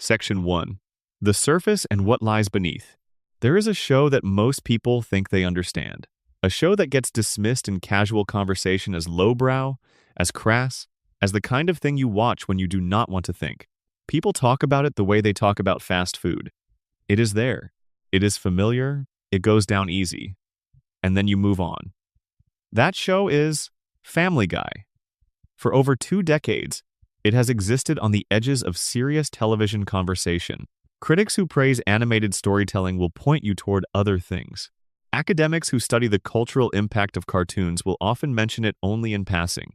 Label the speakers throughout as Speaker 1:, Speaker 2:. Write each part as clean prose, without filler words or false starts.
Speaker 1: Section 1. The Surface and What Lies Beneath. There is a show that most people think they understand. A show that gets dismissed in casual conversation as lowbrow, as crass, as the kind of thing you watch when you do not want to think. People talk about it the way they talk about fast food. It is there. It is familiar. It goes down easy. And then you move on. That show is Family Guy. For over 2 decades, it has existed on the edges of serious television conversation. Critics who praise animated storytelling will point you toward other things. Academics who study the cultural impact of cartoons will often mention it only in passing.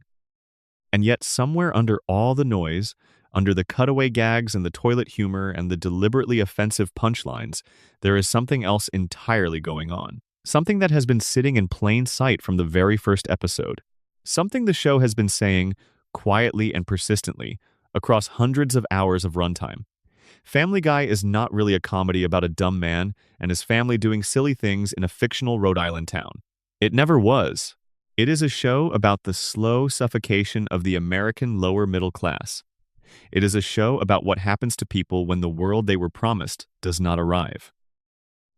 Speaker 1: And yet somewhere under all the noise, under the cutaway gags and the toilet humor and the deliberately offensive punchlines, there is something else entirely going on. Something that has been sitting in plain sight from the very first episode. Something the show has been saying quietly and persistently across hundreds of hours of runtime. Family Guy is not really a comedy about a dumb man and his family doing silly things in a fictional Rhode Island town. It never was. It is a show about the slow suffocation of the American lower middle class. It is a show about what happens to people when the world they were promised does not arrive.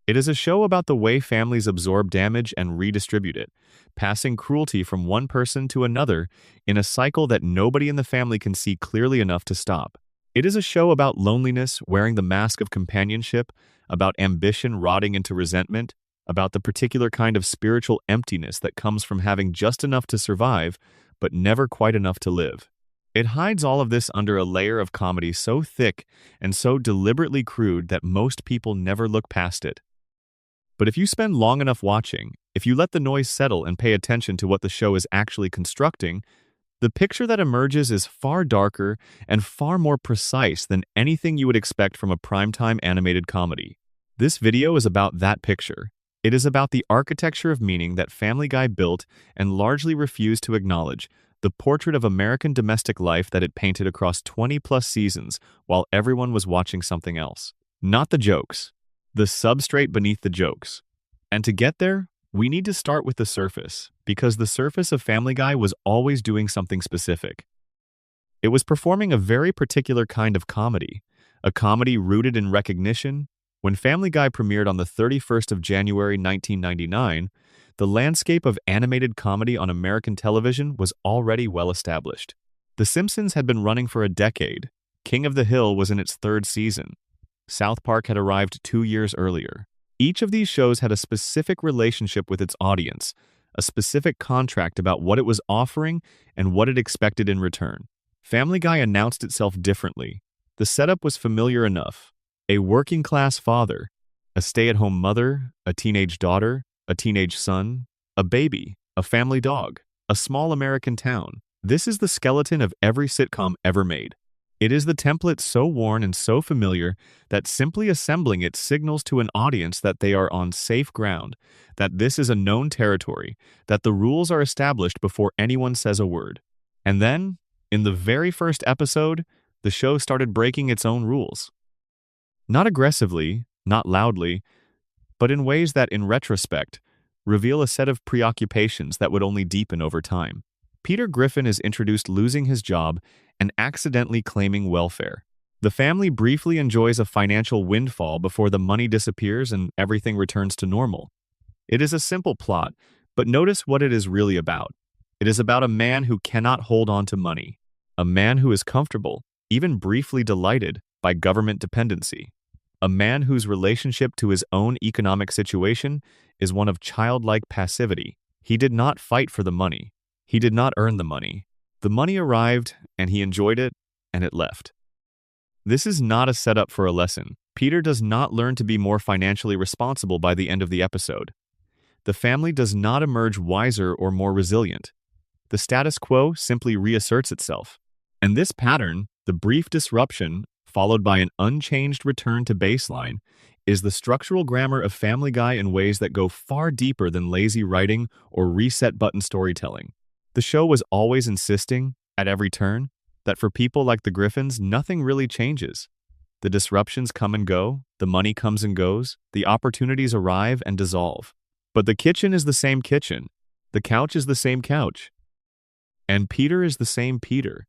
Speaker 1: It is a show about the way families absorb damage and redistribute it, passing cruelty from one person to another in a cycle that nobody in the family can see clearly enough to stop. It is a show about loneliness wearing the mask of companionship, about ambition rotting into resentment, about the particular kind of spiritual emptiness that comes from having just enough to survive, but never quite enough to live. It hides all of this under a layer of comedy so thick and so deliberately crude that most people never look past it. But if you spend long enough watching, if you let the noise settle and pay attention to what the show is actually constructing, the picture that emerges is far darker and far more precise than anything you would expect from a primetime animated comedy. This video is about that picture. It is about the architecture of meaning that Family Guy built and largely refused to acknowledge, the portrait of American domestic life that it painted across 20-plus seasons while everyone was watching something else. Not the jokes. The substrate beneath the jokes. And to get there, we need to start with the surface, because the surface of Family Guy was always doing something specific. It was performing a very particular kind of comedy, a comedy rooted in recognition. When Family Guy premiered on the 31st of January 1999, the landscape of animated comedy on American television was already well established. The Simpsons had been running for a decade. King of the Hill was in its 3rd season. South Park had arrived 2 years earlier. Each of these shows had a specific relationship with its audience, a specific contract about what it was offering and what it expected in return. Family Guy announced itself differently. The setup was familiar enough. A working-class father, a stay-at-home mother, a teenage daughter, a teenage son, a baby, a family dog, a small American town. This is the skeleton of every sitcom ever made. It is the template so worn and so familiar that simply assembling it signals to an audience that they are on safe ground, that this is a known territory, that the rules are established before anyone says a word. And then, in the very first episode, the show started breaking its own rules. Not aggressively, not loudly, but in ways that, in retrospect, reveal a set of preoccupations that would only deepen over time. Peter Griffin is introduced losing his job and accidentally claiming welfare. The family briefly enjoys a financial windfall before the money disappears and everything returns to normal. It is a simple plot, but notice what it is really about. It is about a man who cannot hold on to money, a man who is comfortable, even briefly delighted, by government dependency, a man whose relationship to his own economic situation is one of childlike passivity. He did not fight for the money. He did not earn the money. The money arrived, and he enjoyed it, and it left. This is not a setup for a lesson. Peter does not learn to be more financially responsible by the end of the episode. The family does not emerge wiser or more resilient. The status quo simply reasserts itself. And this pattern, the brief disruption, followed by an unchanged return to baseline, is the structural grammar of Family Guy in ways that go far deeper than lazy writing or reset-button storytelling. The show was always insisting, at every turn, that for people like the Griffins, nothing really changes. The disruptions come and go, the money comes and goes, the opportunities arrive and dissolve. But the kitchen is the same kitchen, the couch is the same couch, and Peter is the same Peter.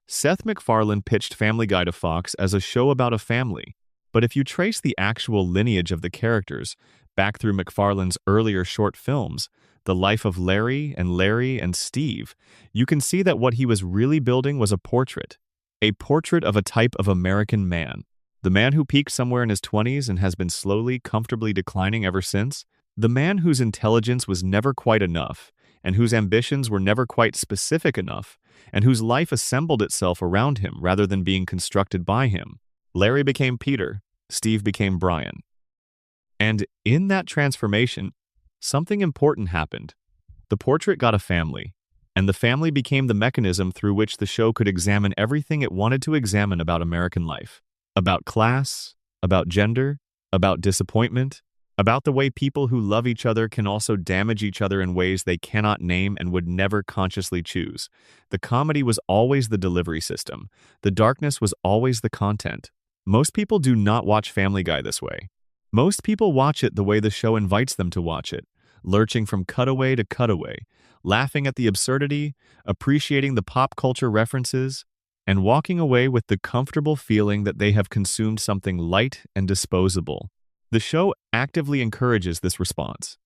Speaker 1: Seth MacFarlane pitched Family Guy to Fox as a show about a family, but if you trace the actual lineage of the characters back through MacFarlane's earlier short films, The Life of Larry and Steve, you can see that what he was really building was a portrait of a type of American man. The man who peaked somewhere in his 20s and has been slowly, comfortably declining ever since. The man whose intelligence was never quite enough, and whose ambitions were never quite specific enough, and whose life assembled itself around him rather than being constructed by him. Larry became Peter, Steve became Brian. And in that transformation, something important happened. The portrait got a family, and the family became the mechanism through which the show could examine everything it wanted to examine about American life. About class, about gender, about disappointment, about the way people who love each other can also damage each other in ways they cannot name and would never consciously choose. The comedy was always the delivery system. The darkness was always the content. Most people do not watch Family Guy this way. Most people watch it the way the show invites them to watch it, lurching from cutaway to cutaway, laughing at the absurdity, appreciating the pop culture references, and walking away with the comfortable feeling that they have consumed something light and disposable. The show actively encourages this response.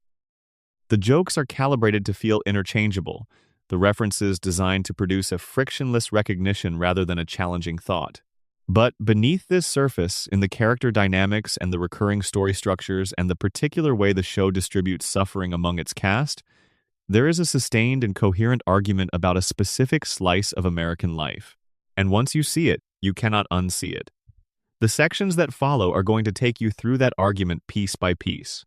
Speaker 1: The jokes are calibrated to feel interchangeable, the references designed to produce a frictionless recognition rather than a challenging thought. But beneath this surface, in the character dynamics and the recurring story structures and the particular way the show distributes suffering among its cast, there is a sustained and coherent argument about a specific slice of American life. And once you see it, you cannot unsee it. The sections that follow are going to take you through that argument piece by piece.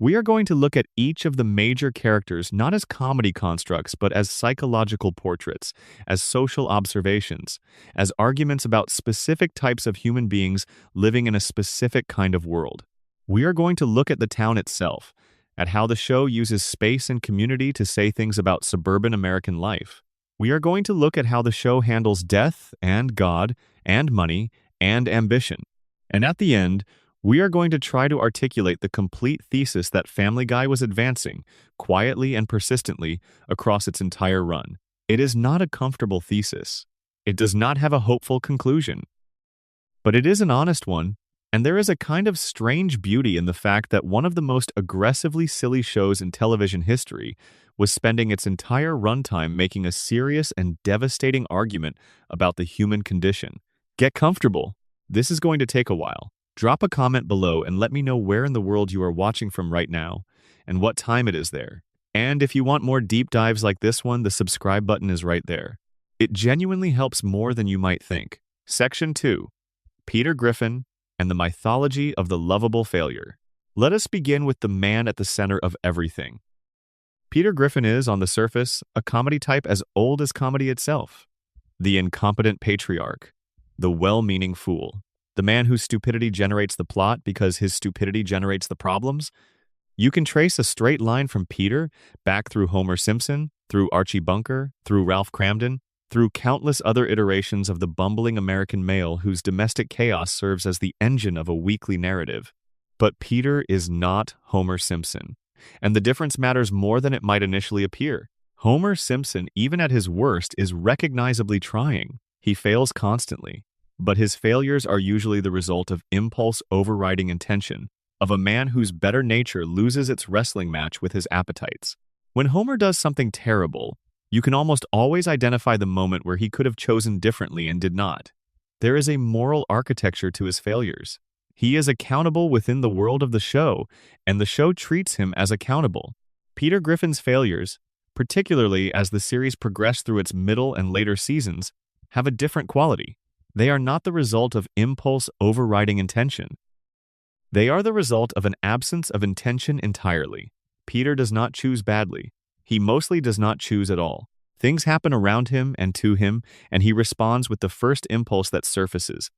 Speaker 1: We are going to look at each of the major characters not as comedy constructs, but as psychological portraits, as social observations, as arguments about specific types of human beings living in a specific kind of world. We are going to look at the town itself, at how the show uses space and community to say things about suburban American life. We are going to look at how the show handles death and God and money and ambition. And at the end, we are going to try to articulate the complete thesis that Family Guy was advancing, quietly and persistently, across its entire run. It is not a comfortable thesis. It does not have a hopeful conclusion. But it is an honest one, and there is a kind of strange beauty in the fact that one of the most aggressively silly shows in television history was spending its entire runtime making a serious and devastating argument about the human condition. Get comfortable. This is going to take a while. Drop a comment below and let me know where in the world you are watching from right now and what time it is there. And if you want more deep dives like this one, the subscribe button is right there. It genuinely helps more than you might think. Section 2. Peter Griffin and the Mythology of the Lovable Failure. Let us begin with the man at the center of everything. Peter Griffin is, on the surface, a comedy type as old as comedy itself. The incompetent patriarch. The well-meaning fool. The man whose stupidity generates the plot because his stupidity generates the problems. You can trace a straight line from Peter back through Homer Simpson, through Archie Bunker, through Ralph Cramden, through countless other iterations of the bumbling American male whose domestic chaos serves as the engine of a weekly narrative. But Peter is not Homer Simpson, and the difference matters more than it might initially appear. Homer Simpson, even at his worst, is recognizably trying. He fails constantly. But his failures are usually the result of impulse overriding intention, of a man whose better nature loses its wrestling match with his appetites. When Homer does something terrible, you can almost always identify the moment where he could have chosen differently and did not. There is a moral architecture to his failures. He is accountable within the world of the show, and the show treats him as accountable. Peter Griffin's failures, particularly as the series progressed through its middle and later seasons, have a different quality. They are not the result of impulse overriding intention. They are the result of an absence of intention entirely. Peter does not choose badly. He mostly does not choose at all. Things happen around him and to him, and he responds with the first impulse that surfaces,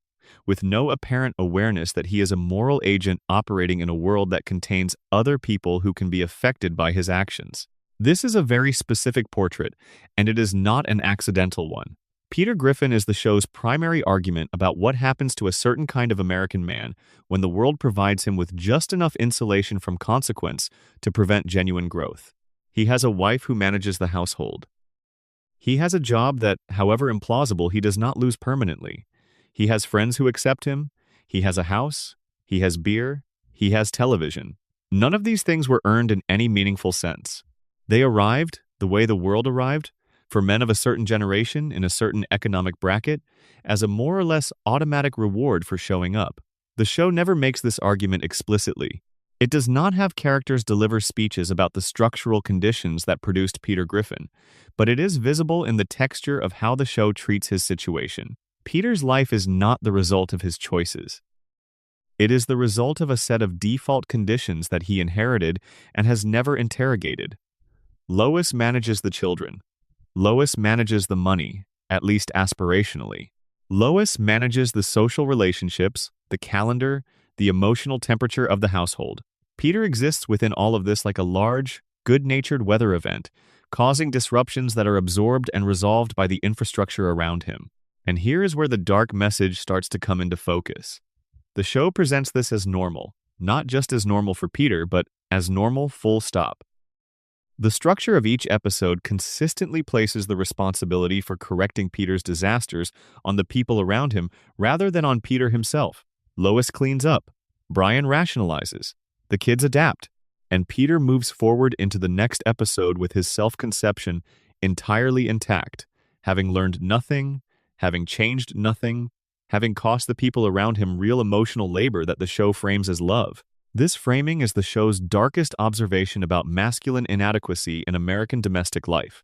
Speaker 1: with no apparent awareness that he is a moral agent operating in a world that contains other people who can be affected by his actions. This is a very specific portrait, and it is not an accidental one. Peter Griffin is the show's primary argument about what happens to a certain kind of American man when the world provides him with just enough insulation from consequence to prevent genuine growth. He has a wife who manages the household. He has a job that, however implausible, he does not lose permanently. He has friends who accept him. He has a house. He has beer. He has television. None of these things were earned in any meaningful sense. They arrived, the way the world arrived, for men of a certain generation in a certain economic bracket, as a more or less automatic reward for showing up. The show never makes this argument explicitly. It does not have characters deliver speeches about the structural conditions that produced Peter Griffin, but it is visible in the texture of how the show treats his situation. Peter's life is not the result of his choices. It is the result of a set of default conditions that he inherited and has never interrogated. Lois manages the children. Lois manages the money, at least aspirationally. Lois manages the social relationships, the calendar, the emotional temperature of the household. Peter exists within all of this like a large, good-natured weather event, causing disruptions that are absorbed and resolved by the infrastructure around him. And here is where the dark message starts to come into focus. The show presents this as normal, not just as normal for Peter, but as normal full stop. The structure of each episode consistently places the responsibility for correcting Peter's disasters on the people around him rather than on Peter himself. Lois cleans up, Brian rationalizes, the kids adapt, and Peter moves forward into the next episode with his self-conception entirely intact, having learned nothing, having changed nothing, having cost the people around him real emotional labor that the show frames as love. This framing is the show's darkest observation about masculine inadequacy in American domestic life.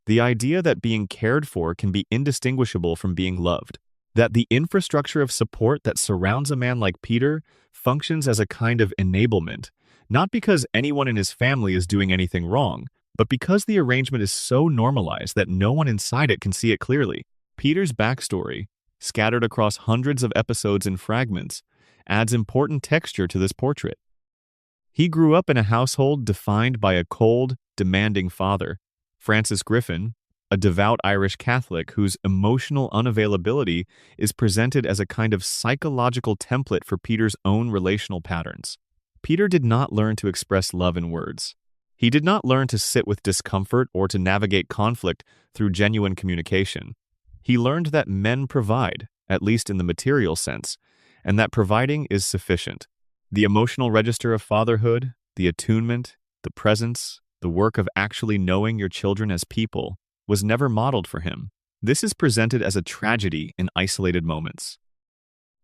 Speaker 1: The idea that being cared for can be indistinguishable from being loved. That the infrastructure of support that surrounds a man like Peter functions as a kind of enablement, not because anyone in his family is doing anything wrong, but because the arrangement is so normalized that no one inside it can see it clearly. Peter's backstory, scattered across hundreds of episodes and fragments, adds important texture to this portrait. He grew up in a household defined by a cold, demanding father, Francis Griffin, a devout Irish Catholic whose emotional unavailability is presented as a kind of psychological template for Peter's own relational patterns. Peter did not learn to express love in words. He did not learn to sit with discomfort or to navigate conflict through genuine communication. He learned that men provide, at least in the material sense, and that providing is sufficient. The emotional register of fatherhood, the attunement, the presence, the work of actually knowing your children as people, was never modeled for him. This is presented as a tragedy in isolated moments.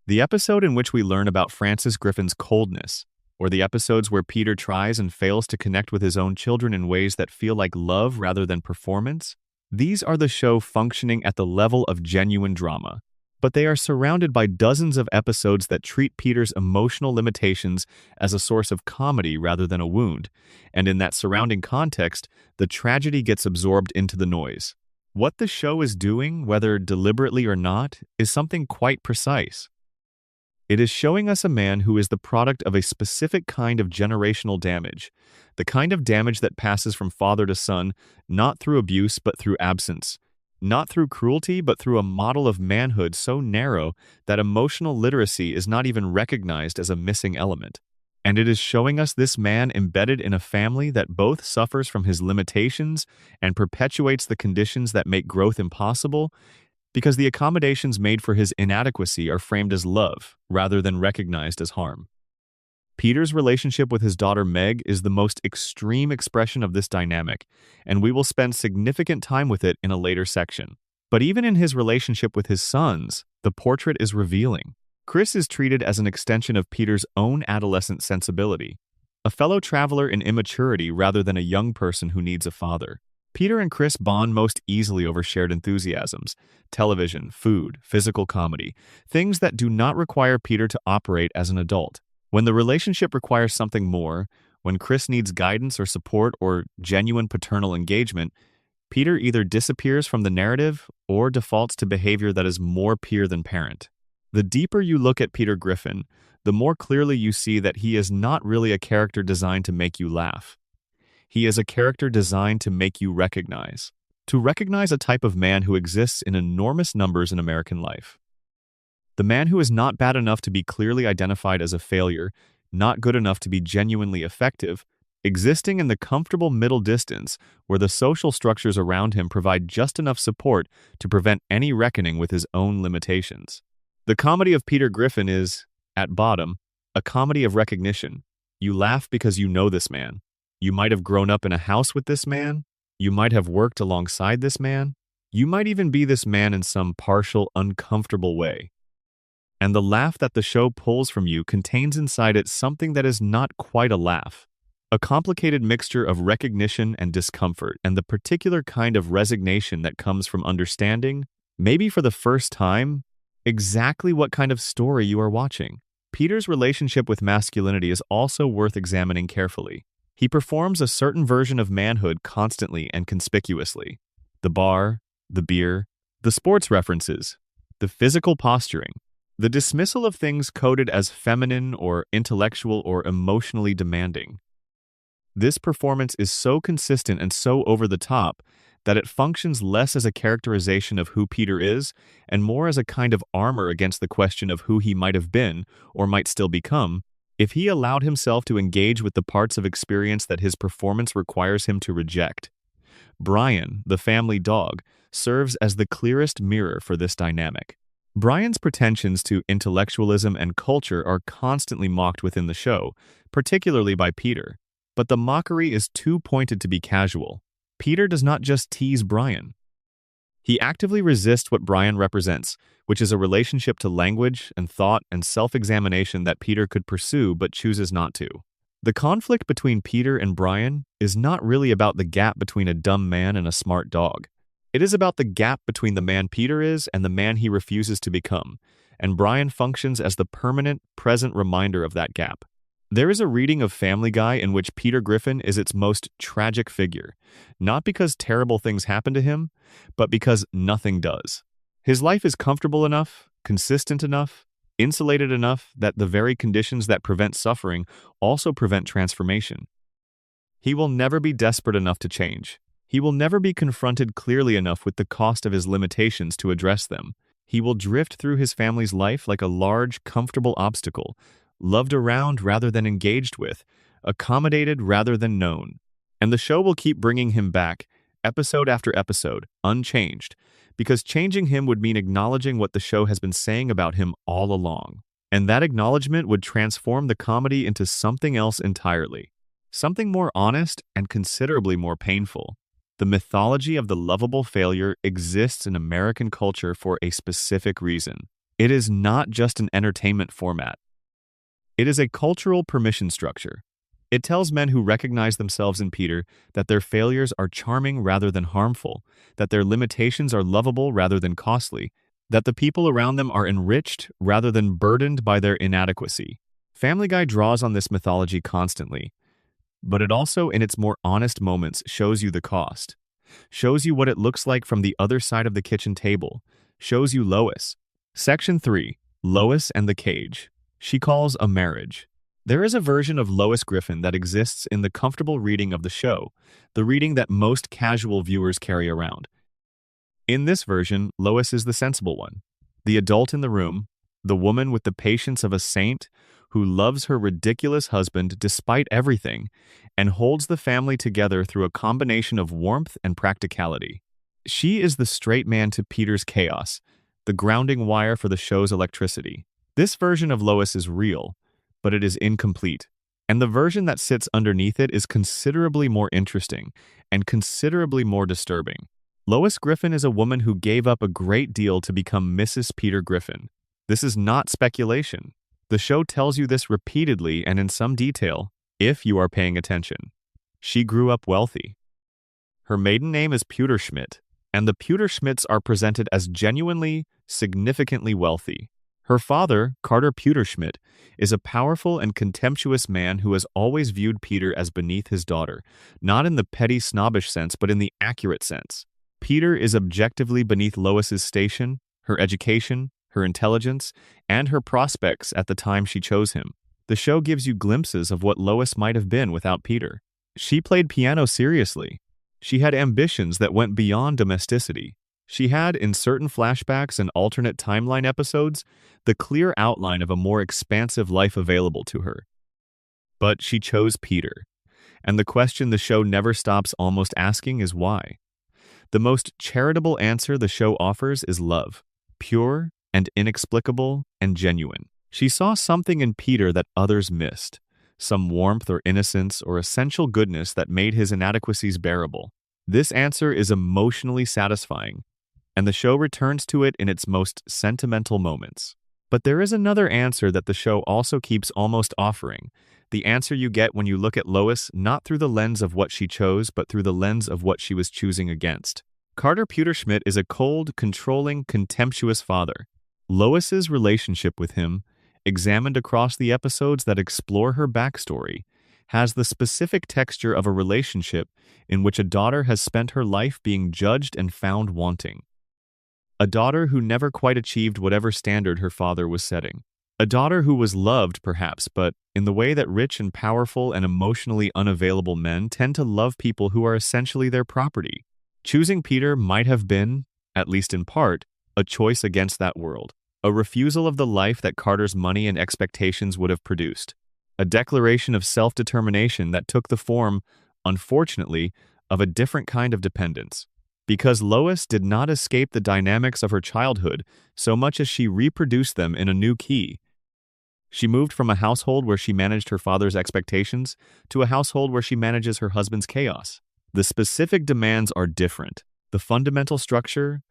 Speaker 1: The episode in which we learn about Francis Griffin's coldness, or the episodes where Peter tries and fails to connect with his own children in ways that feel like love rather than performance, these are the show functioning at the level of genuine drama. But they are surrounded by dozens of episodes that treat Peter's emotional limitations as a source of comedy rather than a wound, and in that surrounding context, the tragedy gets absorbed into the noise. What the show is doing, whether deliberately or not, is something quite precise. It is showing us a man who is the product of a specific kind of generational damage, the kind of damage that passes from father to son, not through abuse but through absence, not through cruelty, but through a model of manhood so narrow that emotional literacy is not even recognized as a missing element. And it is showing us this man embedded in a family that both suffers from his limitations and perpetuates the conditions that make growth impossible, because the accommodations made for his inadequacy are framed as love rather than recognized as harm. Peter's relationship with his daughter Meg is the most extreme expression of this dynamic, and we will spend significant time with it in a later section. But even in his relationship with his sons, the portrait is revealing. Chris is treated as an extension of Peter's own adolescent sensibility, a fellow traveler in immaturity rather than a young person who needs a father. Peter and Chris bond most easily over shared enthusiasms, television, food, physical comedy, things that do not require Peter to operate as an adult. When the relationship requires something more, when Chris needs guidance or support or genuine paternal engagement, Peter either disappears from the narrative or defaults to behavior that is more peer than parent. The deeper you look at Peter Griffin, the more clearly you see that he is not really a character designed to make you laugh. He is a character designed to make you recognize. To recognize a type of man who exists in enormous numbers in American life. The man who is not bad enough to be clearly identified as a failure, not good enough to be genuinely effective, existing in the comfortable middle distance where the social structures around him provide just enough support to prevent any reckoning with his own limitations. The comedy of Peter Griffin is, at bottom, a comedy of recognition. You laugh because you know this man. You might have grown up in a house with this man. You might have worked alongside this man. You might even be this man in some partial, uncomfortable way. And the laugh that the show pulls from you contains inside it something that is not quite a laugh. A complicated mixture of recognition and discomfort, and the particular kind of resignation that comes from understanding, maybe for the first time, exactly what kind of story you are watching. Peter's relationship with masculinity is also worth examining carefully. He performs a certain version of manhood constantly and conspicuously. The bar, the beer, the sports references, the physical posturing, the dismissal of things coded as feminine or intellectual or emotionally demanding. This performance is so consistent and so over the top that it functions less as a characterization of who Peter is and more as a kind of armor against the question of who he might have been or might still become if he allowed himself to engage with the parts of experience that his performance requires him to reject. Brian, the family dog, serves as the clearest mirror for this dynamic. Brian's pretensions to intellectualism and culture are constantly mocked within the show, particularly by Peter. But the mockery is too pointed to be casual. Peter does not just tease Brian. He actively resists what Brian represents, which is a relationship to language and thought and self-examination that Peter could pursue but chooses not to. The conflict between Peter and Brian is not really about the gap between a dumb man and a smart dog. It is about the gap between the man Peter is and the man he refuses to become, and Brian functions as the permanent, present reminder of that gap. There is a reading of Family Guy in which Peter Griffin is its most tragic figure, not because terrible things happen to him, but because nothing does. His life is comfortable enough, consistent enough, insulated enough that the very conditions that prevent suffering also prevent transformation. He will never be desperate enough to change. He will never be confronted clearly enough with the cost of his limitations to address them. He will drift through his family's life like a large, comfortable obstacle, loved around rather than engaged with, accommodated rather than known. And the show will keep bringing him back, episode after episode, unchanged, because changing him would mean acknowledging what the show has been saying about him all along. And that acknowledgement would transform the comedy into something else entirely, something more honest and considerably more painful. The mythology of the lovable failure exists in American culture for a specific reason. It is not just an entertainment format. It is a cultural permission structure. It tells men who recognize themselves in Peter that their failures are charming rather than harmful, that their limitations are lovable rather than costly, that the people around them are enriched rather than burdened by their inadequacy. Family Guy draws on this mythology constantly, but it also, in its more honest moments, shows you the cost, shows you what it looks like from the other side of the kitchen table, shows you Lois. Section 3. Lois and the Cage. She calls a marriage. There is a version of Lois Griffin that exists in the comfortable reading of the show, the reading that most casual viewers carry around. In this version, Lois is the sensible one, the adult in the room, the woman with the patience of a saint who loves her ridiculous husband despite everything and holds the family together through a combination of warmth and practicality. She is the straight man to Peter's chaos, the grounding wire for the show's electricity. This version of Lois is real, but it is incomplete, and the version that sits underneath it is considerably more interesting and considerably more disturbing. Lois Griffin is a woman who gave up a great deal to become Mrs. Peter Griffin. This is not speculation. The show tells you this repeatedly and in some detail, if you are paying attention. She grew up wealthy. Her maiden name is Pewterschmidt, and the Pewterschmidts are presented as genuinely, significantly wealthy. Her father, Carter Pewterschmidt, is a powerful and contemptuous man who has always viewed Peter as beneath his daughter, not in the petty snobbish sense but in the accurate sense. Peter is objectively beneath Lois's station, her education, her intelligence, and her prospects at the time she chose him. The show gives you glimpses of what Lois might have been without Peter. She played piano seriously. She had ambitions that went beyond domesticity. She had, in certain flashbacks and alternate timeline episodes, the clear outline of a more expansive life available to her. But she chose Peter. And the question the show never stops almost asking is why. The most charitable answer the show offers is love, pure and inexplicable and genuine. She saw something in Peter that others missed, some warmth or innocence or essential goodness that made his inadequacies bearable. This answer is emotionally satisfying, and the show returns to it in its most sentimental moments. But there is another answer that the show also keeps almost offering, the answer you get when you look at Lois not through the lens of what she chose, but through the lens of what she was choosing against. Carter Pewterschmidt is a cold, controlling, contemptuous father. Lois's relationship with him, examined across the episodes that explore her backstory, has the specific texture of a relationship in which a daughter has spent her life being judged and found wanting. A daughter who never quite achieved whatever standard her father was setting. A daughter who was loved, perhaps, but in the way that rich and powerful and emotionally unavailable men tend to love people who are essentially their property. Choosing Peter might have been, at least in part, a choice against that world, a refusal of the life that Carter's money and expectations would have produced, a declaration of self-determination that took the form, unfortunately, of a different kind of dependence. Because Lois did not escape the dynamics of her childhood so much as she reproduced them in a new key. She moved from a household where she managed her father's expectations to a household where she manages her husband's chaos. The specific demands are different. The fundamental structure,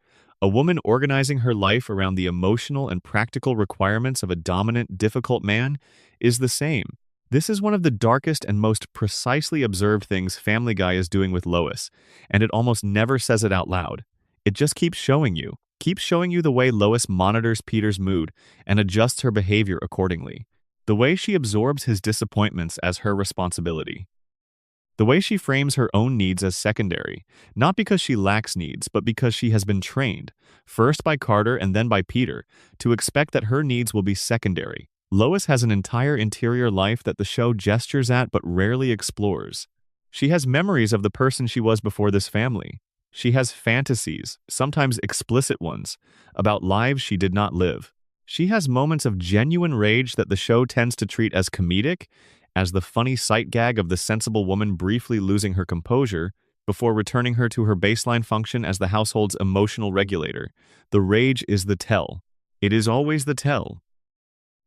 Speaker 1: a woman organizing her life around the emotional and practical requirements of a dominant, difficult man, is the same. This is one of the darkest and most precisely observed things Family Guy is doing with Lois, and it almost never says it out loud. It just keeps showing you the way Lois monitors Peter's mood and adjusts her behavior accordingly, the way she absorbs his disappointments as her responsibility, the way she frames her own needs as secondary, not because she lacks needs, but because she has been trained, first by Carter and then by Peter, to expect that her needs will be secondary. Lois has an entire interior life that the show gestures at but rarely explores. She has memories of the person she was before this family. She has fantasies, sometimes explicit ones, about lives she did not live. She has moments of genuine rage that the show tends to treat as comedic, as the funny sight gag of the sensible woman briefly losing her composure before returning her to her baseline function as the household's emotional regulator. The rage is the tell. It is always the tell.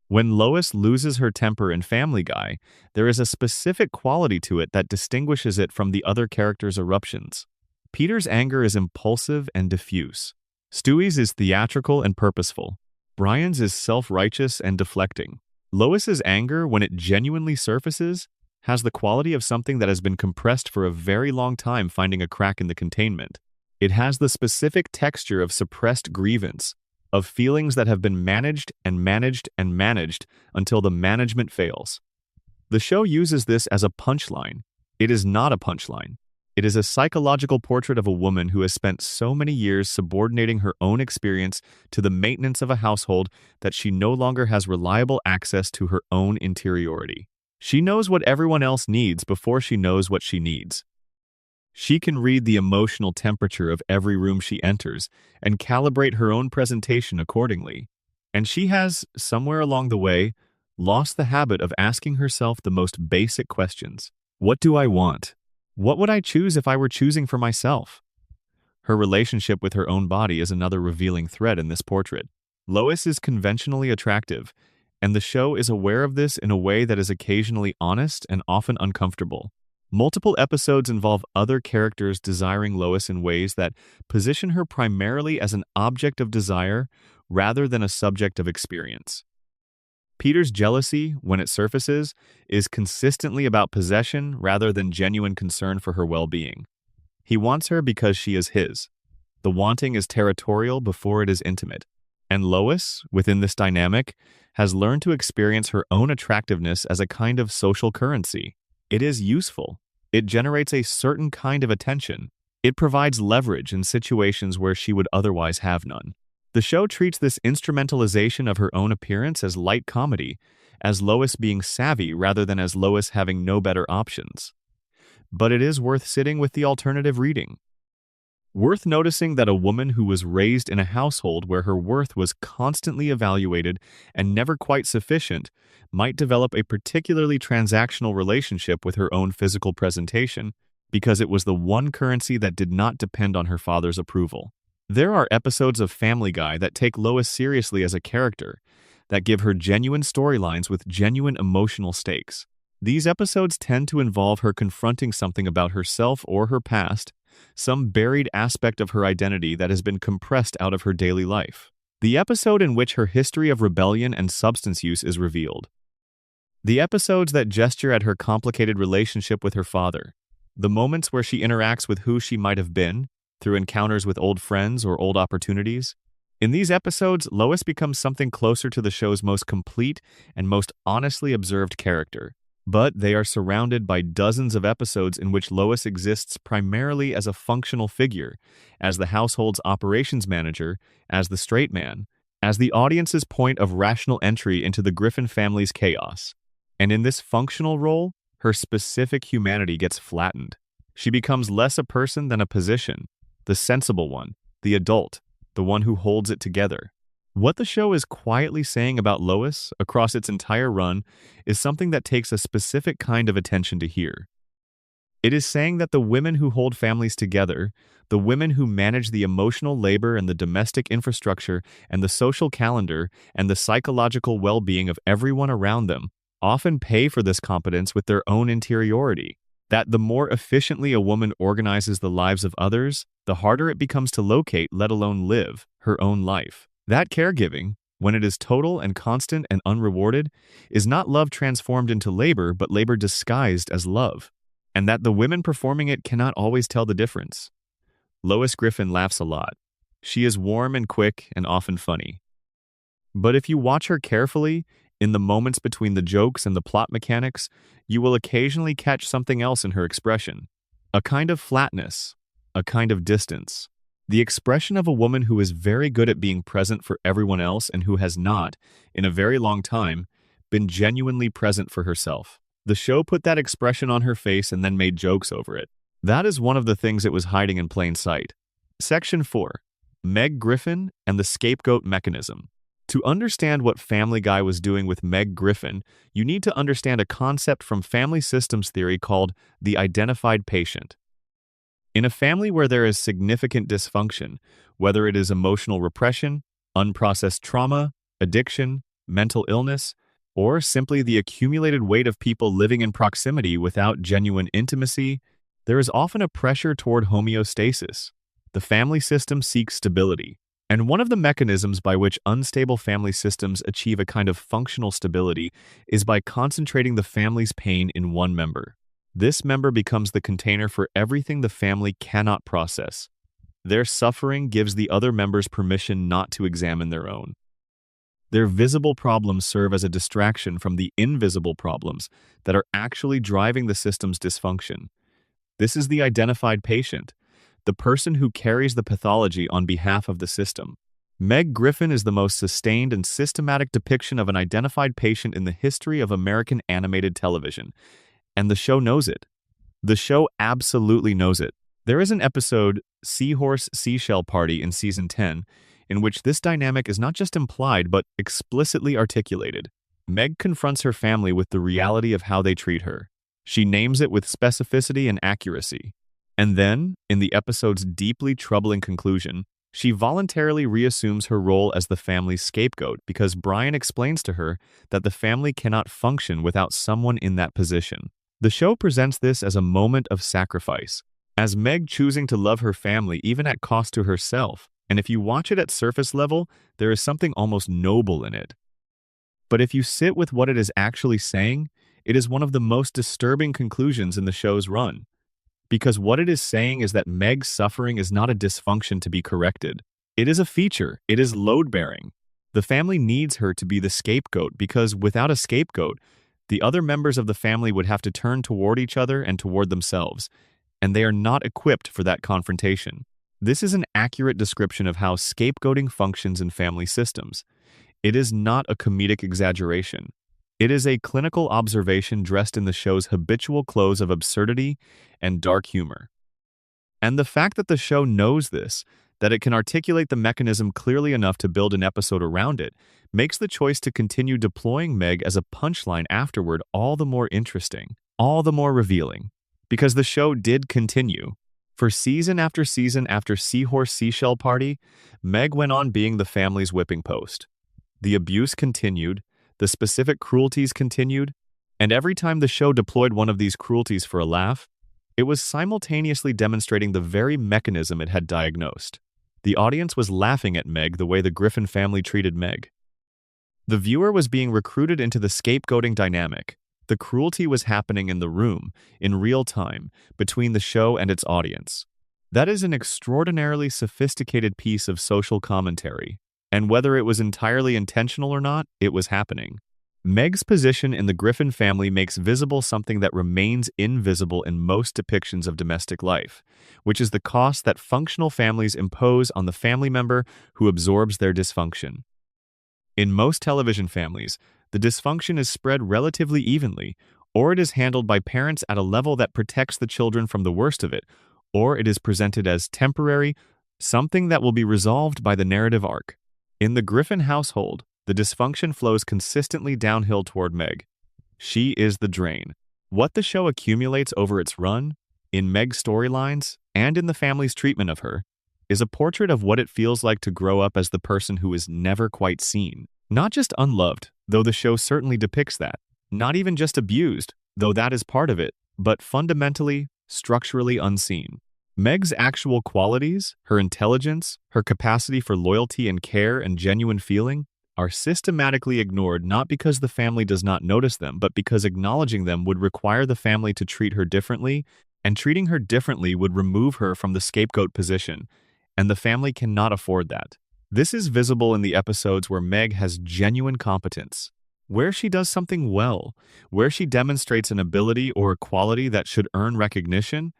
Speaker 1: When Lois loses her temper in Family Guy, there is a specific quality to it that distinguishes it from the other characters' eruptions. Peter's anger is impulsive and diffuse. Stewie's is theatrical and purposeful. Brian's is self-righteous and deflecting. Lois's anger, when it genuinely surfaces, has the quality of something that has been compressed for a very long time, finding a crack in the containment. It has the specific texture of suppressed grievance, of feelings that have been managed and managed and managed until the management fails. The show uses this as a punchline. It is not a punchline. It is a psychological portrait of a woman who has spent so many years subordinating her own experience to the maintenance of a household that she no longer has reliable access to her own interiority. She knows what everyone else needs before she knows what she needs. She can read the emotional temperature of every room she enters and calibrate her own presentation accordingly. And she has, somewhere along the way, lost the habit of asking herself the most basic questions. What do I want? What would I choose if I were choosing for myself? Her relationship with her own body is another revealing thread in this portrait. Lois is conventionally attractive, and the show is aware of this in a way that is occasionally honest and often uncomfortable. Multiple episodes involve other characters desiring Lois in ways that position her primarily as an object of desire rather than a subject of experience. Peter's jealousy, when it surfaces, is consistently about possession rather than genuine concern for her well-being. He wants her because she is his. The wanting is territorial before it is intimate. And Lois, within this dynamic, has learned to experience her own attractiveness as a kind of social currency. It is useful. It generates a certain kind of attention. It provides leverage in situations where she would otherwise have none. The show treats this instrumentalization of her own appearance as light comedy, as Lois being savvy rather than as Lois having no better options. But it is worth sitting with the alternative reading. Worth noticing that a woman who was raised in a household where her worth was constantly evaluated and never quite sufficient might develop a particularly transactional relationship with her own physical presentation because it was the one currency that did not depend on her father's approval. There are episodes of Family Guy that take Lois seriously as a character, that give her genuine storylines with genuine emotional stakes. These episodes tend to involve her confronting something about herself or her past, some buried aspect of her identity that has been compressed out of her daily life. The episode in which her history of rebellion and substance use is revealed. The episodes that gesture at her complicated relationship with her father. The moments where she interacts with who she might have been, through encounters with old friends or old opportunities. In these episodes, Lois becomes something closer to the show's most complete and most honestly observed character. But they are surrounded by dozens of episodes in which Lois exists primarily as a functional figure, as the household's operations manager, as the straight man, as the audience's point of rational entry into the Griffin family's chaos. And in this functional role, her specific humanity gets flattened. She becomes less a person than a position, the sensible one, the adult, the one who holds it together. What the show is quietly saying about Lois across its entire run is something that takes a specific kind of attention to hear. It is saying that the women who hold families together, the women who manage the emotional labor and the domestic infrastructure and the social calendar and the psychological well-being of everyone around them, often pay for this competence with their own interiority. That the more efficiently a woman organizes the lives of others, the harder it becomes to locate, let alone live, her own life. That caregiving, when it is total and constant and unrewarded, is not love transformed into labor, but labor disguised as love. And that the women performing it cannot always tell the difference. Lois Griffin laughs a lot. She is warm and quick and often funny. But if you watch her carefully, in the moments between the jokes and the plot mechanics, you will occasionally catch something else in her expression. A kind of flatness, a kind of distance. The expression of a woman who is very good at being present for everyone else and who has not, in a very long time, been genuinely present for herself. The show put that expression on her face and then made jokes over it. That is one of the things it was hiding in plain sight. Section 4. Meg Griffin and the Scapegoat Mechanism. To understand what Family Guy was doing with Meg Griffin, you need to understand a concept from family systems theory called the identified patient. In a family where there is significant dysfunction, whether it is emotional repression, unprocessed trauma, addiction, mental illness, or simply the accumulated weight of people living in proximity without genuine intimacy, there is often a pressure toward homeostasis. The family system seeks stability. And one of the mechanisms by which unstable family systems achieve a kind of functional stability is by concentrating the family's pain in one member. This member becomes the container for everything the family cannot process. Their suffering gives the other members permission not to examine their own. Their visible problems serve as a distraction from the invisible problems that are actually driving the system's dysfunction. This is the identified patient, the person who carries the pathology on behalf of the system. Meg Griffin is the most sustained and systematic depiction of an identified patient in the history of American animated television, and the show knows it. The show absolutely knows it. There is an episode, Seahorse Seashell Party, in Season 10, in which this dynamic is not just implied but explicitly articulated. Meg confronts her family with the reality of how they treat her. She names it with specificity and accuracy. And then, in the episode's deeply troubling conclusion, she voluntarily reassumes her role as the family's scapegoat because Brian explains to her that the family cannot function without someone in that position. The show presents this as a moment of sacrifice, as Meg choosing to love her family even at cost to herself, and if you watch it at surface level, there is something almost noble in it. But if you sit with what it is actually saying, it is one of the most disturbing conclusions in the show's run. Because what it is saying is that Meg's suffering is not a dysfunction to be corrected. It is a feature. It is load-bearing. The family needs her to be the scapegoat because without a scapegoat, the other members of the family would have to turn toward each other and toward themselves, and they are not equipped for that confrontation. This is an accurate description of how scapegoating functions in family systems. It is not a comedic exaggeration. It is a clinical observation dressed in the show's habitual clothes of absurdity and dark humor. And the fact that the show knows this, that it can articulate the mechanism clearly enough to build an episode around it, makes the choice to continue deploying Meg as a punchline afterward all the more interesting, all the more revealing. Because the show did continue. For season after Seahorse Seashell Party, Meg went on being the family's whipping post. The abuse continued, the specific cruelties continued, and every time the show deployed one of these cruelties for a laugh, it was simultaneously demonstrating the very mechanism it had diagnosed. The audience was laughing at Meg the way the Griffin family treated Meg. The viewer was being recruited into the scapegoating dynamic. The cruelty was happening in the room, in real time, between the show and its audience. That is an extraordinarily sophisticated piece of social commentary, and whether it was entirely intentional or not, it was happening. Meg's position in the Griffin family makes visible something that remains invisible in most depictions of domestic life, which is the cost that functional families impose on the family member who absorbs their dysfunction. In most television families, the dysfunction is spread relatively evenly, or it is handled by parents at a level that protects the children from the worst of it, or it is presented as temporary, something that will be resolved by the narrative arc. In the Griffin household, the dysfunction flows consistently downhill toward Meg. She is the drain. What the show accumulates over its run, in Meg's storylines, and in the family's treatment of her, is a portrait of what it feels like to grow up as the person who is never quite seen. Not just unloved, though the show certainly depicts that. Not even just abused, though that is part of it, but fundamentally, structurally unseen. Meg's actual qualities, her intelligence, her capacity for loyalty and care and genuine feeling, are systematically ignored not because the family does not notice them, but because acknowledging them would require the family to treat her differently, and treating her differently would remove her from the scapegoat position, and the family cannot afford that. This is visible in the episodes where Meg has genuine competence, where she does something well, where she demonstrates an ability or a quality that should earn recognition.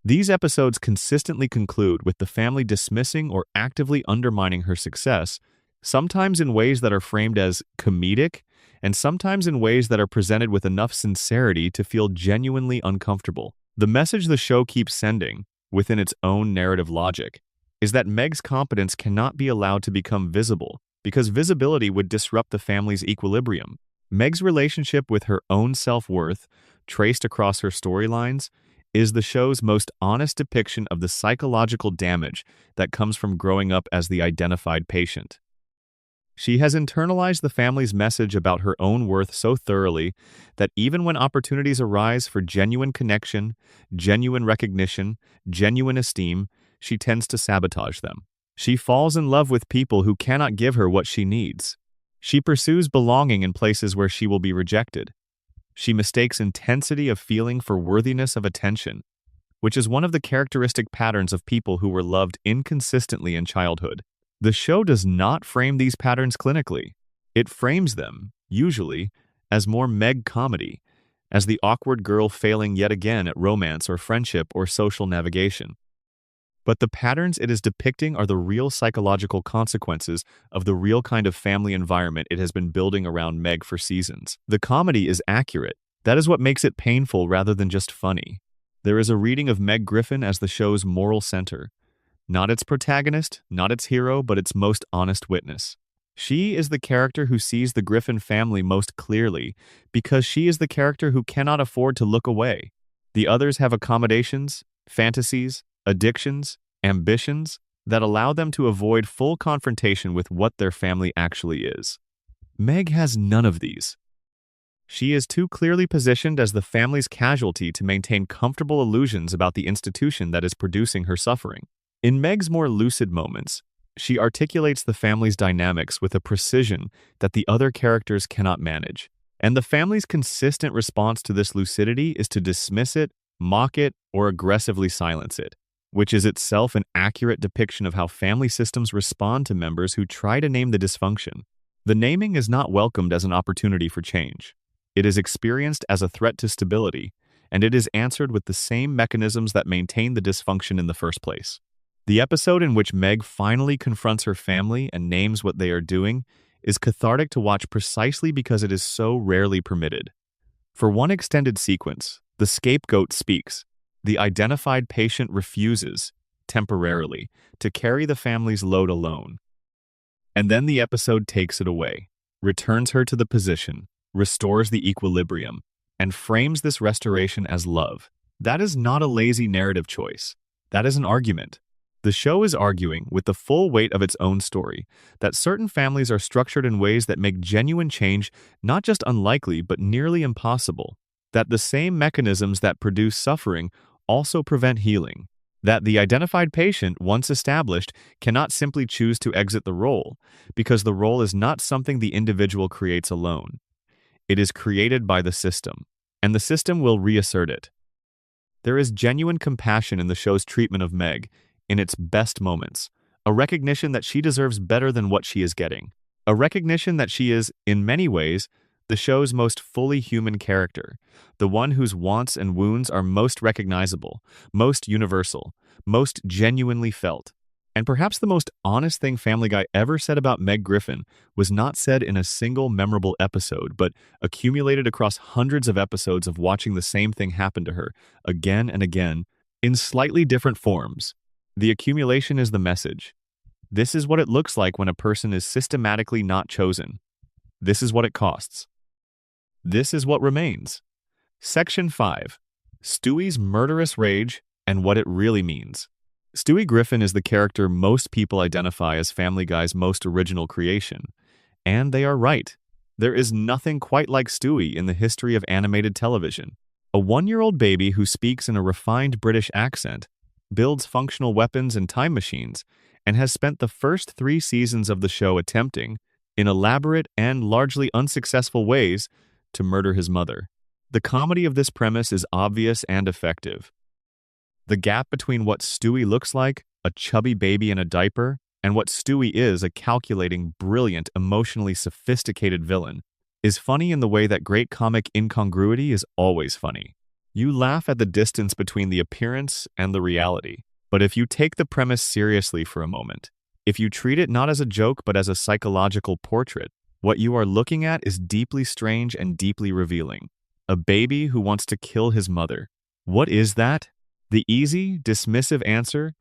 Speaker 1: These episodes consistently conclude with the family dismissing or actively undermining her success, sometimes in ways that are framed as comedic, and sometimes in ways that are presented with enough sincerity to feel genuinely uncomfortable. The message the show keeps sending, within its own narrative logic, is that Meg's competence cannot be allowed to become visible, because visibility would disrupt the family's equilibrium. Meg's relationship with her own self-worth, traced across her storylines, is the show's most honest depiction of the psychological damage that comes from growing up as the identified patient. She has internalized the family's message about her own worth so thoroughly that even when opportunities arise for genuine connection, genuine recognition, genuine esteem, she tends to sabotage them. She falls in love with people who cannot give her what she needs. She pursues belonging in places where she will be rejected. She mistakes intensity of feeling for worthiness of attention, which is one of the characteristic patterns of people who were loved inconsistently in childhood. The show does not frame these patterns clinically. It frames them, usually, as more Meg comedy, as the awkward girl failing yet again at romance or friendship or social navigation. But the patterns it is depicting are the real psychological consequences of the real kind of family environment it has been building around Meg for seasons. The comedy is accurate. That is what makes it painful rather than just funny. There is a reading of Meg Griffin as the show's moral center. Not its protagonist, not its hero, but its most honest witness. She is the character who sees the Griffin family most clearly because she is the character who cannot afford to look away. The others have accommodations, fantasies, addictions, ambitions that allow them to avoid full confrontation with what their family actually is. Meg has none of these. She is too clearly positioned as the family's casualty to maintain comfortable illusions about the institution that is producing her suffering. In Meg's more lucid moments, she articulates the family's dynamics with a precision that the other characters cannot manage. And the family's consistent response to this lucidity is to dismiss it, mock it, or aggressively silence it, which is itself an accurate depiction of how family systems respond to members who try to name the dysfunction. The naming is not welcomed as an opportunity for change. It is experienced as a threat to stability, and it is answered with the same mechanisms that maintain the dysfunction in the first place. The episode in which Meg finally confronts her family and names what they are doing is cathartic to watch precisely because it is so rarely permitted. For one extended sequence, the scapegoat speaks, The identified patient refuses, temporarily, to carry the family's load alone. And then the episode takes it away, returns her to the position, restores the equilibrium, and frames this restoration as love. That is not a lazy narrative choice. That is an argument. The show is arguing, with the full weight of its own story, that certain families are structured in ways that make genuine change not just unlikely but nearly impossible, that the same mechanisms that produce suffering also prevent healing, that the identified patient, once established, cannot simply choose to exit the role, because the role is not something the individual creates alone. It is created by the system, and the system will reassert it. There is genuine compassion in the show's treatment of Meg, in its best moments, a recognition that she deserves better than what she is getting, a recognition that she is, in many ways, the show's most fully human character, the one whose wants and wounds are most recognizable, most universal, most genuinely felt. And perhaps the most honest thing Family Guy ever said about Meg Griffin was not said in a single memorable episode, but accumulated across hundreds of episodes of watching the same thing happen to her, again and again, in slightly different forms. The accumulation is the message. This is what it looks like when a person is systematically not chosen. This is what it costs. This is what remains. Section 5. Stewie's murderous rage and what it really means. Stewie Griffin is the character most people identify as Family Guy's most original creation. And they are right. There is nothing quite like Stewie in the history of animated television. A one-year-old baby who speaks in a refined British accent, builds functional weapons and time machines, and has spent the first 3 seasons of the show attempting, in elaborate and largely unsuccessful ways, to murder his mother. The comedy of this premise is obvious and effective. The gap between what Stewie looks like, a chubby baby in a diaper, and what Stewie is, a calculating, brilliant, emotionally sophisticated villain, is funny in the way that great comic incongruity is always funny. You laugh at the distance between the appearance and the reality. But if you take the premise seriously for a moment, if you treat it not as a joke but as a psychological portrait, what you are looking at is deeply strange and deeply revealing. A baby who wants to kill his mother. What is that? The easy, dismissive answer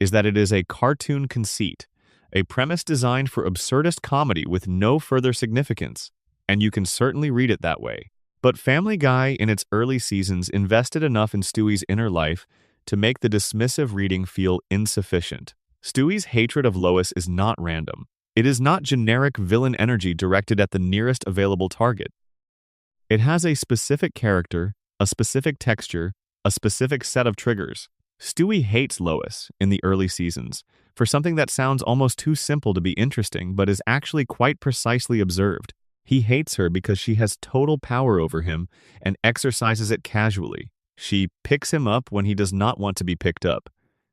Speaker 1: is that it is a cartoon conceit, a premise designed for absurdist comedy with no further significance, and you can certainly read it that way. But Family Guy in its early seasons invested enough in Stewie's inner life to make the dismissive reading feel insufficient. Stewie's hatred of Lois is not random. It is not generic villain energy directed at the nearest available target. It has a specific character, a specific texture, a specific set of triggers. Stewie hates Lois in the early seasons for something that sounds almost too simple to be interesting but is actually quite precisely observed. He hates her because she has total power over him and exercises it casually. She picks him up when he does not want to be picked up.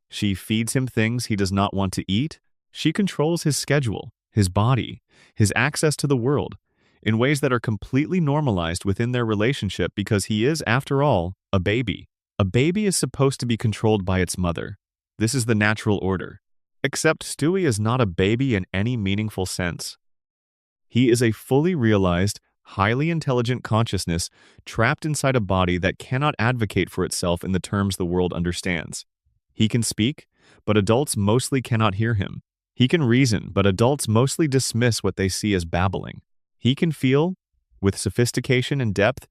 Speaker 1: She feeds him things he does not want to eat. She controls his schedule, his body, his access to the world, in ways that are completely normalized within their relationship because he is, after all, a baby. A baby is supposed to be controlled by its mother. This is the natural order. Except Stewie is not a baby in any meaningful sense. He is a fully realized, highly intelligent consciousness trapped inside a body that cannot advocate for itself in the terms the world understands. He can speak, but adults mostly cannot hear him. He can reason, but adults mostly dismiss what they see as babbling. He can feel, with sophistication and depth,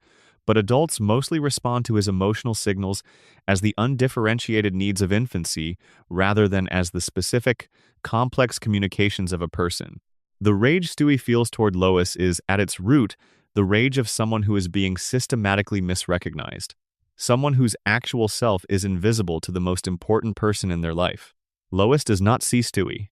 Speaker 1: but adults mostly respond to his emotional signals as the undifferentiated needs of infancy rather than as the specific, complex communications of a person. The rage Stewie feels toward Lois is, at its root, the rage of someone who is being systematically misrecognized, someone whose actual self is invisible to the most important person in their life. Lois does not see Stewie.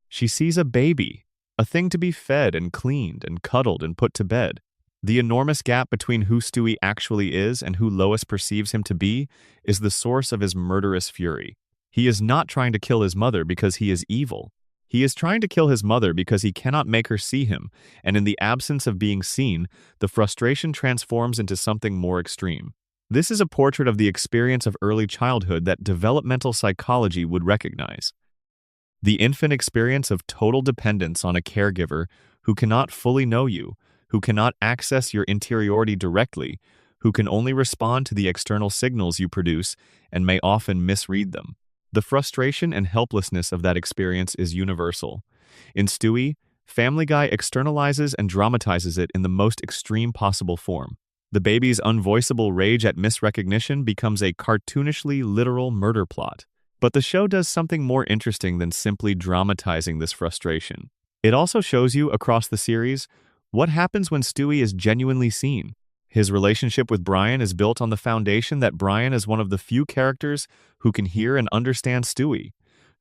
Speaker 1: She sees a baby, a thing to be fed and cleaned and cuddled and put to bed. The enormous gap between who Stewie actually is and who Lois perceives him to be is the source of his murderous fury. He is not trying to kill his mother because he is evil. He is trying to kill his mother because he cannot make her see him, and in the absence of being seen, the frustration transforms into something more extreme. This is a portrait of the experience of early childhood that developmental psychology would recognize. The infant experience of total dependence on a caregiver who cannot fully know you, who cannot access your interiority directly, who can only respond to the external signals you produce and may often misread them. The frustration and helplessness of that experience is universal. In Stewie, Family Guy externalizes and dramatizes it in the most extreme possible form. The baby's unvoiceable rage at misrecognition becomes a cartoonishly literal murder plot. But the show does something more interesting than simply dramatizing this frustration. It also shows you, across the series, what happens when Stewie is genuinely seen. His relationship with Brian is built on the foundation that Brian is one of the few characters who can hear and understand Stewie,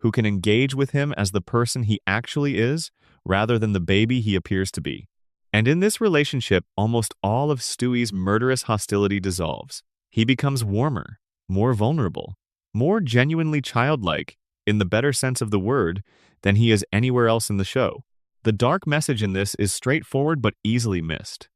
Speaker 1: who can engage with him as the person he actually is, rather than the baby he appears to be. And in this relationship, almost all of Stewie's murderous hostility dissolves. He becomes warmer, more vulnerable, more genuinely childlike, in the better sense of the word, than he is anywhere else in the show. The dark message in this is straightforward but easily missed.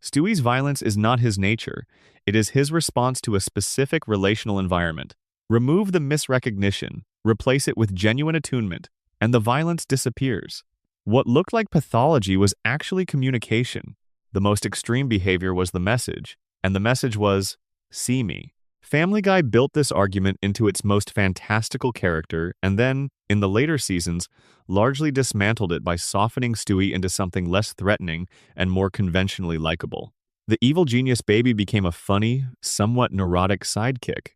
Speaker 1: Stewie's violence is not his nature, it is his response to a specific relational environment. Remove the misrecognition, replace it with genuine attunement, and the violence disappears. What looked like pathology was actually communication. The most extreme behavior was the message, and the message was, "See me." Family Guy built this argument into its most fantastical character and then, in the later seasons, largely dismantled it by softening Stewie into something less threatening and more conventionally likable. The evil genius baby became a funny, somewhat neurotic sidekick.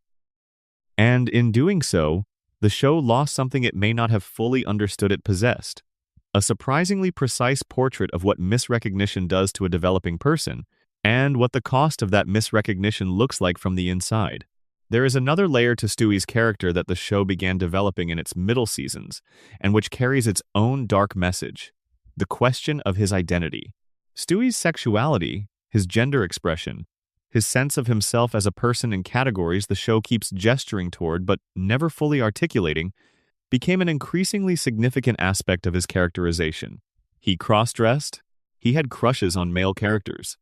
Speaker 1: And in doing so, the show lost something it may not have fully understood it possessed: a surprisingly precise portrait of what misrecognition does to a developing person, and what the cost of that misrecognition looks like from the inside. There is another layer to Stewie's character that the show began developing in its middle seasons, and which carries its own dark message: the question of his identity. Stewie's sexuality, his gender expression, his sense of himself as a person in categories the show keeps gesturing toward but never fully articulating, became an increasingly significant aspect of his characterization. He cross-dressed, he had crushes on male characters.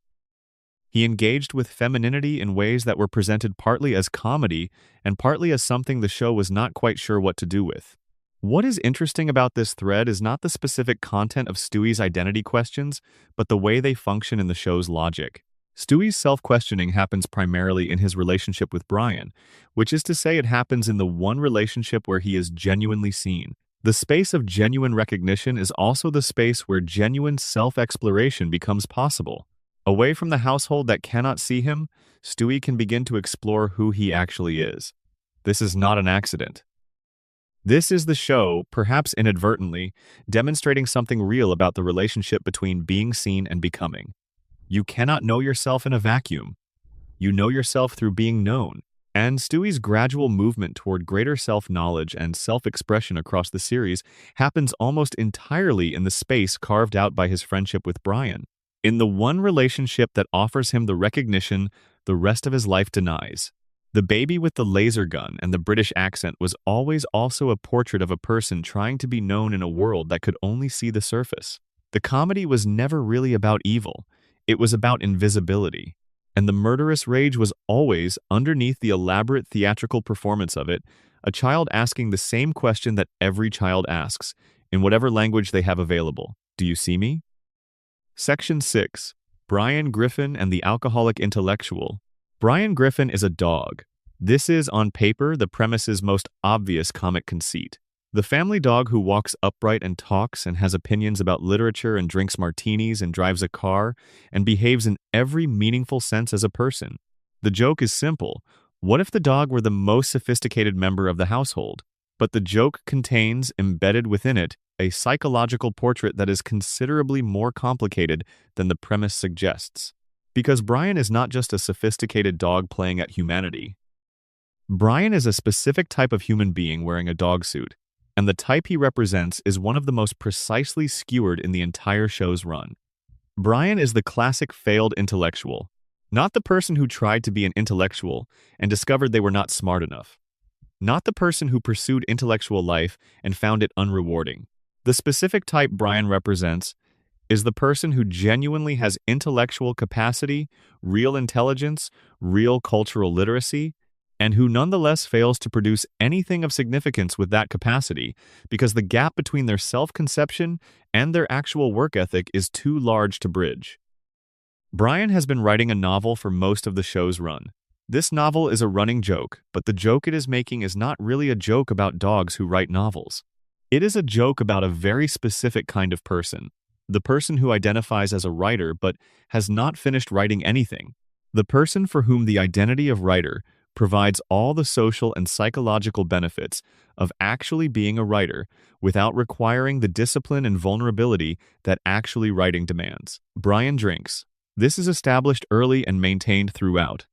Speaker 1: He engaged with femininity in ways that were presented partly as comedy and partly as something the show was not quite sure what to do with. What is interesting about this thread is not the specific content of Stewie's identity questions, but the way they function in the show's logic. Stewie's self-questioning happens primarily in his relationship with Brian, which is to say it happens in the one relationship where he is genuinely seen. The space of genuine recognition is also the space where genuine self-exploration becomes possible. Away from the household that cannot see him, Stewie can begin to explore who he actually is. This is not an accident. This is the show, perhaps inadvertently, demonstrating something real about the relationship between being seen and becoming. You cannot know yourself in a vacuum. You know yourself through being known. And Stewie's gradual movement toward greater self-knowledge and self-expression across the series happens almost entirely in the space carved out by his friendship with Brian. In the one relationship that offers him the recognition the rest of his life denies. The baby with the laser gun and the British accent was always also a portrait of a person trying to be known in a world that could only see the surface. The comedy was never really about evil. It was about invisibility. And the murderous rage was always, underneath the elaborate theatrical performance of it, a child asking the same question that every child asks, in whatever language they have available. Do you see me? Section 6. Brian Griffin and the Alcoholic Intellectual. Brian Griffin is a dog. This is, on paper, the premise's most obvious comic conceit. The family dog who walks upright and talks and has opinions about literature and drinks martinis and drives a car and behaves in every meaningful sense as a person. The joke is simple. What if the dog were the most sophisticated member of the household? But the joke contains, embedded within it, a psychological portrait that is considerably more complicated than the premise suggests. Because Brian is not just a sophisticated dog playing at humanity. Brian is a specific type of human being wearing a dog suit, and the type he represents is one of the most precisely skewered in the entire show's run. Brian is the classic failed intellectual, not the person who tried to be an intellectual and discovered they were not smart enough. Not the person who pursued intellectual life and found it unrewarding. The specific type Brian represents is the person who genuinely has intellectual capacity, real intelligence, real cultural literacy, and who nonetheless fails to produce anything of significance with that capacity because the gap between their self-conception and their actual work ethic is too large to bridge. Brian has been writing a novel for most of the show's run. This novel is a running joke, but the joke it is making is not really a joke about dogs who write novels. It is a joke about a very specific kind of person. The person who identifies as a writer but has not finished writing anything. The person for whom the identity of writer provides all the social and psychological benefits of actually being a writer without requiring the discipline and vulnerability that actually writing demands. Brian drinks. This is established early and maintained throughout.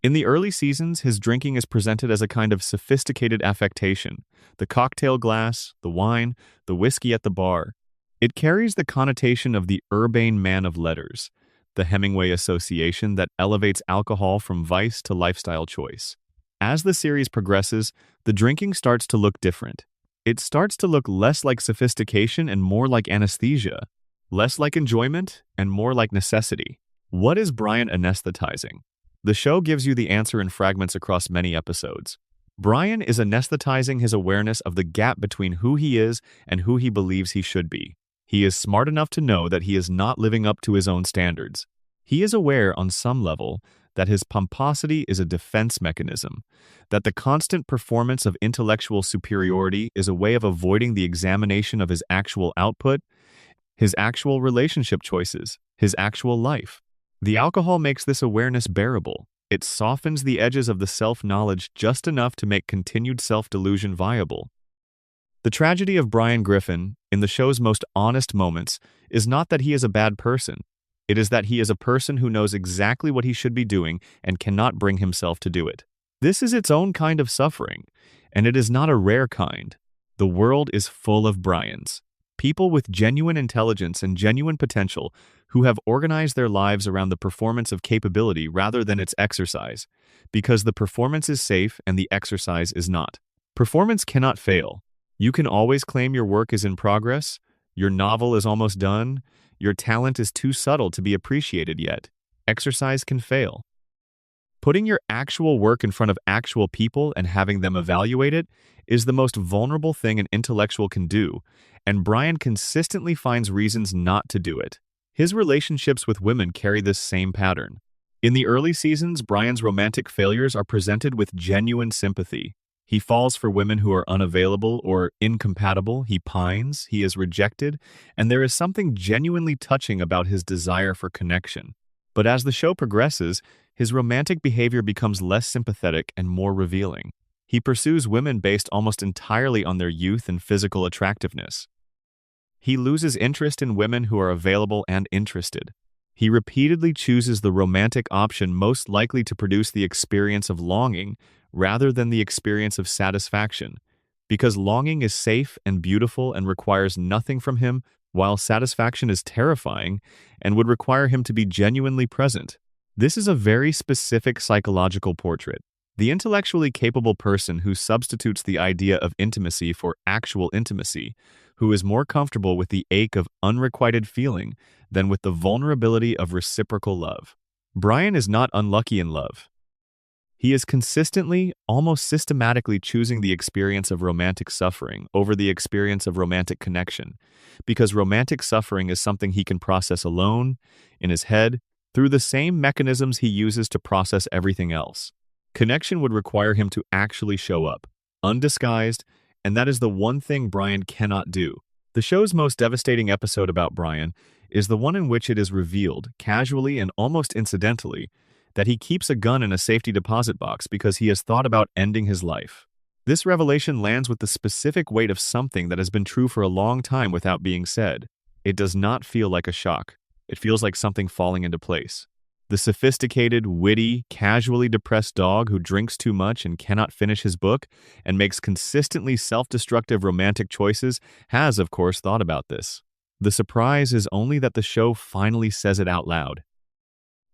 Speaker 1: In the early seasons, his drinking is presented as a kind of sophisticated affectation. The cocktail glass, the wine, the whiskey at the bar. It carries the connotation of the urbane man of letters, the Hemingway association that elevates alcohol from vice to lifestyle choice. As the series progresses, the drinking starts to look different. It starts to look less like sophistication and more like anesthesia, less like enjoyment and more like necessity. What is Brian anesthetizing? The show gives you the answer in fragments across many episodes. Brian is anesthetizing his awareness of the gap between who he is and who he believes he should be. He is smart enough to know that he is not living up to his own standards. He is aware on some level that his pomposity is a defense mechanism, that the constant performance of intellectual superiority is a way of avoiding the examination of his actual output, his actual relationship choices, his actual life. The alcohol makes this awareness bearable. It softens the edges of the self-knowledge just enough to make continued self-delusion viable. The tragedy of Brian Griffin, in the show's most honest moments, is not that he is a bad person. It is that he is a person who knows exactly what he should be doing and cannot bring himself to do it. This is its own kind of suffering, and it is not a rare kind. The world is full of Brians. People with genuine intelligence and genuine potential who have organized their lives around the performance of capability rather than its exercise, because the performance is safe and the exercise is not. Performance cannot fail. You can always claim your work is in progress, your novel is almost done, your talent is too subtle to be appreciated yet. Exercise can fail. Putting your actual work in front of actual people and having them evaluate it is the most vulnerable thing an intellectual can do, and Brian consistently finds reasons not to do it. His relationships with women carry this same pattern. In the early seasons, Brian's romantic failures are presented with genuine sympathy. He falls for women who are unavailable or incompatible, he pines, he is rejected, and there is something genuinely touching about his desire for connection. But as the show progresses, his romantic behavior becomes less sympathetic and more revealing. He pursues women based almost entirely on their youth and physical attractiveness. He loses interest in women who are available and interested. He repeatedly chooses the romantic option most likely to produce the experience of longing rather than the experience of satisfaction, because longing is safe and beautiful and requires nothing from him, while satisfaction is terrifying and would require him to be genuinely present. This is a very specific psychological portrait. The intellectually capable person who substitutes the idea of intimacy for actual intimacy, who is more comfortable with the ache of unrequited feeling than with the vulnerability of reciprocal love. Brian is not unlucky in love. He is consistently, almost systematically choosing the experience of romantic suffering over the experience of romantic connection, because romantic suffering is something he can process alone, in his head, through the same mechanisms he uses to process everything else. Connection would require him to actually show up, undisguised, and that is the one thing Brian cannot do. The show's most devastating episode about Brian is the one in which it is revealed, casually and almost incidentally, that he keeps a gun in a safety deposit box because he has thought about ending his life. This revelation lands with the specific weight of something that has been true for a long time without being said. It does not feel like a shock. It feels like something falling into place. The sophisticated, witty, casually depressed dog who drinks too much and cannot finish his book and makes consistently self-destructive romantic choices has, of course, thought about this. The surprise is only that the show finally says it out loud.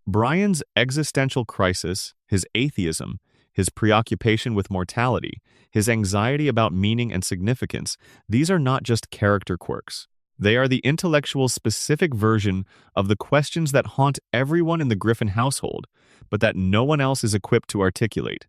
Speaker 1: Brian's existential crisis, his atheism, his preoccupation with mortality, his anxiety about meaning and significance, these are not just character quirks. They are the intellectual specific version of the questions that haunt everyone in the Griffin household, but that no one else is equipped to articulate.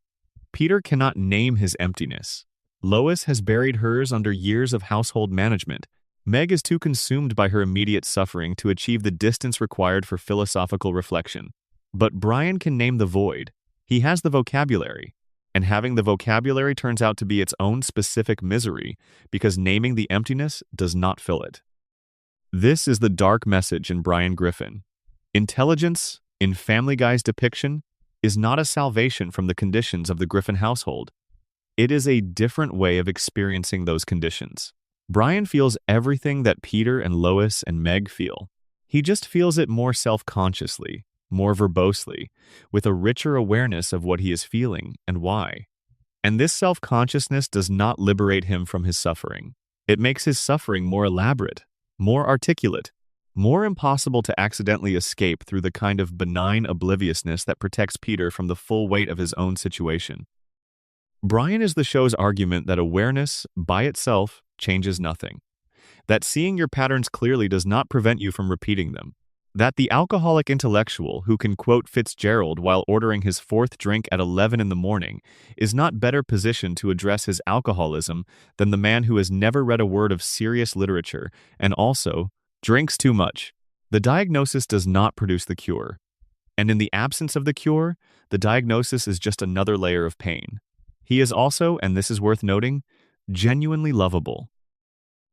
Speaker 1: Peter cannot name his emptiness. Lois has buried hers under years of household management. Meg is too consumed by her immediate suffering to achieve the distance required for philosophical reflection. But Brian can name the void. He has the vocabulary. And having the vocabulary turns out to be its own specific misery because naming the emptiness does not fill it. This is the dark message in Brian Griffin. Intelligence, in Family Guy's depiction, is not a salvation from the conditions of the Griffin household. It is a different way of experiencing those conditions. Brian feels everything that Peter and Lois and Meg feel. He just feels it more self-consciously, more verbosely, with a richer awareness of what he is feeling and why. And this self-consciousness does not liberate him from his suffering. It makes his suffering more elaborate, more articulate, more impossible to accidentally escape through the kind of benign obliviousness that protects Peter from the full weight of his own situation. Brian is the show's argument that awareness, by itself, changes nothing. That seeing your patterns clearly does not prevent you from repeating them. That the alcoholic intellectual who can quote Fitzgerald while ordering his fourth drink at 11 in the morning is not better positioned to address his alcoholism than the man who has never read a word of serious literature and also drinks too much. The diagnosis does not produce the cure. And in the absence of the cure, the diagnosis is just another layer of pain. He is also, and this is worth noting, genuinely lovable.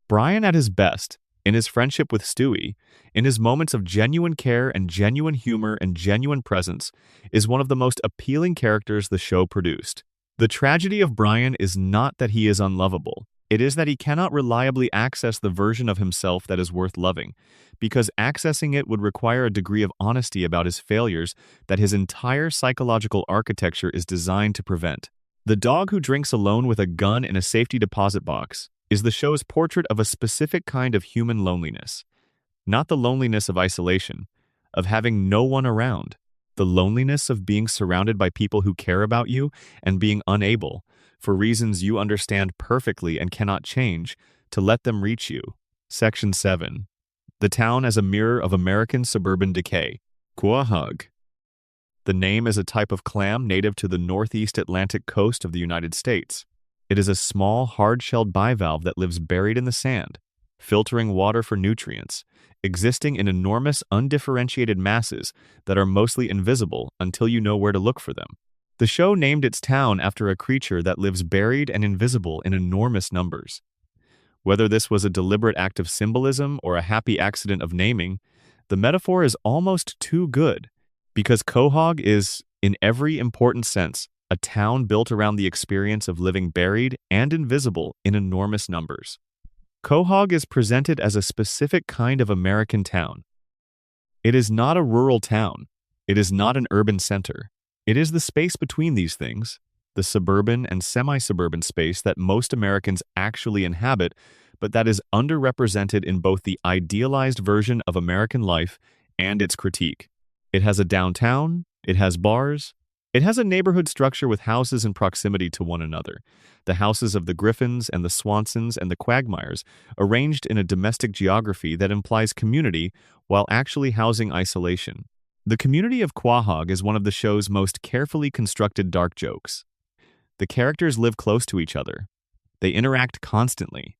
Speaker 1: Brian at his best, in his friendship with Stewie, in his moments of genuine care and genuine humor and genuine presence, is one of the most appealing characters the show produced. The tragedy of Brian is not that he is unlovable. It is that he cannot reliably access the version of himself that is worth loving, because accessing it would require a degree of honesty about his failures that his entire psychological architecture is designed to prevent. The dog who drinks alone with a gun in a safety deposit box is the show's portrait of a specific kind of human loneliness. Not the loneliness of isolation, of having no one around. The loneliness of being surrounded by people who care about you and being unable, for reasons you understand perfectly and cannot change, to let them reach you. Section 7. The town as a mirror of American suburban decay. Quahog. The name is a type of clam native to the northeast Atlantic coast of the United States. It is a small, hard-shelled bivalve that lives buried in the sand, filtering water for nutrients, existing in enormous, undifferentiated masses that are mostly invisible until you know where to look for them. The show named its town after a creature that lives buried and invisible in enormous numbers. Whether this was a deliberate act of symbolism or a happy accident of naming, the metaphor is almost too good, because Quahog is, in every important sense, a town built around the experience of living buried and invisible in enormous numbers. Quahog is presented as a specific kind of American town. It is not a rural town. It is not an urban center. It is the space between these things, the suburban and semi-suburban space that most Americans actually inhabit, but that is underrepresented in both the idealized version of American life and its critique. It has a downtown, it has bars, it has a neighborhood structure with houses in proximity to one another, the houses of the Griffins and the Swansons and the Quagmires, arranged in a domestic geography that implies community while actually housing isolation. The community of Quahog is one of the show's most carefully constructed dark jokes. The characters live close to each other. They interact constantly.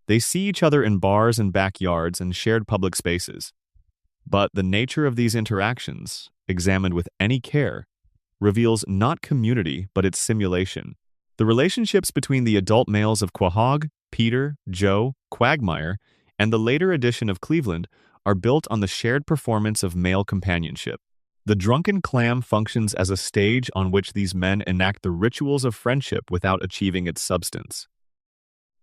Speaker 1: They see each other in bars and backyards and shared public spaces. But the nature of these interactions, examined with any care, reveals not community but its simulation. The relationships between the adult males of Quahog, Peter, Joe, Quagmire, and the later addition of Cleveland are built on the shared performance of male companionship. The drunken clam functions as a stage on which these men enact the rituals of friendship without achieving its substance.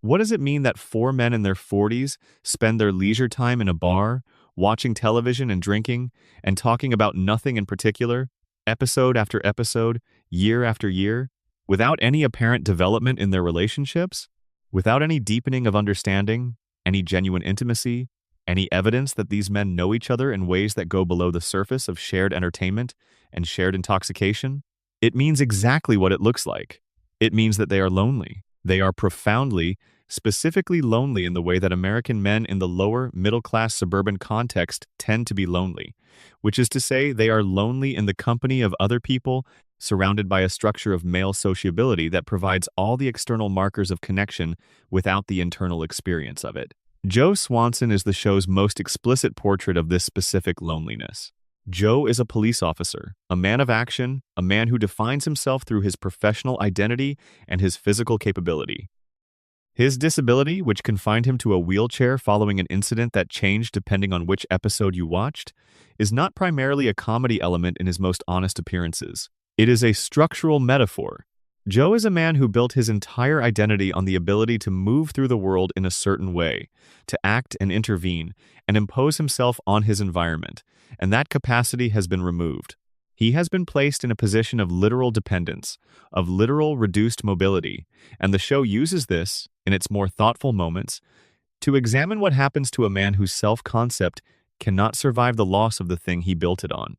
Speaker 1: What does it mean that four men in their 40s spend their leisure time in a bar, watching television and drinking, and talking about nothing in particular, episode after episode, year after year, without any apparent development in their relationships, without any deepening of understanding, any genuine intimacy, any evidence that these men know each other in ways that go below the surface of shared entertainment and shared intoxication? It means exactly what it looks like. It means that they are lonely. They are profoundly, specifically lonely in the way that American men in the lower, middle-class suburban context tend to be lonely, which is to say they are lonely in the company of other people, surrounded by a structure of male sociability that provides all the external markers of connection without the internal experience of it. Joe Swanson is the show's most explicit portrait of this specific loneliness. Joe is a police officer, a man of action, a man who defines himself through his professional identity and his physical capability. His disability, which confined him to a wheelchair following an incident that changed depending on which episode you watched, is not primarily a comedy element in his most honest appearances. It is a structural metaphor. Joe is a man who built his entire identity on the ability to move through the world in a certain way, to act and intervene, and impose himself on his environment, and that capacity has been removed. He has been placed in a position of literal dependence, of literal reduced mobility, and the show uses this, in its more thoughtful moments, to examine what happens to a man whose self-concept cannot survive the loss of the thing he built it on.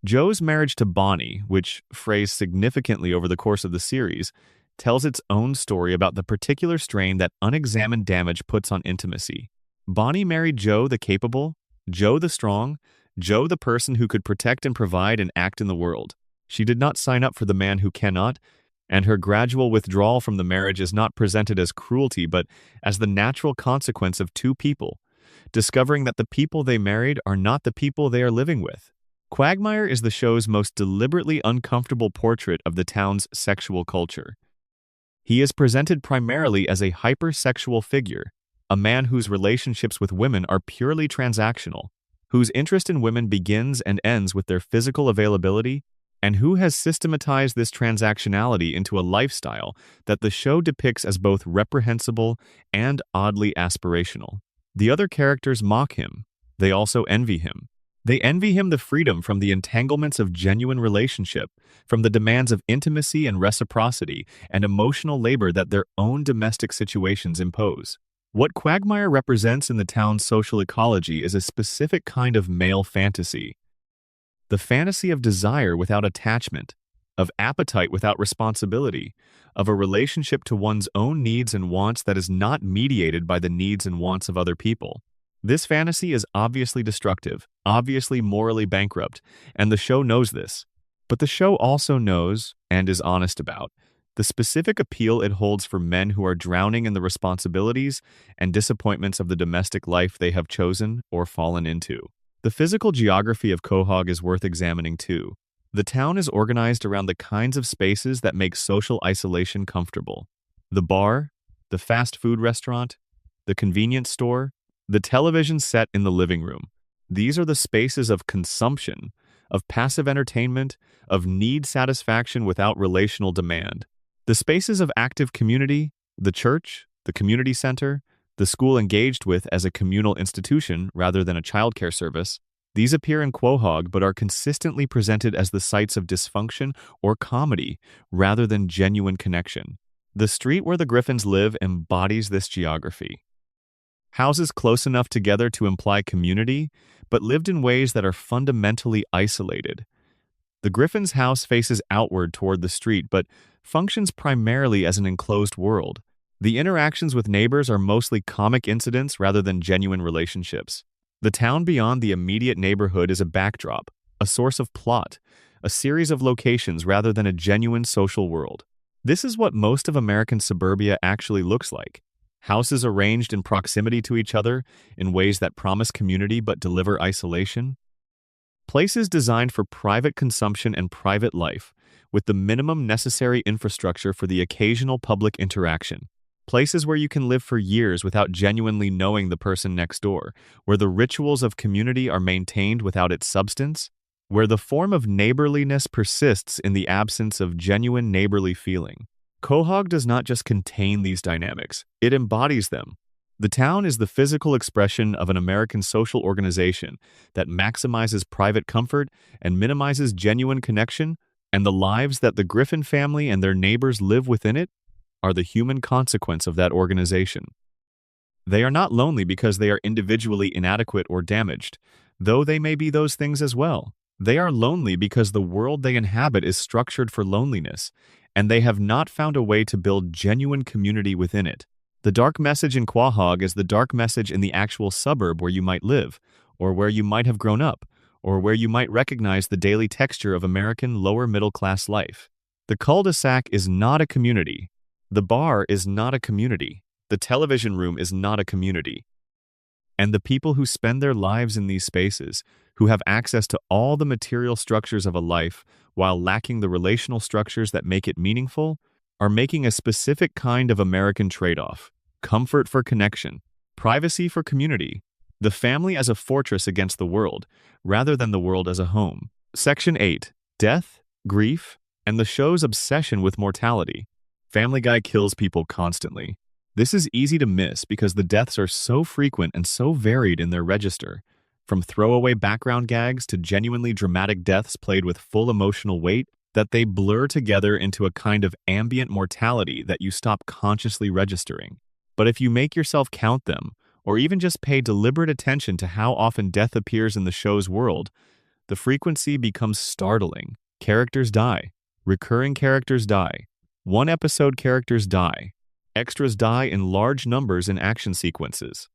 Speaker 1: Joe's marriage to Bonnie, which phrased significantly over the course of the series, tells its own story about the particular strain that unexamined damage puts on intimacy. Bonnie married Joe the capable, Joe the strong, Joe the person who could protect and provide and act in the world. She did not sign up for the man who cannot, and her gradual withdrawal from the marriage is not presented as cruelty but as the natural consequence of two people, discovering that the people they married are not the people they are living with. Quagmire is the show's most deliberately uncomfortable portrait of the town's sexual culture. He is presented primarily as a hypersexual figure, a man whose relationships with women are purely transactional, whose interest in women begins and ends with their physical availability, and who has systematized this transactionality into a lifestyle that the show depicts as both reprehensible and oddly aspirational. The other characters mock him. They also envy him. They envy him the freedom from the entanglements of genuine relationship, from the demands of intimacy and reciprocity and emotional labor that their own domestic situations impose. What Quagmire represents in the town's social ecology is a specific kind of male fantasy. The fantasy of desire without attachment, of appetite without responsibility, of a relationship to one's own needs and wants that is not mediated by the needs and wants of other people. This fantasy is obviously destructive, obviously morally bankrupt, and the show knows this. But the show also knows, and is honest about, the specific appeal it holds for men who are drowning in the responsibilities and disappointments of the domestic life they have chosen or fallen into. The physical geography of Quahog is worth examining too. The town is organized around the kinds of spaces that make social isolation comfortable. The bar, the fast food restaurant, the convenience store, the television set in the living room. These are the spaces of consumption, of passive entertainment, of need satisfaction without relational demand. The spaces of active community, the church, the community center, the school engaged with as a communal institution rather than a childcare service, these appear in Quahog but are consistently presented as the sites of dysfunction or comedy rather than genuine connection. The street where the Griffins live embodies this geography. Houses close enough together to imply community, but lived in ways that are fundamentally isolated. The Griffin's house faces outward toward the street, but functions primarily as an enclosed world. The interactions with neighbors are mostly comic incidents rather than genuine relationships. The town beyond the immediate neighborhood is a backdrop, a source of plot, a series of locations rather than a genuine social world. This is what most of American suburbia actually looks like. Houses arranged in proximity to each other in ways that promise community but deliver isolation. Places designed for private consumption and private life, with the minimum necessary infrastructure for the occasional public interaction. Places where you can live for years without genuinely knowing the person next door, where the rituals of community are maintained without its substance, where the form of neighborliness persists in the absence of genuine neighborly feeling. Quahog does not just contain these dynamics, it embodies them. The town is the physical expression of an American social organization that maximizes private comfort and minimizes genuine connection, and the lives that the Griffin family and their neighbors live within it are the human consequence of that organization. They are not lonely because they are individually inadequate or damaged, though they may be those things as well. They are lonely because the world they inhabit is structured for loneliness, and they have not found a way to build genuine community within it. The dark message in Quahog is the dark message in the actual suburb where you might live, or where you might have grown up, or where you might recognize the daily texture of American lower-middle-class life. The cul-de-sac is not a community. The bar is not a community. The television room is not a community. And the people who spend their lives in these spaces, who have access to all the material structures of a life while lacking the relational structures that make it meaningful, are making a specific kind of American trade-off: comfort for connection, privacy for community, the family as a fortress against the world, rather than the world as a home. Section 8. Death, grief, and the show's obsession with mortality. Family Guy kills people constantly. This is easy to miss because the deaths are so frequent and so varied in their register, from throwaway background gags to genuinely dramatic deaths played with full emotional weight, that they blur together into a kind of ambient mortality that you stop consciously registering. But if you make yourself count them, or even just pay deliberate attention to how often death appears in the show's world, the frequency becomes startling. Characters die. Recurring characters die. One-episode characters die. Extras die in large numbers in action sequences.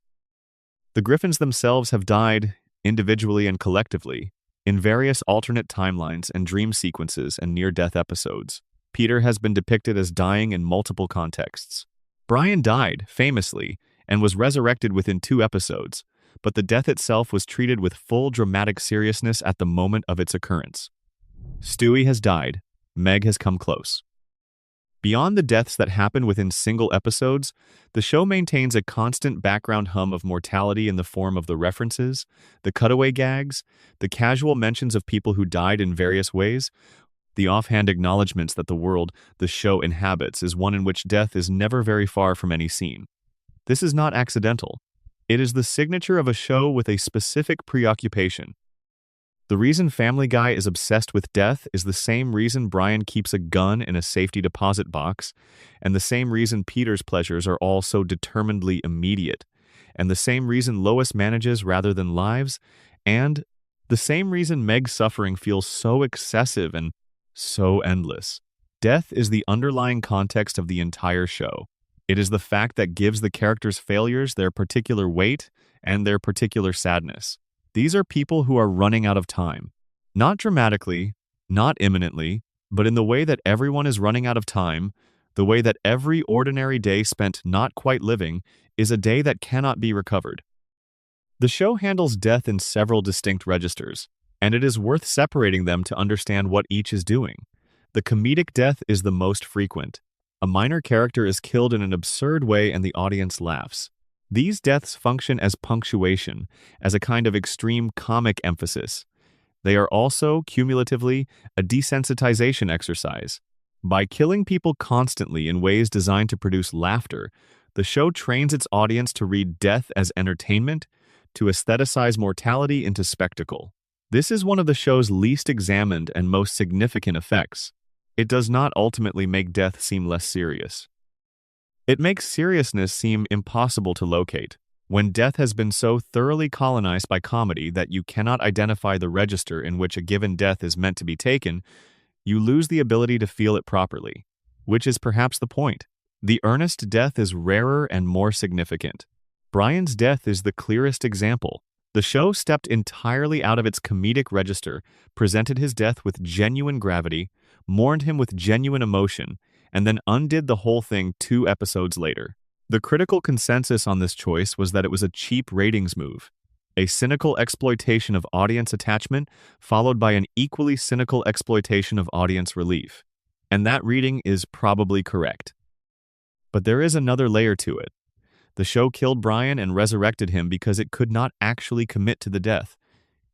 Speaker 1: The Griffins themselves have died, individually and collectively, in various alternate timelines and dream sequences and near-death episodes. Peter has been depicted as dying in multiple contexts. Brian died, famously, and was resurrected within 2 episodes, but the death itself was treated with full dramatic seriousness at the moment of its occurrence. Stewie has died. Meg has come close. Beyond the deaths that happen within single episodes, the show maintains a constant background hum of mortality in the form of the references, the cutaway gags, the casual mentions of people who died in various ways, the offhand acknowledgments that the world the show inhabits is one in which death is never very far from any scene. This is not accidental. It is the signature of a show with a specific preoccupation. The reason Family Guy is obsessed with death is the same reason Brian keeps a gun in a safety deposit box, and the same reason Peter's pleasures are all so determinedly immediate, and the same reason Lois manages rather than lives, and the same reason Meg's suffering feels so excessive and so endless. Death is the underlying context of the entire show. It is the fact that gives the characters' failures their particular weight and their particular sadness. These are people who are running out of time. Not dramatically, not imminently, but in the way that everyone is running out of time, the way that every ordinary day spent not quite living is a day that cannot be recovered. The show handles death in several distinct registers, and it is worth separating them to understand what each is doing. The comedic death is the most frequent. A minor character is killed in an absurd way and the audience laughs. These deaths function as punctuation, as a kind of extreme comic emphasis. They are also, cumulatively, a desensitization exercise. By killing people constantly in ways designed to produce laughter, the show trains its audience to read death as entertainment, to aestheticize mortality into spectacle. This is one of the show's least examined and most significant effects. It does not ultimately make death seem less serious. It makes seriousness seem impossible to locate. When death has been so thoroughly colonized by comedy that you cannot identify the register in which a given death is meant to be taken, you lose the ability to feel it properly, which is perhaps the point. The earnest death is rarer and more significant. Brian's death is the clearest example. The show stepped entirely out of its comedic register, presented his death with genuine gravity, mourned him with genuine emotion, and then undid the whole thing 2 episodes later. The critical consensus on this choice was that it was a cheap ratings move, a cynical exploitation of audience attachment followed by an equally cynical exploitation of audience relief. And that reading is probably correct. But there is another layer to it. The show killed Brian and resurrected him because it could not actually commit to the death.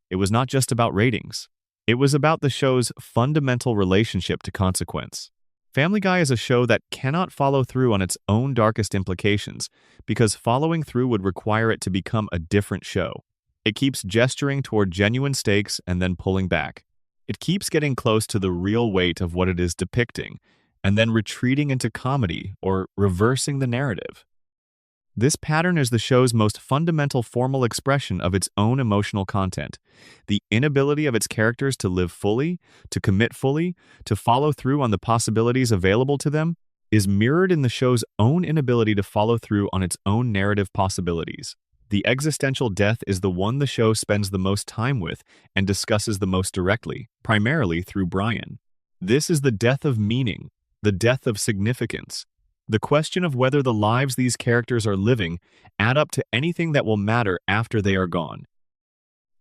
Speaker 1: It was not just about ratings. It was about the show's fundamental relationship to consequence. Family Guy is a show that cannot follow through on its own darkest implications because following through would require it to become a different show. It keeps gesturing toward genuine stakes and then pulling back. It keeps getting close to the real weight of what it is depicting and then retreating into comedy or reversing the narrative. This pattern is the show's most fundamental formal expression of its own emotional content. The inability of its characters to live fully, to commit fully, to follow through on the possibilities available to them, is mirrored in the show's own inability to follow through on its own narrative possibilities. The existential death is the one the show spends the most time with and discusses the most directly, primarily through Brian. This is the death of meaning, the death of significance. The question of whether the lives these characters are living add up to anything that will matter after they are gone.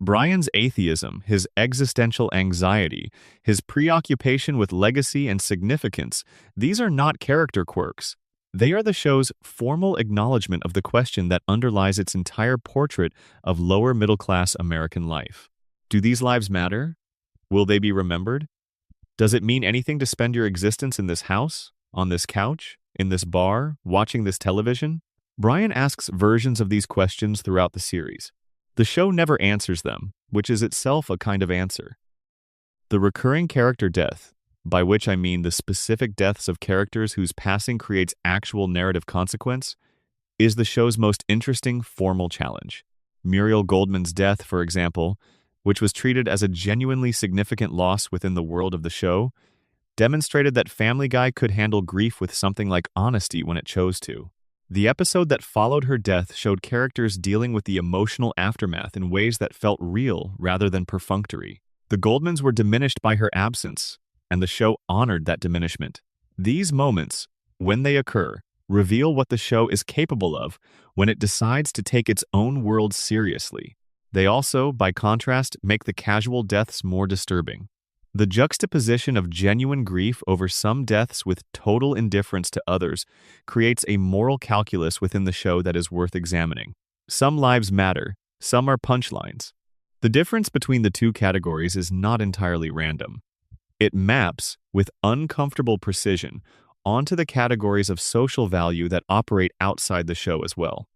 Speaker 1: Brian's atheism, his existential anxiety, his preoccupation with legacy and significance, these are not character quirks. They are the show's formal acknowledgement of the question that underlies its entire portrait of lower middle-class American life. Do these lives matter? Will they be remembered? Does it mean anything to spend your existence in this house, on this couch, in this bar, watching this television? Brian asks versions of these questions throughout the series. The show never answers them, which is itself a kind of answer. The recurring character death, by which I mean the specific deaths of characters whose passing creates actual narrative consequence, is the show's most interesting formal challenge. Muriel Goldman's death, for example, which was treated as a genuinely significant loss within the world of the show, demonstrated that Family Guy could handle grief with something like honesty when it chose to. The episode that followed her death showed characters dealing with the emotional aftermath in ways that felt real rather than perfunctory. The Goldmans were diminished by her absence, and the show honored that diminishment. These moments, when they occur, reveal what the show is capable of when it decides to take its own world seriously. They also, by contrast, make the casual deaths more disturbing. The juxtaposition of genuine grief over some deaths with total indifference to others creates a moral calculus within the show that is worth examining. Some lives matter, some are punchlines. The difference between the two categories is not entirely random. It maps, with uncomfortable precision, onto the categories of social value that operate outside the show as well.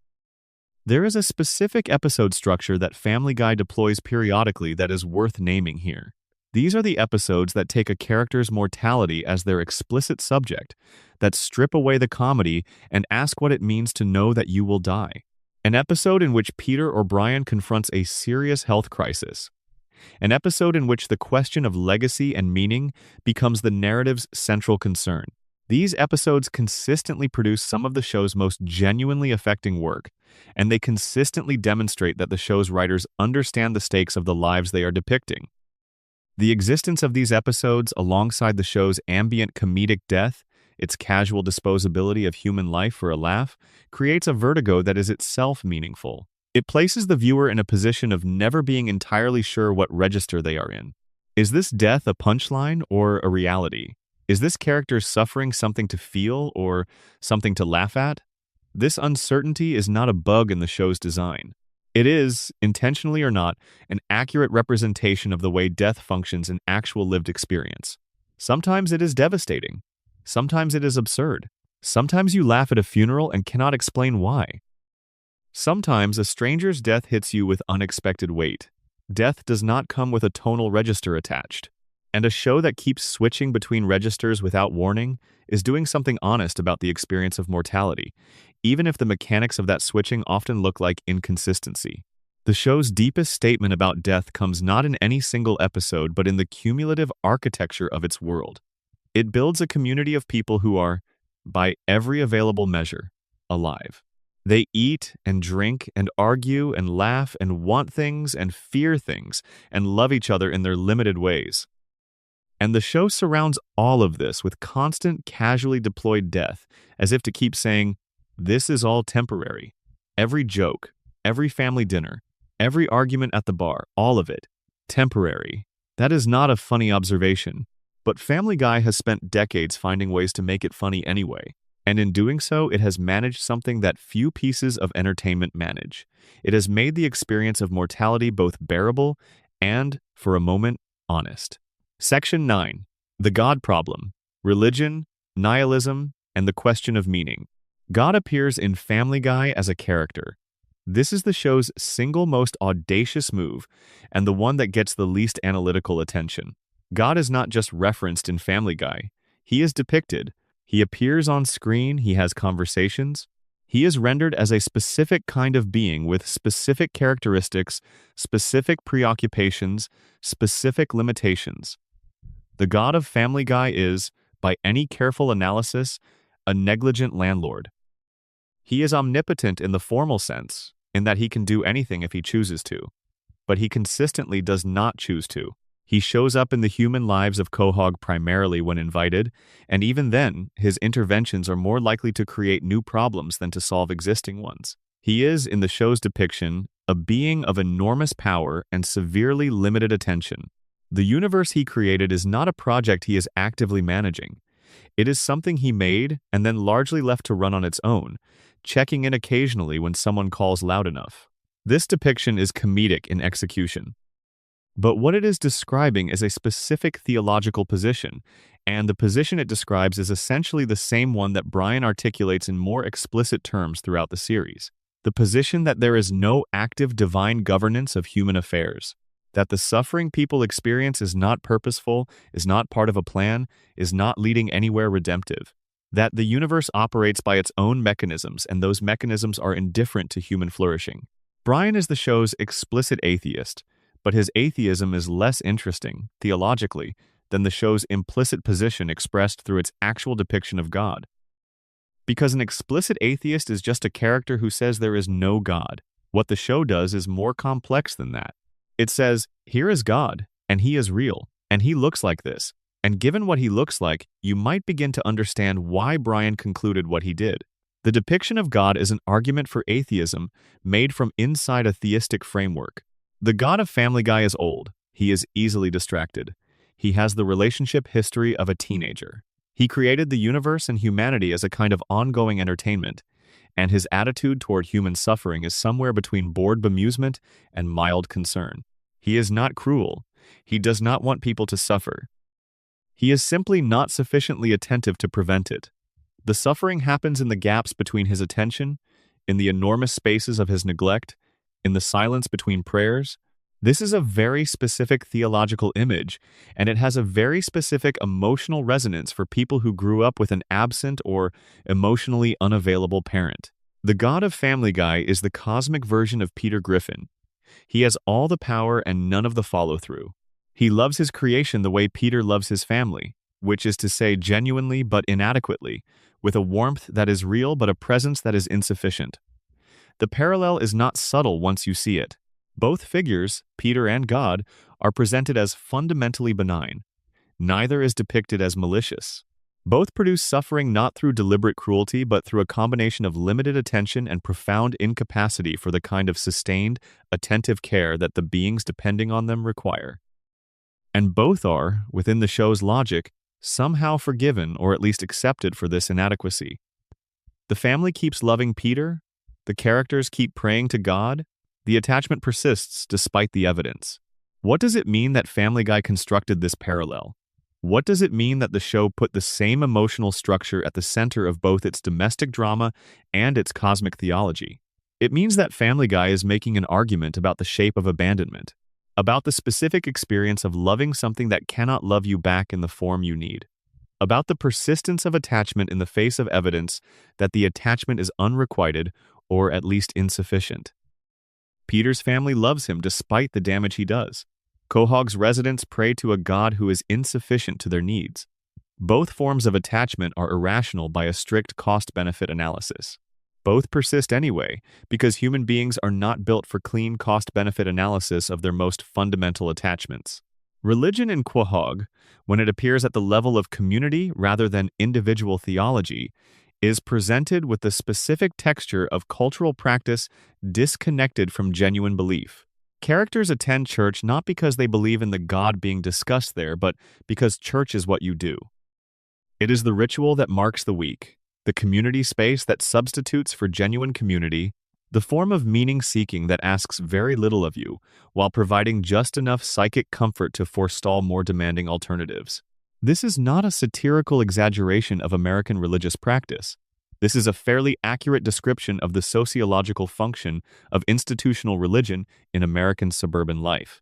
Speaker 1: There is a specific episode structure that Family Guy deploys periodically that is worth naming here. These are the episodes that take a character's mortality as their explicit subject, that strip away the comedy and ask what it means to know that you will die. An episode in which Peter or Brian confronts a serious health crisis. An episode in which the question of legacy and meaning becomes the narrative's central concern. These episodes consistently produce some of the show's most genuinely affecting work, and they consistently demonstrate that the show's writers understand the stakes of the lives they are depicting. The existence of these episodes, alongside the show's ambient comedic death, its casual disposability of human life for a laugh, creates a vertigo that is itself meaningful. It places the viewer in a position of never being entirely sure what register they are in. Is this death a punchline or a reality? Is this character suffering something to feel or something to laugh at? This uncertainty is not a bug in the show's design. It is, intentionally or not, an accurate representation of the way death functions in actual lived experience. Sometimes it is devastating. Sometimes it is absurd. Sometimes you laugh at a funeral and cannot explain why. Sometimes a stranger's death hits you with unexpected weight. Death does not come with a tonal register attached. And a show that keeps switching between registers without warning is doing something honest about the experience of mortality, even if the mechanics of that switching often look like inconsistency. The show's deepest statement about death comes not in any single episode, but in the cumulative architecture of its world. It builds a community of people who are, by every available measure, alive. They eat and drink and argue and laugh and want things and fear things and love each other in their limited ways. And the show surrounds all of this with constant, casually deployed death, as if to keep saying, this is all temporary. Every joke, every family dinner, every argument at the bar, all of it, temporary. That is not a funny observation, but Family Guy has spent decades finding ways to make it funny anyway. And in doing so, it has managed something that few pieces of entertainment manage. It has made the experience of mortality both bearable and, for a moment, honest. Section 9. The God Problem. Religion, Nihilism, and the Question of Meaning. God appears in Family Guy as a character. This is the show's single most audacious move, and the one that gets the least analytical attention. God is not just referenced in Family Guy. He is depicted. He appears on screen, he has conversations. He is rendered as a specific kind of being with specific characteristics, specific preoccupations, specific limitations. The God of Family Guy is, by any careful analysis, a negligent landlord. He is omnipotent in the formal sense, in that he can do anything if he chooses to. But he consistently does not choose to. He shows up in the human lives of Quahog primarily when invited, and even then, his interventions are more likely to create new problems than to solve existing ones. He is, in the show's depiction, a being of enormous power and severely limited attention. The universe he created is not a project he is actively managing. It is something he made and then largely left to run on its own, checking in occasionally when someone calls loud enough. This depiction is comedic in execution. But what it is describing is a specific theological position, and the position it describes is essentially the same one that Brian articulates in more explicit terms throughout the series. The position that there is no active divine governance of human affairs, that the suffering people experience is not purposeful, is not part of a plan, is not leading anywhere redemptive, that the universe operates by its own mechanisms and those mechanisms are indifferent to human flourishing. Brian is the show's explicit atheist, but his atheism is less interesting, theologically, than the show's implicit position expressed through its actual depiction of God. Because an explicit atheist is just a character who says there is no God. What the show does is more complex than that. It says, here is God, and he is real, and he looks like this. And given what he looks like, you might begin to understand why Brian concluded what he did. The depiction of God is an argument for atheism made from inside a theistic framework. The God of Family Guy is old. He is easily distracted. He has the relationship history of a teenager. He created the universe and humanity as a kind of ongoing entertainment, and his attitude toward human suffering is somewhere between bored bemusement and mild concern. He is not cruel. He does not want people to suffer. He is simply not sufficiently attentive to prevent it. The suffering happens in the gaps between his attention, in the enormous spaces of his neglect, in the silence between prayers. This is a very specific theological image, and it has a very specific emotional resonance for people who grew up with an absent or emotionally unavailable parent. The God of Family Guy is the cosmic version of Peter Griffin. He has all the power and none of the follow-through. He loves his creation the way Peter loves his family, which is to say genuinely but inadequately, with a warmth that is real but a presence that is insufficient. The parallel is not subtle once you see it. Both figures, Peter and God, are presented as fundamentally benign. Neither is depicted as malicious. Both produce suffering not through deliberate cruelty but through a combination of limited attention and profound incapacity for the kind of sustained, attentive care that the beings depending on them require. And both are, within the show's logic, somehow forgiven or at least accepted for this inadequacy. The family keeps loving Peter, the characters keep praying to God, the attachment persists despite the evidence. What does it mean that Family Guy constructed this parallel? What does it mean that the show put the same emotional structure at the center of both its domestic drama and its cosmic theology? It means that Family Guy is making an argument about the shape of abandonment, about the specific experience of loving something that cannot love you back in the form you need, about the persistence of attachment in the face of evidence that the attachment is unrequited or at least insufficient. Peter's family loves him despite the damage he does. Quahog's residents pray to a God who is insufficient to their needs. Both forms of attachment are irrational by a strict cost-benefit analysis. Both persist anyway, because human beings are not built for clean cost-benefit analysis of their most fundamental attachments. Religion in Quahog, when it appears at the level of community rather than individual theology, is presented with the specific texture of cultural practice disconnected from genuine belief. Characters attend church not because they believe in the God being discussed there, but because church is what you do. It is the ritual that marks the week, the community space that substitutes for genuine community, the form of meaning-seeking that asks very little of you, while providing just enough psychic comfort to forestall more demanding alternatives. This is not a satirical exaggeration of American religious practice. This is a fairly accurate description of the sociological function of institutional religion in American suburban life.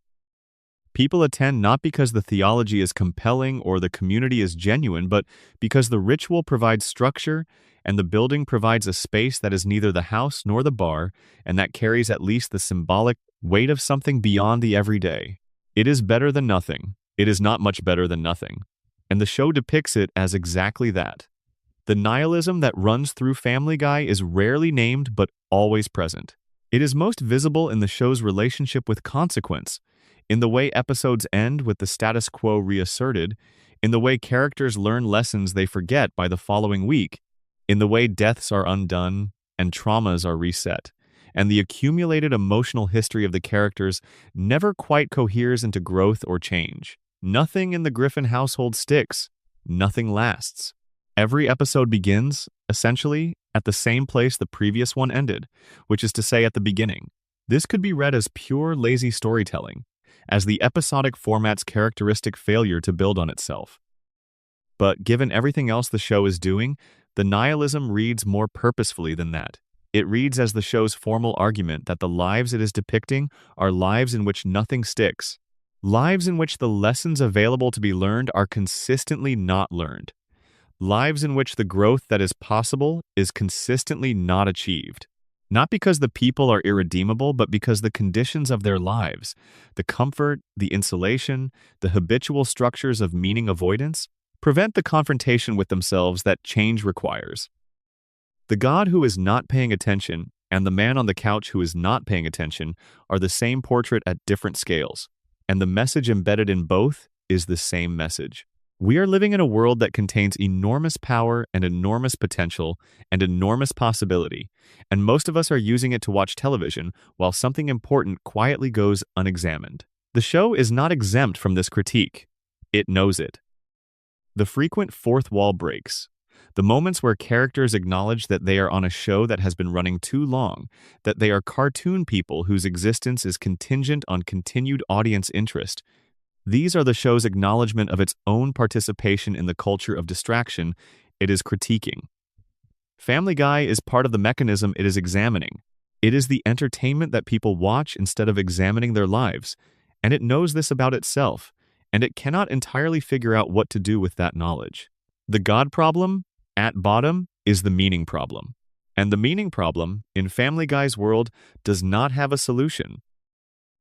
Speaker 1: People attend not because the theology is compelling or the community is genuine, but because the ritual provides structure and the building provides a space that is neither the house nor the bar, and that carries at least the symbolic weight of something beyond the everyday. It is better than nothing. It is not much better than nothing. And the show depicts it as exactly that. The nihilism that runs through Family Guy is rarely named but always present. It is most visible in the show's relationship with consequence, in the way episodes end with the status quo reasserted, in the way characters learn lessons they forget by the following week, in the way deaths are undone and traumas are reset, and the accumulated emotional history of the characters never quite coheres into growth or change. Nothing in the Griffin household sticks. Nothing lasts. Every episode begins, essentially, at the same place the previous one ended, which is to say at the beginning. This could be read as pure lazy storytelling, as the episodic format's characteristic failure to build on itself. But given everything else the show is doing, the nihilism reads more purposefully than that. It reads as the show's formal argument that the lives it is depicting are lives in which nothing sticks, lives in which the lessons available to be learned are consistently not learned, lives in which the growth that is possible is consistently not achieved. Not because the people are irredeemable, but because the conditions of their lives, the comfort, the insulation, the habitual structures of meaning avoidance, prevent the confrontation with themselves that change requires. The God who is not paying attention and the man on the couch who is not paying attention are the same portrait at different scales, and the message embedded in both is the same message. We are living in a world that contains enormous power and enormous potential and enormous possibility, and most of us are using it to watch television while something important quietly goes unexamined. The show is not exempt from this critique. It knows it. The frequent fourth wall breaks, the moments where characters acknowledge that they are on a show that has been running too long, that they are cartoon people whose existence is contingent on continued audience interest. These are the show's acknowledgement of its own participation in the culture of distraction it is critiquing. Family Guy is part of the mechanism it is examining. It is the entertainment that people watch instead of examining their lives, and it knows this about itself, and it cannot entirely figure out what to do with that knowledge. The God problem, at bottom, is the meaning problem. And the meaning problem, in Family Guy's world, does not have a solution.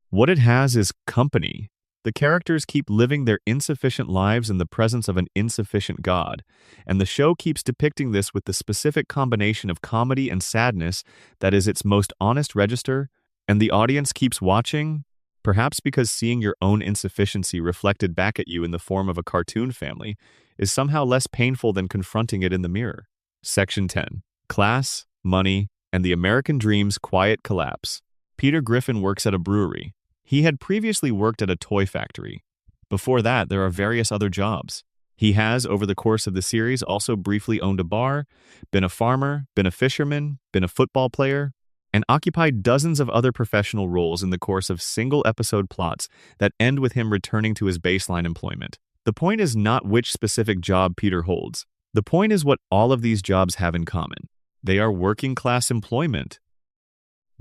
Speaker 1: What it has is company. The characters keep living their insufficient lives in the presence of an insufficient God, and the show keeps depicting this with the specific combination of comedy and sadness that is its most honest register, and the audience keeps watching, perhaps because seeing your own insufficiency reflected back at you in the form of a cartoon family is somehow less painful than confronting it in the mirror. Section 10. Class, Money, and the American Dream's Quiet Collapse. Peter Griffin works at a brewery. He had previously worked at a toy factory. Before that, there are various other jobs. He has, over the course of the series, also briefly owned a bar, been a farmer, been a fisherman, been a football player, and occupied dozens of other professional roles in the course of single-episode plots that end with him returning to his baseline employment. The point is not which specific job Peter holds. The point is what all of these jobs have in common. They are working-class employment.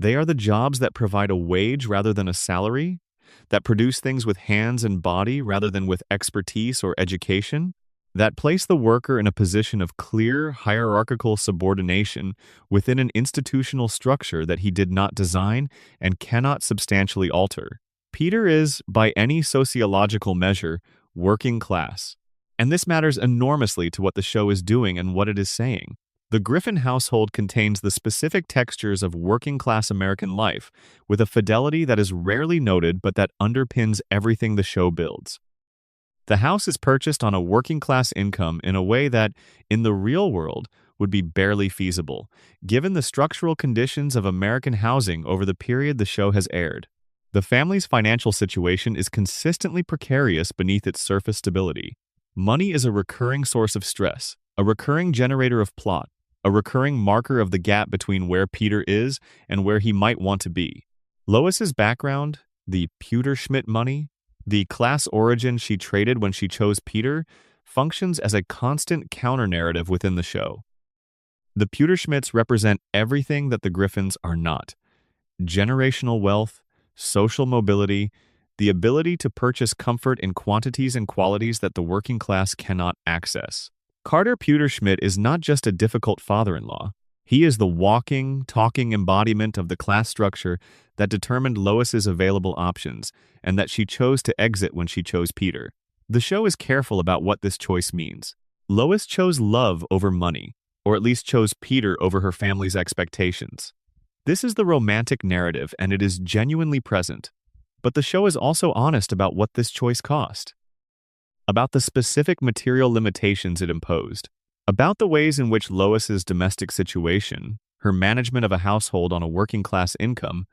Speaker 1: They are the jobs that provide a wage rather than a salary, that produce things with hands and body rather than with expertise or education, that place the worker in a position of clear hierarchical subordination within an institutional structure that he did not design and cannot substantially alter. Peter is, by any sociological measure, working class. And this matters enormously to what the show is doing and what it is saying. The Griffin household contains the specific textures of working-class American life, with a fidelity that is rarely noted but that underpins everything the show builds. The house is purchased on a working-class income in a way that, in the real world, would be barely feasible, given the structural conditions of American housing over the period the show has aired. The family's financial situation is consistently precarious beneath its surface stability. Money is a recurring source of stress, a recurring generator of plot, a recurring marker of the gap between where Peter is and where he might want to be. Lois's background, the Pewterschmidt money, the class origin she traded when she chose Peter, functions as a constant counter-narrative within the show. The Pewterschmidts represent everything that the Griffins are not: generational wealth, social mobility, the ability to purchase comfort in quantities and qualities that the working class cannot access. Carter Pewterschmidt is not just a difficult father-in-law. He is the walking, talking embodiment of the class structure that determined Lois's available options and that she chose to exit when she chose Peter. The show is careful about what this choice means. Lois chose love over money, or at least chose Peter over her family's expectations. This is the romantic narrative, and it is genuinely present. But the show is also honest about what this choice cost, about the specific material limitations it imposed, about the ways in which Lois's domestic situation, her management of a household on a working-class income,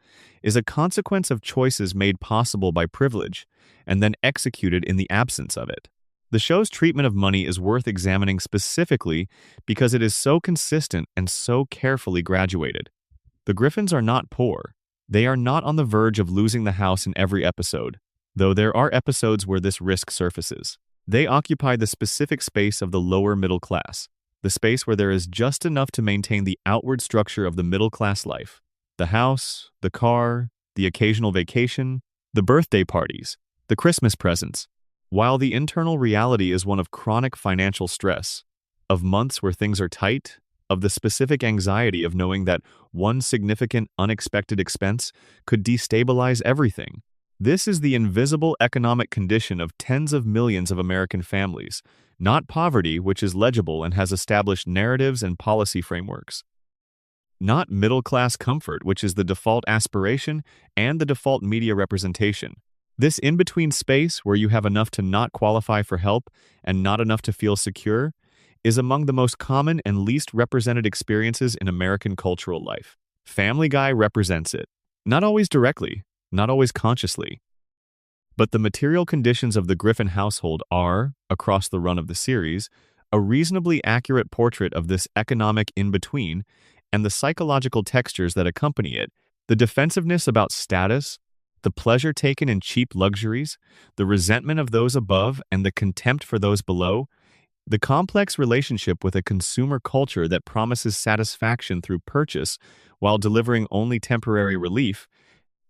Speaker 1: is a consequence of choices made possible by privilege and then executed in the absence of it. The show's treatment of money is worth examining specifically because it is so consistent and so carefully graduated. The Griffins are not poor. They are not on the verge of losing the house in every episode, though there are episodes where this risk surfaces. They occupy the specific space of the lower middle class, the space where there is just enough to maintain the outward structure of the middle-class life. The house, the car, the occasional vacation, the birthday parties, the Christmas presents, while the internal reality is one of chronic financial stress, of months where things are tight, of the specific anxiety of knowing that one significant unexpected expense could destabilize everything. This is the invisible economic condition of tens of millions of American families, not poverty, which is legible and has established narratives and policy frameworks. Not middle-class comfort, which is the default aspiration and the default media representation. This in-between space where you have enough to not qualify for help and not enough to feel secure is among the most common and least represented experiences in American cultural life. Family Guy represents it. Not always directly, not always consciously. But the material conditions of the Griffin household are, across the run of the series, a reasonably accurate portrait of this economic in-between and the psychological textures that accompany it, the defensiveness about status, the pleasure taken in cheap luxuries, the resentment of those above and the contempt for those below, the complex relationship with a consumer culture that promises satisfaction through purchase while delivering only temporary relief.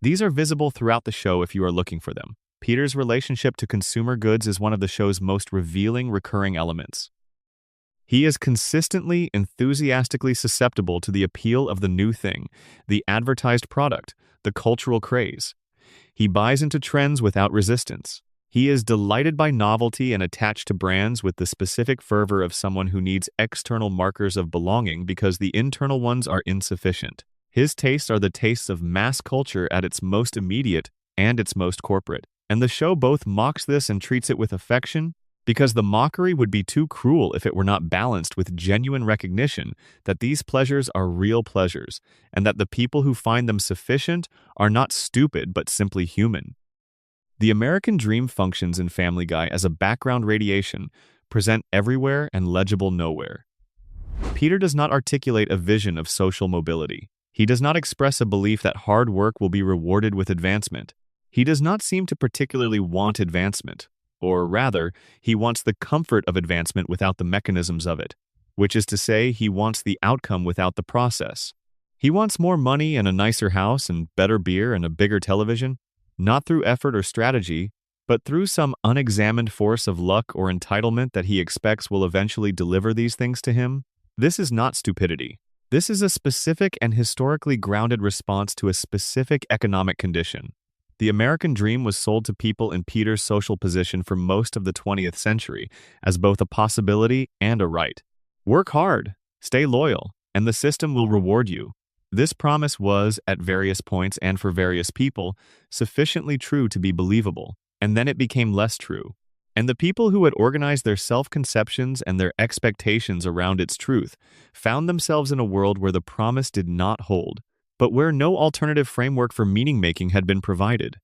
Speaker 1: These are visible throughout the show if you are looking for them. Peter's relationship to consumer goods is one of the show's most revealing recurring elements. He is consistently, enthusiastically susceptible to the appeal of the new thing, the advertised product, the cultural craze. He buys into trends without resistance. He is delighted by novelty and attached to brands with the specific fervor of someone who needs external markers of belonging because the internal ones are insufficient. His tastes are the tastes of mass culture at its most immediate and its most corporate. And the show both mocks this and treats it with affection, because the mockery would be too cruel if it were not balanced with genuine recognition that these pleasures are real pleasures, and that the people who find them sufficient are not stupid but simply human. The American dream functions in Family Guy as a background radiation, present everywhere and legible nowhere. Peter does not articulate a vision of social mobility. He does not express a belief that hard work will be rewarded with advancement. He does not seem to particularly want advancement. Or rather, he wants the comfort of advancement without the mechanisms of it, which is to say, he wants the outcome without the process. He wants more money and a nicer house and better beer and a bigger television, not through effort or strategy, but through some unexamined force of luck or entitlement that he expects will eventually deliver these things to him. This is not stupidity. This is a specific and historically grounded response to a specific economic condition. The American dream was sold to people in Peter's social position for most of the 20th century as both a possibility and a right. Work hard, stay loyal, and the system will reward you. This promise was, at various points and for various people, sufficiently true to be believable, and then it became less true. And the people who had organized their self-conceptions and their expectations around its truth found themselves in a world where the promise did not hold, but where no alternative framework for meaning-making had been provided.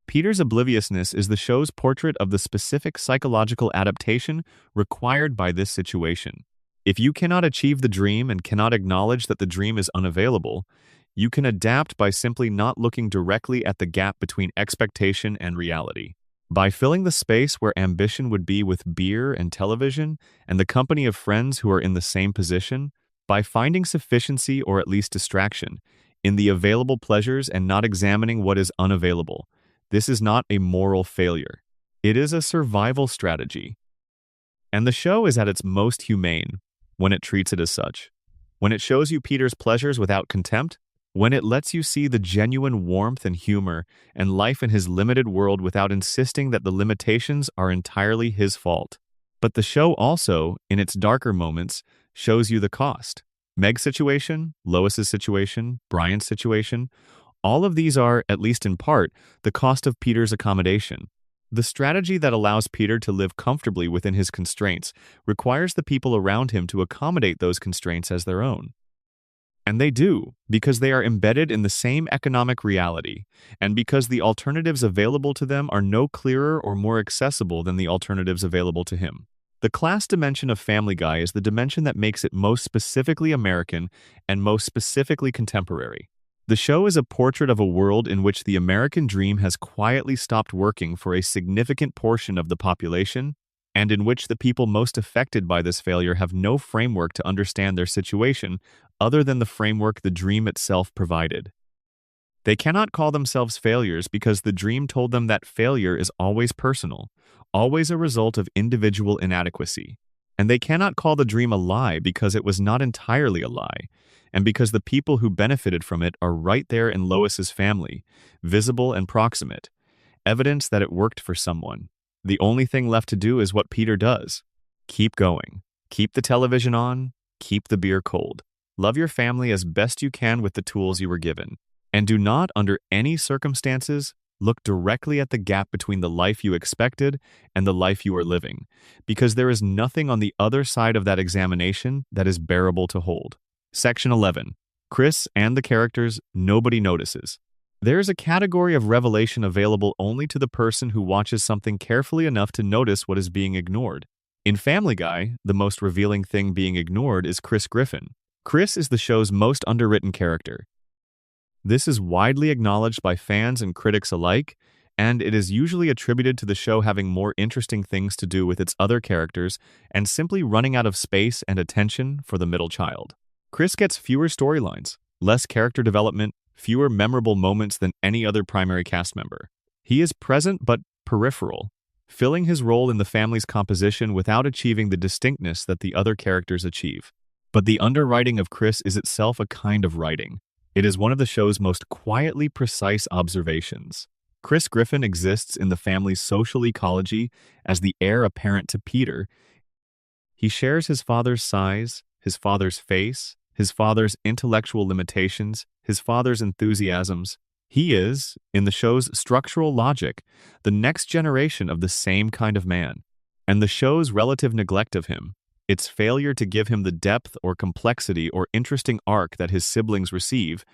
Speaker 1: Peter's obliviousness is the show's portrait of the specific psychological adaptation required by this situation. If you cannot achieve the dream and cannot acknowledge that the dream is unavailable, you can adapt by simply not looking directly at the gap between expectation and reality. By filling the space where ambition would be with beer and television and the company of friends who are in the same position, by finding sufficiency or at least distraction in the available pleasures and not examining what is unavailable. This is not a moral failure. It is a survival strategy. And the show is at its most humane when it treats it as such. When it shows you Peter's pleasures without contempt, when it lets you see the genuine warmth and humor and life in his limited world without insisting that the limitations are entirely his fault. But the show also, in its darker moments, shows you the cost. Meg's situation, Lois's situation, Brian's situation, All of these are, at least in part, the cost of Peter's accommodation. The strategy that allows Peter to live comfortably within his constraints requires the people around him to accommodate those constraints as their own. And they do, because they are embedded in the same economic reality, and because the alternatives available to them are no clearer or more accessible than the alternatives available to him. The class dimension of Family Guy is the dimension that makes it most specifically American and most specifically contemporary. The show is a portrait of a world in which the American dream has quietly stopped working for a significant portion of the population, and in which the people most affected by this failure have no framework to understand their situation other than the framework the dream itself provided. They cannot call themselves failures because the dream told them that failure is always personal, always a result of individual inadequacy. And they cannot call the dream a lie because it was not entirely a lie, and because the people who benefited from it are right there in Lois's family, visible and proximate, evidence that it worked for someone. The only thing left to do is what Peter does. Keep going. Keep the television on. Keep the beer cold. Love your family as best you can with the tools you were given. And do not, under any circumstances, look directly at the gap between the life you expected and the life you are living, because there is nothing on the other side of that examination that is bearable to hold. Section 11. Chris and the characters nobody notices. There is a category of revelation available only to the person who watches something carefully enough to notice what is being ignored. In Family Guy, the most revealing thing being ignored is Chris Griffin. Chris is the show's most underwritten character. This is widely acknowledged by fans and critics alike, and it is usually attributed to the show having more interesting things to do with its other characters and simply running out of space and attention for the middle child. Chris gets fewer storylines, less character development, fewer memorable moments than any other primary cast member. He is present but peripheral, filling his role in the family's composition without achieving the distinctness that the other characters achieve. But the underwriting of Chris is itself a kind of writing. It is one of the show's most quietly precise observations. Chris Griffin exists in the family's social ecology as the heir apparent to Peter. He shares his father's size, his father's face, his father's intellectual limitations, his father's enthusiasms. He is, in the show's structural logic, the next generation of the same kind of man. And the show's relative neglect of him, its failure to give him the depth or complexity or interesting arc that his siblings receive,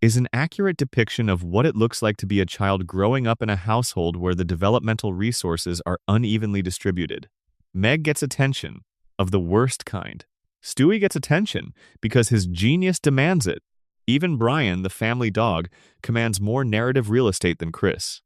Speaker 1: is an accurate depiction of what it looks like to be a child growing up in a household where the developmental resources are unevenly distributed. Meg gets attention, of the worst kind. Stewie gets attention because his genius demands it. Even Brian, the family dog, commands more narrative real estate than Chris.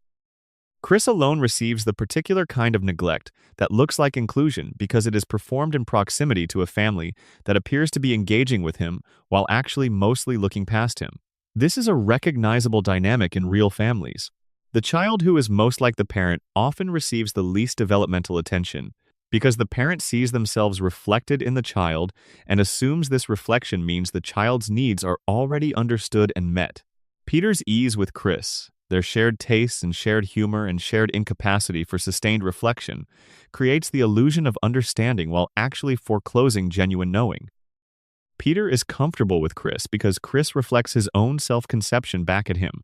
Speaker 1: Chris alone receives the particular kind of neglect that looks like inclusion because it is performed in proximity to a family that appears to be engaging with him while actually mostly looking past him. This is a recognizable dynamic in real families. The child who is most like the parent often receives the least developmental attention because the parent sees themselves reflected in the child and assumes this reflection means the child's needs are already understood and met. Peter's ease with Chris, their shared tastes and shared humor and shared incapacity for sustained reflection, creates the illusion of understanding while actually foreclosing genuine knowing. Peter is comfortable with Chris because Chris reflects his own self-conception back at him.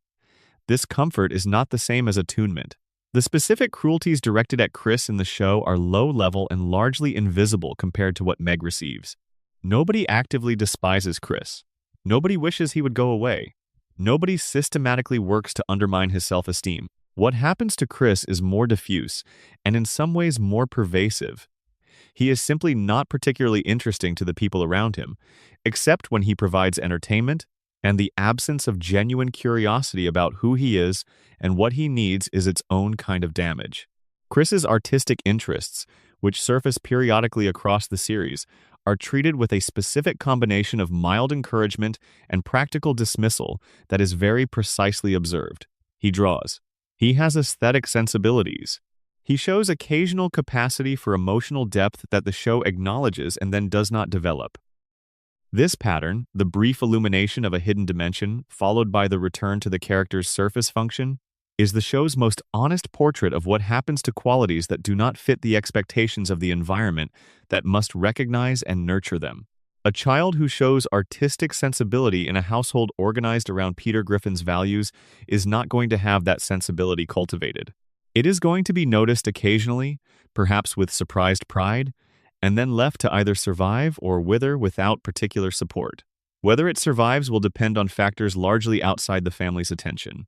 Speaker 1: This comfort is not the same as attunement. The specific cruelties directed at Chris in the show are low-level and largely invisible compared to what Meg receives. Nobody actively despises Chris. Nobody wishes he would go away. Nobody systematically works to undermine his self-esteem. What happens to Chris is more diffuse and in some ways more pervasive. He is simply not particularly interesting to the people around him, except when he provides entertainment, and the absence of genuine curiosity about who he is and what he needs is its own kind of damage. Chris's artistic interests, which surface periodically across the series, are treated with a specific combination of mild encouragement and practical dismissal that is very precisely observed. He draws. He has aesthetic sensibilities. He shows occasional capacity for emotional depth that the show acknowledges and then does not develop. This pattern, the brief illumination of a hidden dimension, followed by the return to the character's surface function, is the show's most honest portrait of what happens to qualities that do not fit the expectations of the environment that must recognize and nurture them. A child who shows artistic sensibility in a household organized around Peter Griffin's values is not going to have that sensibility cultivated. It is going to be noticed occasionally, perhaps with surprised pride, and then left to either survive or wither without particular support. Whether it survives will depend on factors largely outside the family's attention.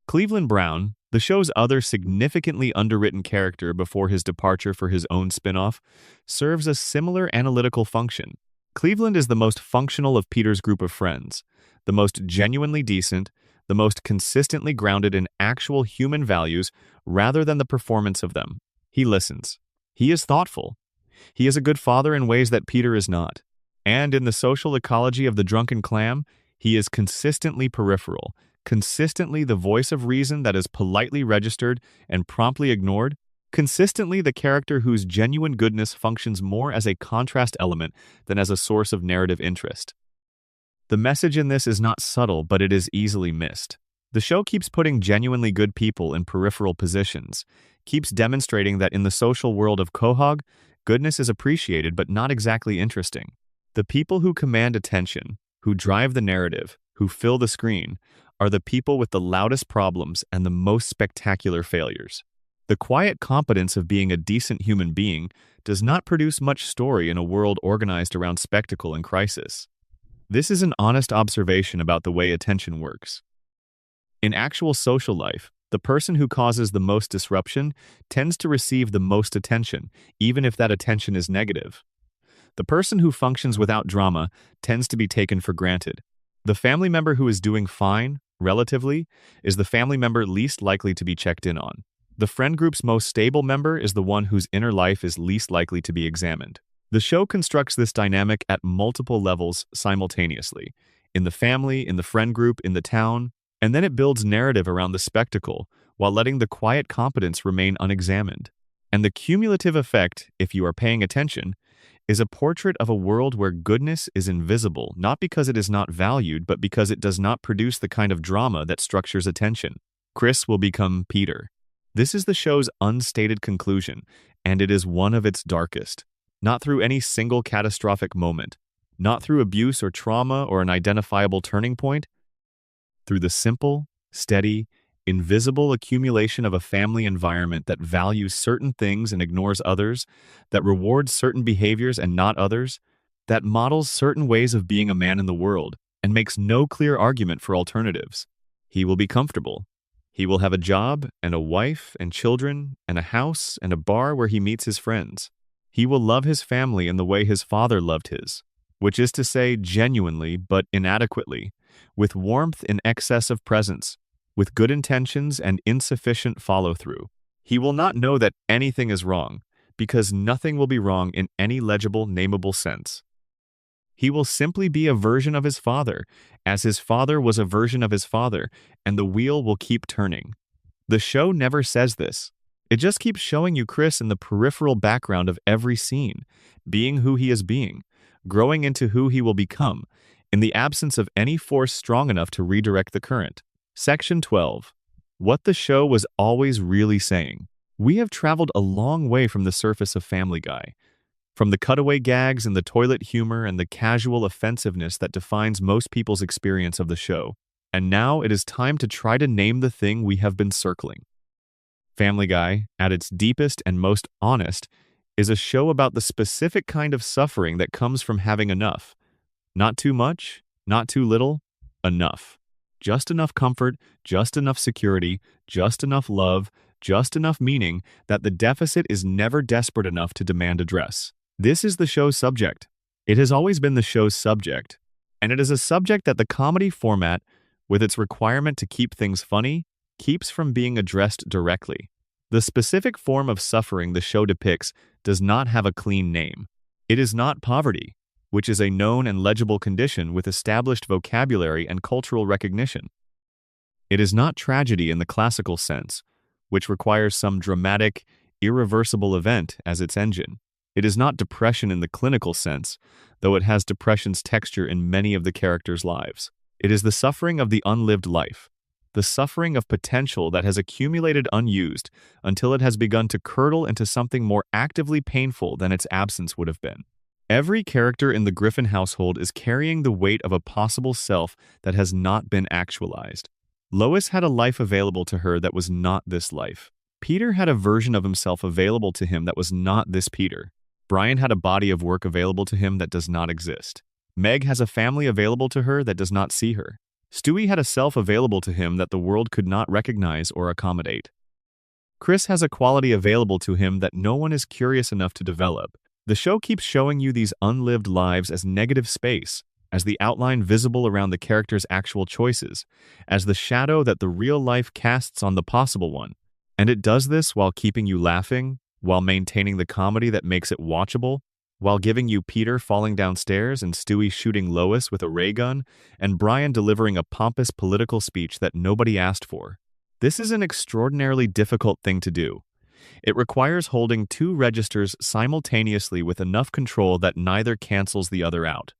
Speaker 1: Cleveland Brown, the show's other significantly underwritten character before his departure for his own spin-off, serves a similar analytical function. Cleveland is the most functional of Peter's group of friends, the most genuinely decent, the most consistently grounded in actual human values rather than the performance of them. He listens. He is thoughtful. He is a good father in ways that Peter is not. And in the social ecology of the drunken clam, he is consistently peripheral, consistently the voice of reason that is politely registered and promptly ignored, consistently the character whose genuine goodness functions more as a contrast element than as a source of narrative interest. The message in this is not subtle, but it is easily missed. The show keeps putting genuinely good people in peripheral positions, keeps demonstrating that in the social world of Quahog, goodness is appreciated but not exactly interesting. The people who command attention, who drive the narrative, who fill the screen, are the people with the loudest problems and the most spectacular failures. The quiet competence of being a decent human being does not produce much story in a world organized around spectacle and crisis. This is an honest observation about the way attention works. In actual social life, the person who causes the most disruption tends to receive the most attention, even if that attention is negative. The person who functions without drama tends to be taken for granted. The family member who is doing fine, relatively, is the family member least likely to be checked in on. The friend group's most stable member is the one whose inner life is least likely to be examined. The show constructs this dynamic at multiple levels simultaneously, in the family, in the friend group, in the town, and then it builds narrative around the spectacle while letting the quiet competence remain unexamined. And the cumulative effect, if you are paying attention, is a portrait of a world where goodness is invisible, not because it is not valued, but because it does not produce the kind of drama that structures attention. Chris will become Peter. This is the show's unstated conclusion, and it is one of its darkest. Not through any single catastrophic moment, not through abuse or trauma or an identifiable turning point, through the simple, steady, invisible accumulation of a family environment that values certain things and ignores others, that rewards certain behaviors and not others, that models certain ways of being a man in the world and makes no clear argument for alternatives. He will be comfortable. He will have a job and a wife and children and a house and a bar where he meets his friends. He will love his family in the way his father loved his, which is to say genuinely but inadequately, with warmth in excess of presence, with good intentions and insufficient follow-through. He will not know that anything is wrong, because nothing will be wrong in any legible, nameable sense. He will simply be a version of his father, as his father was a version of his father, and the wheel will keep turning. The show never says this. It just keeps showing you Chris in the peripheral background of every scene, being who he is being, growing into who he will become, in the absence of any force strong enough to redirect the current. Section 12. What the show was always really saying. We have traveled a long way from the surface of Family Guy, from the cutaway gags and the toilet humor and the casual offensiveness that defines most people's experience of the show. And now it is time to try to name the thing we have been circling. Family Guy, at its deepest and most honest, is a show about the specific kind of suffering that comes from having enough. Not too much, not too little, enough. Just enough comfort, just enough security, just enough love, just enough meaning that the deficit is never desperate enough to demand address. This is the show's subject. It has always been the show's subject, and it is a subject that the comedy format, with its requirement to keep things funny, keeps from being addressed directly. The specific form of suffering the show depicts does not have a clean name. It is not poverty, which is a known and legible condition with established vocabulary and cultural recognition. It is not tragedy in the classical sense, which requires some dramatic, irreversible event as its engine. It is not depression in the clinical sense, though it has depression's texture in many of the characters' lives. It is the suffering of the unlived life, the suffering of potential that has accumulated unused until it has begun to curdle into something more actively painful than its absence would have been. Every character in the Griffin household is carrying the weight of a possible self that has not been actualized. Lois had a life available to her that was not this life. Peter had a version of himself available to him that was not this Peter. Brian had a body of work available to him that does not exist. Meg has a family available to her that does not see her. Stewie had a self available to him that the world could not recognize or accommodate. Chris has a quality available to him that no one is curious enough to develop. The show keeps showing you these unlived lives as negative space, as the outline visible around the character's actual choices, as the shadow that the real life casts on the possible one. And it does this while keeping you laughing, while maintaining the comedy that makes it watchable, while giving you Peter falling downstairs and Stewie shooting Lois with a ray gun, and Brian delivering a pompous political speech that nobody asked for. This is an extraordinarily difficult thing to do. It requires holding two registers simultaneously with enough control that neither cancels the other out.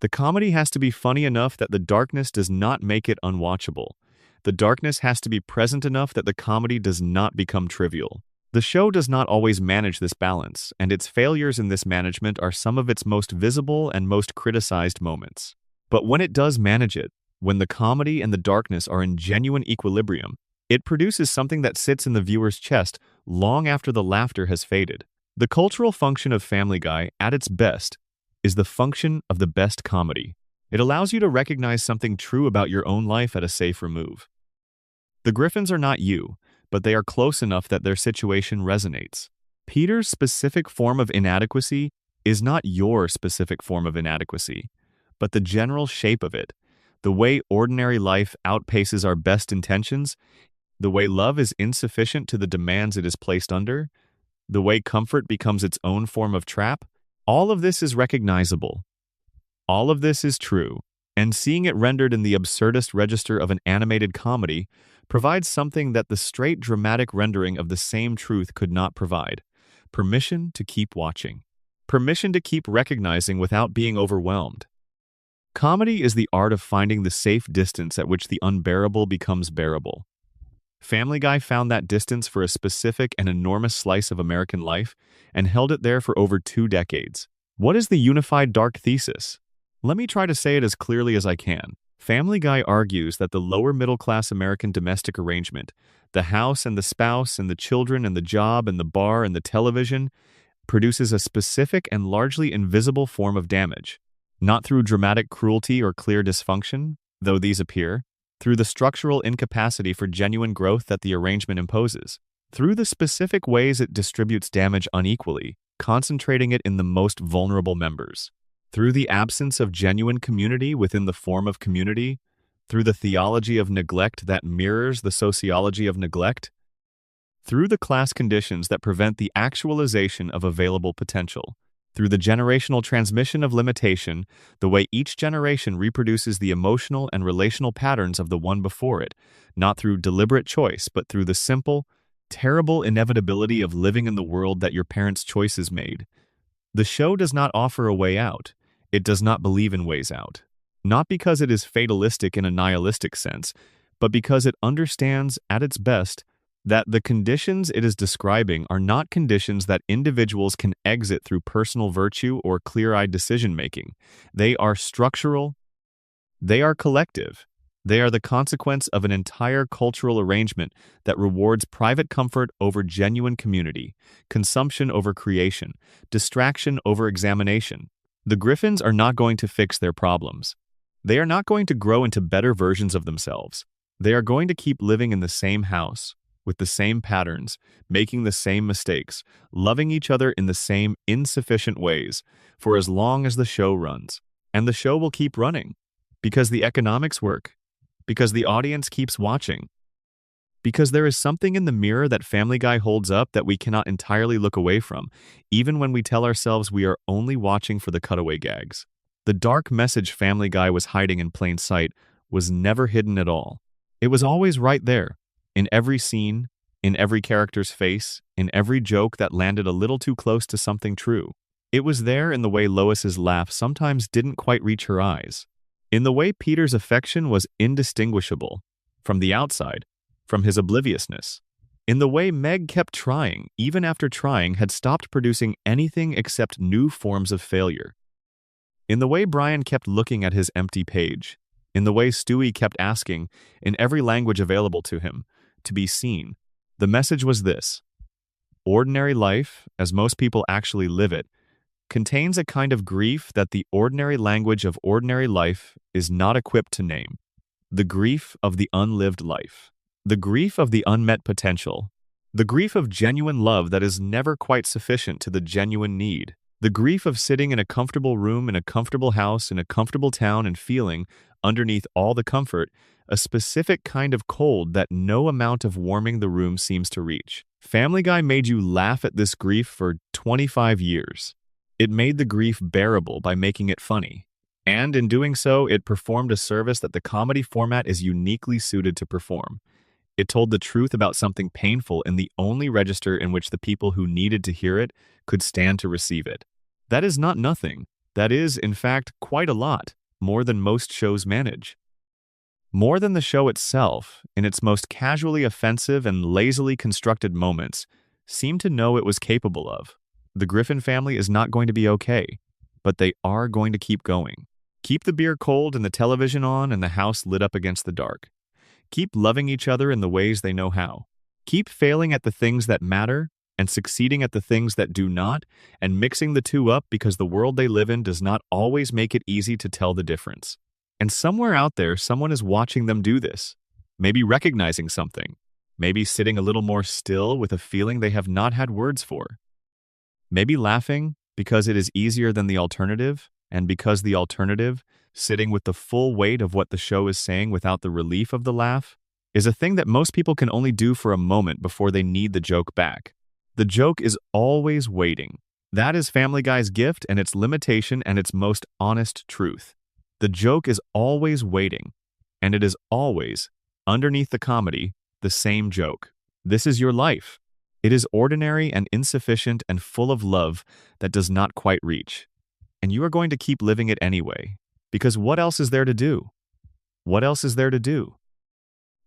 Speaker 1: The comedy has to be funny enough that the darkness does not make it unwatchable. The darkness has to be present enough that the comedy does not become trivial. The show does not always manage this balance, and its failures in this management are some of its most visible and most criticized moments. But when it does manage it, when the comedy and the darkness are in genuine equilibrium, it produces something that sits in the viewer's chest long after the laughter has faded. The cultural function of Family Guy, at its best, is the function of the best comedy. It allows you to recognize something true about your own life at a safe remove. The Griffins are not you, but they are close enough that their situation resonates. Peter's specific form of inadequacy is not your specific form of inadequacy, but the general shape of it. The way ordinary life outpaces our best intentions, the way love is insufficient to the demands it is placed under, the way comfort becomes its own form of trap, all of this is recognizable. All of this is true, and seeing it rendered in the absurdist register of an animated comedy provides something that the straight dramatic rendering of the same truth could not provide: permission to keep watching. Permission to keep recognizing without being overwhelmed. Comedy is the art of finding the safe distance at which the unbearable becomes bearable. Family Guy found that distance for a specific and enormous slice of American life and held it there for over 2 decades. What is the unified dark thesis? Let me try to say it as clearly as I can. Family Guy argues that the lower middle-class American domestic arrangement, the house and the spouse and the children and the job and the bar and the television, produces a specific and largely invisible form of damage. Not through dramatic cruelty or clear dysfunction, though these appear, through the structural incapacity for genuine growth that the arrangement imposes, through the specific ways it distributes damage unequally, concentrating it in the most vulnerable members, through the absence of genuine community within the form of community, through the theology of neglect that mirrors the sociology of neglect, through the class conditions that prevent the actualization of available potential, through the generational transmission of limitation, the way each generation reproduces the emotional and relational patterns of the one before it, not through deliberate choice, but through the simple, terrible inevitability of living in the world that your parents' choices made. The show does not offer a way out. It does not believe in ways out. Not because it is fatalistic in a nihilistic sense, but because it understands, at its best, that the conditions it is describing are not conditions that individuals can exit through personal virtue or clear-eyed decision-making. They are structural. They are collective. They are the consequence of an entire cultural arrangement that rewards private comfort over genuine community, consumption over creation, distraction over examination. The Griffins are not going to fix their problems. They are not going to grow into better versions of themselves. They are going to keep living in the same house, with the same patterns, making the same mistakes, loving each other in the same insufficient ways, for as long as the show runs. And the show will keep running, because the economics work, because the audience keeps watching, because there is something in the mirror that Family Guy holds up that we cannot entirely look away from, even when we tell ourselves we are only watching for the cutaway gags. The dark message Family Guy was hiding in plain sight was never hidden at all. It was always right there, in every scene, in every character's face, in every joke that landed a little too close to something true. It was there in the way Lois's laugh sometimes didn't quite reach her eyes, in the way Peter's affection was indistinguishable, from the outside, from his obliviousness, In the way Meg kept trying, even after trying, had stopped producing anything except new forms of failure. In the way Brian kept looking at his empty page. In the way Stewie kept asking, in every language available to him, to be seen. The message was this: ordinary life, as most people actually live it, contains a kind of grief that the ordinary language of ordinary life is not equipped to name. The grief of the unlived life. The grief of the unmet potential. The grief of genuine love that is never quite sufficient to the genuine need. The grief of sitting in a comfortable room in a comfortable house in a comfortable town and feeling, underneath all the comfort, a specific kind of cold that no amount of warming the room seems to reach. Family Guy made you laugh at this grief for 25 years. It made the grief bearable by making it funny. And in doing so, it performed a service that the comedy format is uniquely suited to perform. It told the truth about something painful in the only register in which the people who needed to hear it could stand to receive it. That is not nothing. That is, in fact, quite a lot, more than most shows manage. More than the show itself, in its most casually offensive and lazily constructed moments, seemed to know it was capable of. The Griffin family is not going to be okay, but they are going to keep going. Keep the beer cold and the television on and the house lit up against the dark. Keep loving each other in the ways they know how. Keep failing at the things that matter and succeeding at the things that do not, and mixing the two up because the world they live in does not always make it easy to tell the difference. And somewhere out there, someone is watching them do this, maybe recognizing something, maybe sitting a little more still with a feeling they have not had words for. Maybe laughing because it is easier than the alternative, and because the alternative, sitting with the full weight of what the show is saying without the relief of the laugh, is a thing that most people can only do for a moment before they need the joke back. The joke is always waiting. That is Family Guy's gift and its limitation and its most honest truth. The joke is always waiting, and it is always, underneath the comedy, the same joke. This is your life. It is ordinary and insufficient and full of love that does not quite reach. And you are going to keep living it anyway, because what else is there to do? What else is there to do?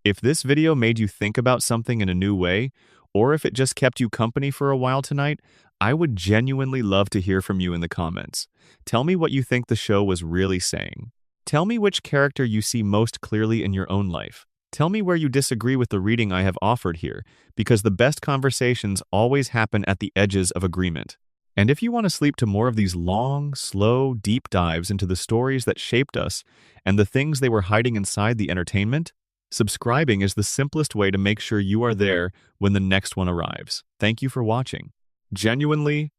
Speaker 1: If this video made you think about something in a new way, or if it just kept you company for a while tonight, I would genuinely love to hear from you in the comments. Tell me what you think the show was really saying. Tell me which character you see most clearly in your own life. Tell me where you disagree with the reading I have offered here, because the best conversations always happen at the edges of agreement. And if you want to sleep to more of these long, slow, deep dives into the stories that shaped us and the things they were hiding inside the entertainment, subscribing is the simplest way to make sure you are there when the next one arrives. Thank you for watching. Genuinely,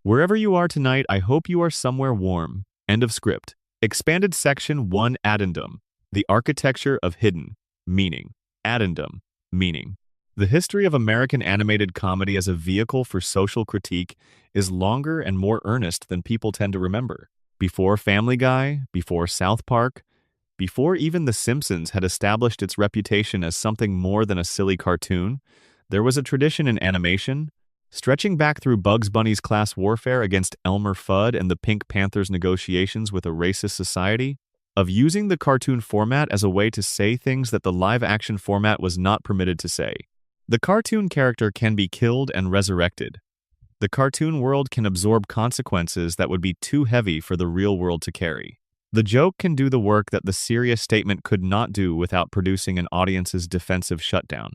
Speaker 1: wherever you are tonight, I hope you are somewhere warm. End of script. Expanded section 1 Addendum. The architecture of hidden meaning. Addendum. Meaning. The history of American animated comedy as a vehicle for social critique is longer and more earnest than people tend to remember. Before Family Guy, before South Park, before even The Simpsons had established its reputation as something more than a silly cartoon, there was a tradition in animation, stretching back through Bugs Bunny's class warfare against Elmer Fudd and the Pink Panthers' negotiations with a racist society, of using the cartoon format as a way to say things that the live-action format was not permitted to say. The cartoon character can be killed and resurrected. The cartoon world can absorb consequences that would be too heavy for the real world to carry. The joke can do the work that the serious statement could not do without producing an audience's defensive shutdown.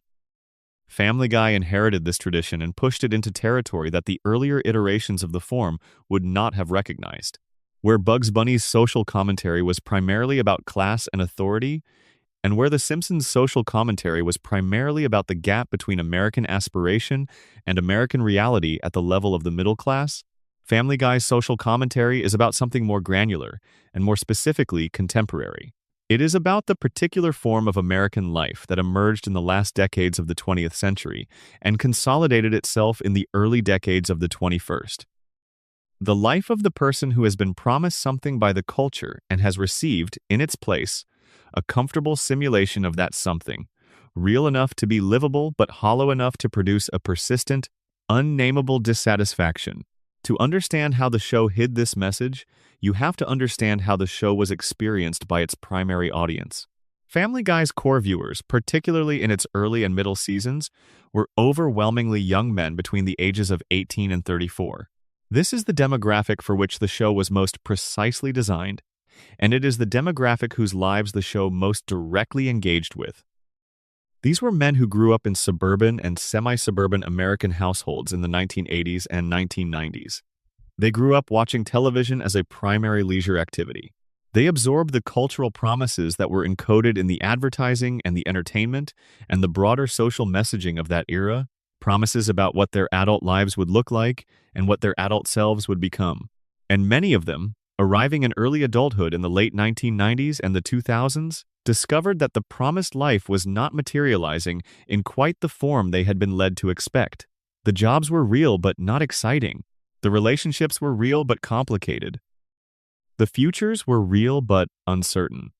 Speaker 1: Family Guy inherited this tradition and pushed it into territory that the earlier iterations of the form would not have recognized. Where Bugs Bunny's social commentary was primarily about class and authority, and where The Simpsons' social commentary was primarily about the gap between American aspiration and American reality at the level of the middle class, Family Guy's social commentary is about something more granular and more specifically contemporary. It is about the particular form of American life that emerged in the last decades of the 20th century and consolidated itself in the early decades of the 21st. The life of the person who has been promised something by the culture and has received, in its place, a comfortable simulation of that something, real enough to be livable but hollow enough to produce a persistent, unnameable dissatisfaction. To understand how the show hid this message, you have to understand how the show was experienced by its primary audience. Family Guy's core viewers, particularly in its early and middle seasons, were overwhelmingly young men between the ages of 18 and 34. This is the demographic for which the show was most precisely designed, and it is the demographic whose lives the show most directly engaged with. These were men who grew up in suburban and semi-suburban American households in the 1980s and 1990s. They grew up watching television as a primary leisure activity. They absorbed the cultural promises that were encoded in the advertising and the entertainment and the broader social messaging of that era, promises about what their adult lives would look like and what their adult selves would become. And many of them, arriving in early adulthood in the late 1990s and the 2000s, discovered that the promised life was not materializing in quite the form they had been led to expect. The jobs were real but not exciting. The relationships were real but complicated. The futures were real but uncertain.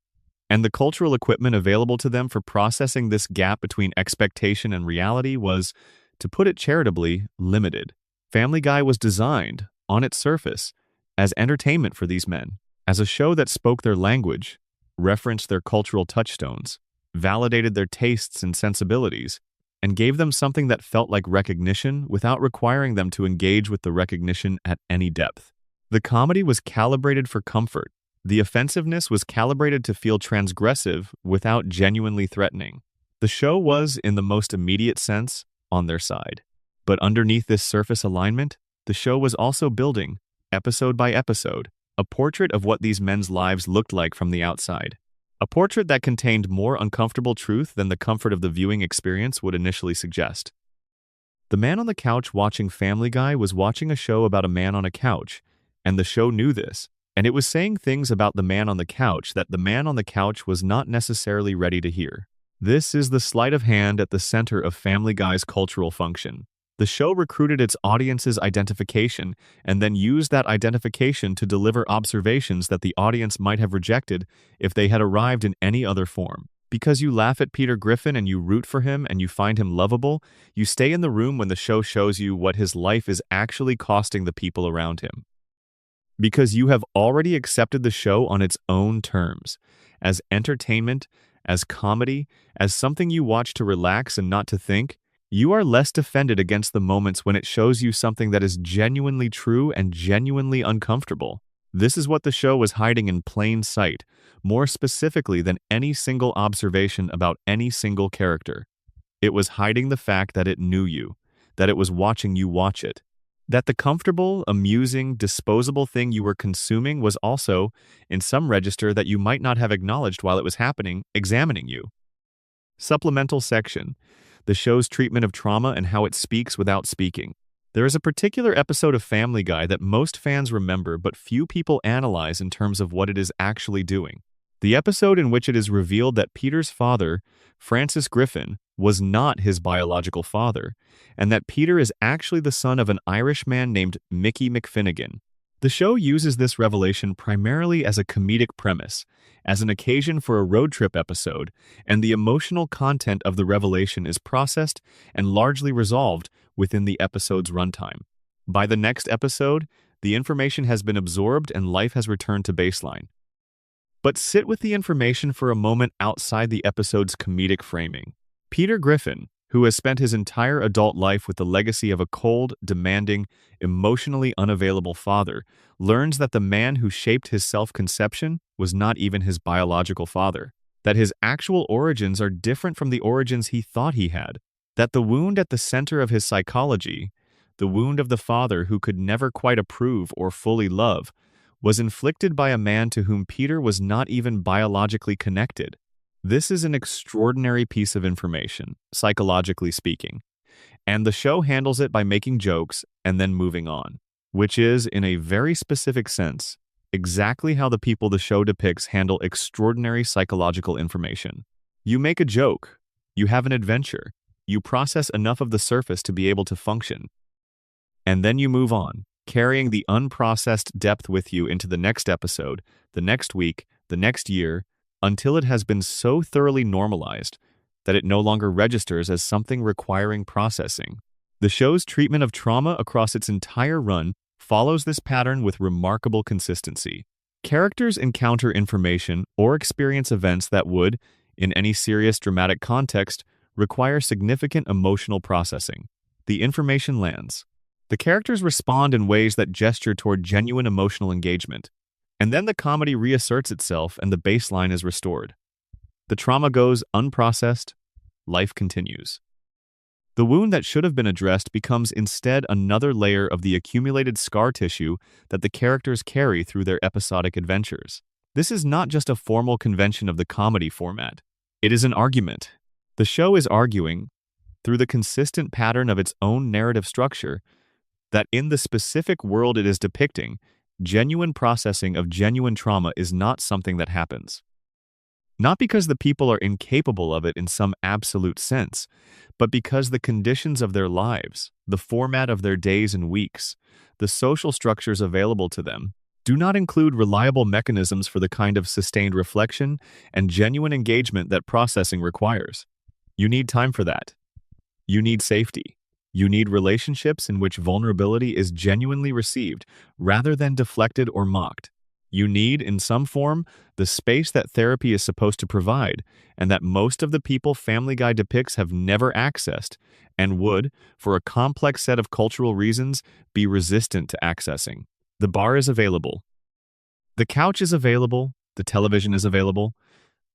Speaker 1: And the cultural equipment available to them for processing this gap between expectation and reality was, to put it charitably, limited. Family Guy was designed, on its surface, as entertainment for these men, as a show that spoke their language, referenced their cultural touchstones, validated their tastes and sensibilities, and gave them something that felt like recognition without requiring them to engage with the recognition at any depth. The comedy was calibrated for comfort. The offensiveness was calibrated to feel transgressive without genuinely threatening. The show was, in the most immediate sense, on their side. But underneath this surface alignment, the show was also building, episode by episode, a portrait of what these men's lives looked like from the outside. A portrait that contained more uncomfortable truth than the comfort of the viewing experience would initially suggest. The man on the couch watching Family Guy was watching a show about a man on a couch, and the show knew this, and it was saying things about the man on the couch that the man on the couch was not necessarily ready to hear. This is the sleight of hand at the center of Family Guy's cultural function. The show recruited its audience's identification and then used that identification to deliver observations that the audience might have rejected if they had arrived in any other form. Because you laugh at Peter Griffin and you root for him and you find him lovable, you stay in the room when the show shows you what his life is actually costing the people around him. Because you have already accepted the show on its own terms, as entertainment, as comedy, as something you watch to relax and not to think, you are less defended against the moments when it shows you something that is genuinely true and genuinely uncomfortable. This is what the show was hiding in plain sight, more specifically than any single observation about any single character. It was hiding the fact that it knew you, that it was watching you watch it. That the comfortable, amusing, disposable thing you were consuming was also, in some register that you might not have acknowledged while it was happening, examining you. Supplemental section. The show's treatment of trauma and how it speaks without speaking. There is a particular episode of Family Guy that most fans remember but few people analyze in terms of what it is actually doing. The episode in which it is revealed that Peter's father, Francis Griffin, was not his biological father, and that Peter is actually the son of an Irish man named Mickey McFinnigan. The show uses this revelation primarily as a comedic premise, as an occasion for a road trip episode, and the emotional content of the revelation is processed and largely resolved within the episode's runtime. By the next episode, the information has been absorbed and life has returned to baseline. But sit with the information for a moment outside the episode's comedic framing. Peter Griffin, who has spent his entire adult life with the legacy of a cold, demanding, emotionally unavailable father, learns that the man who shaped his self-conception was not even his biological father, that his actual origins are different from the origins he thought he had, that the wound at the center of his psychology, the wound of the father who could never quite approve or fully love, was inflicted by a man to whom Peter was not even biologically connected. This is an extraordinary piece of information, psychologically speaking, and the show handles it by making jokes and then moving on, which is, in a very specific sense, exactly how the people the show depicts handle extraordinary psychological information. You make a joke, you have an adventure, you process enough of the surface to be able to function, and then you move on, carrying the unprocessed depth with you into the next episode, the next week, the next year, until it has been so thoroughly normalized that it no longer registers as something requiring processing. The show's treatment of trauma across its entire run follows this pattern with remarkable consistency. Characters encounter information or experience events that would, in any serious dramatic context, require significant emotional processing. The information lands. The characters respond in ways that gesture toward genuine emotional engagement. And then the comedy reasserts itself and the baseline is restored. The trauma goes unprocessed, life continues. The wound that should have been addressed becomes instead another layer of the accumulated scar tissue that the characters carry through their episodic adventures. This is not just a formal convention of the comedy format. It is an argument. The show is arguing, through the consistent pattern of its own narrative structure, that in the specific world it is depicting, genuine processing of genuine trauma is not something that happens. Not because the people are incapable of it in some absolute sense, but because the conditions of their lives, the format of their days and weeks, the social structures available to them, do not include reliable mechanisms for the kind of sustained reflection and genuine engagement that processing requires. You need time for that. You need safety. You need relationships in which vulnerability is genuinely received rather than deflected or mocked. You need, in some form, the space that therapy is supposed to provide, and that most of the people Family Guy depicts have never accessed, and would, for a complex set of cultural reasons, be resistant to accessing. The bar is available. The couch is available. The television is available.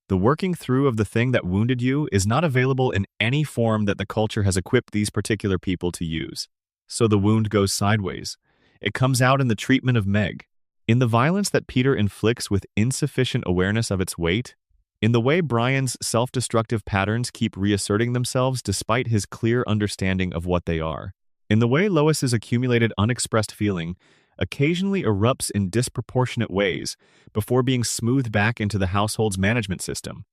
Speaker 1: The working through of the thing that wounded you is not available in any form that the culture has equipped these particular people to use. So the wound goes sideways. It comes out in the treatment of Meg, in the violence that Peter inflicts with insufficient awareness of its weight, in the way Brian's self-destructive patterns keep reasserting themselves despite his clear understanding of what they are, in the way Lois's accumulated unexpressed feeling occasionally erupts in disproportionate ways before being smoothed back into the household's management system.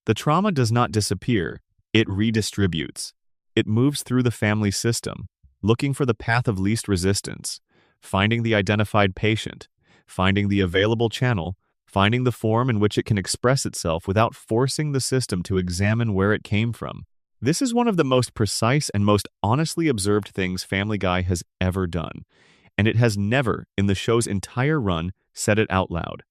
Speaker 1: The trauma does not disappear, it redistributes. It moves through the family system, looking for the path of least resistance, finding the identified patient, finding the available channel, finding the form in which it can express itself without forcing the system to examine where it came from. This is one of the most precise and most honestly observed things Family Guy has ever done, and it has never, in the show's entire run, said it out loud.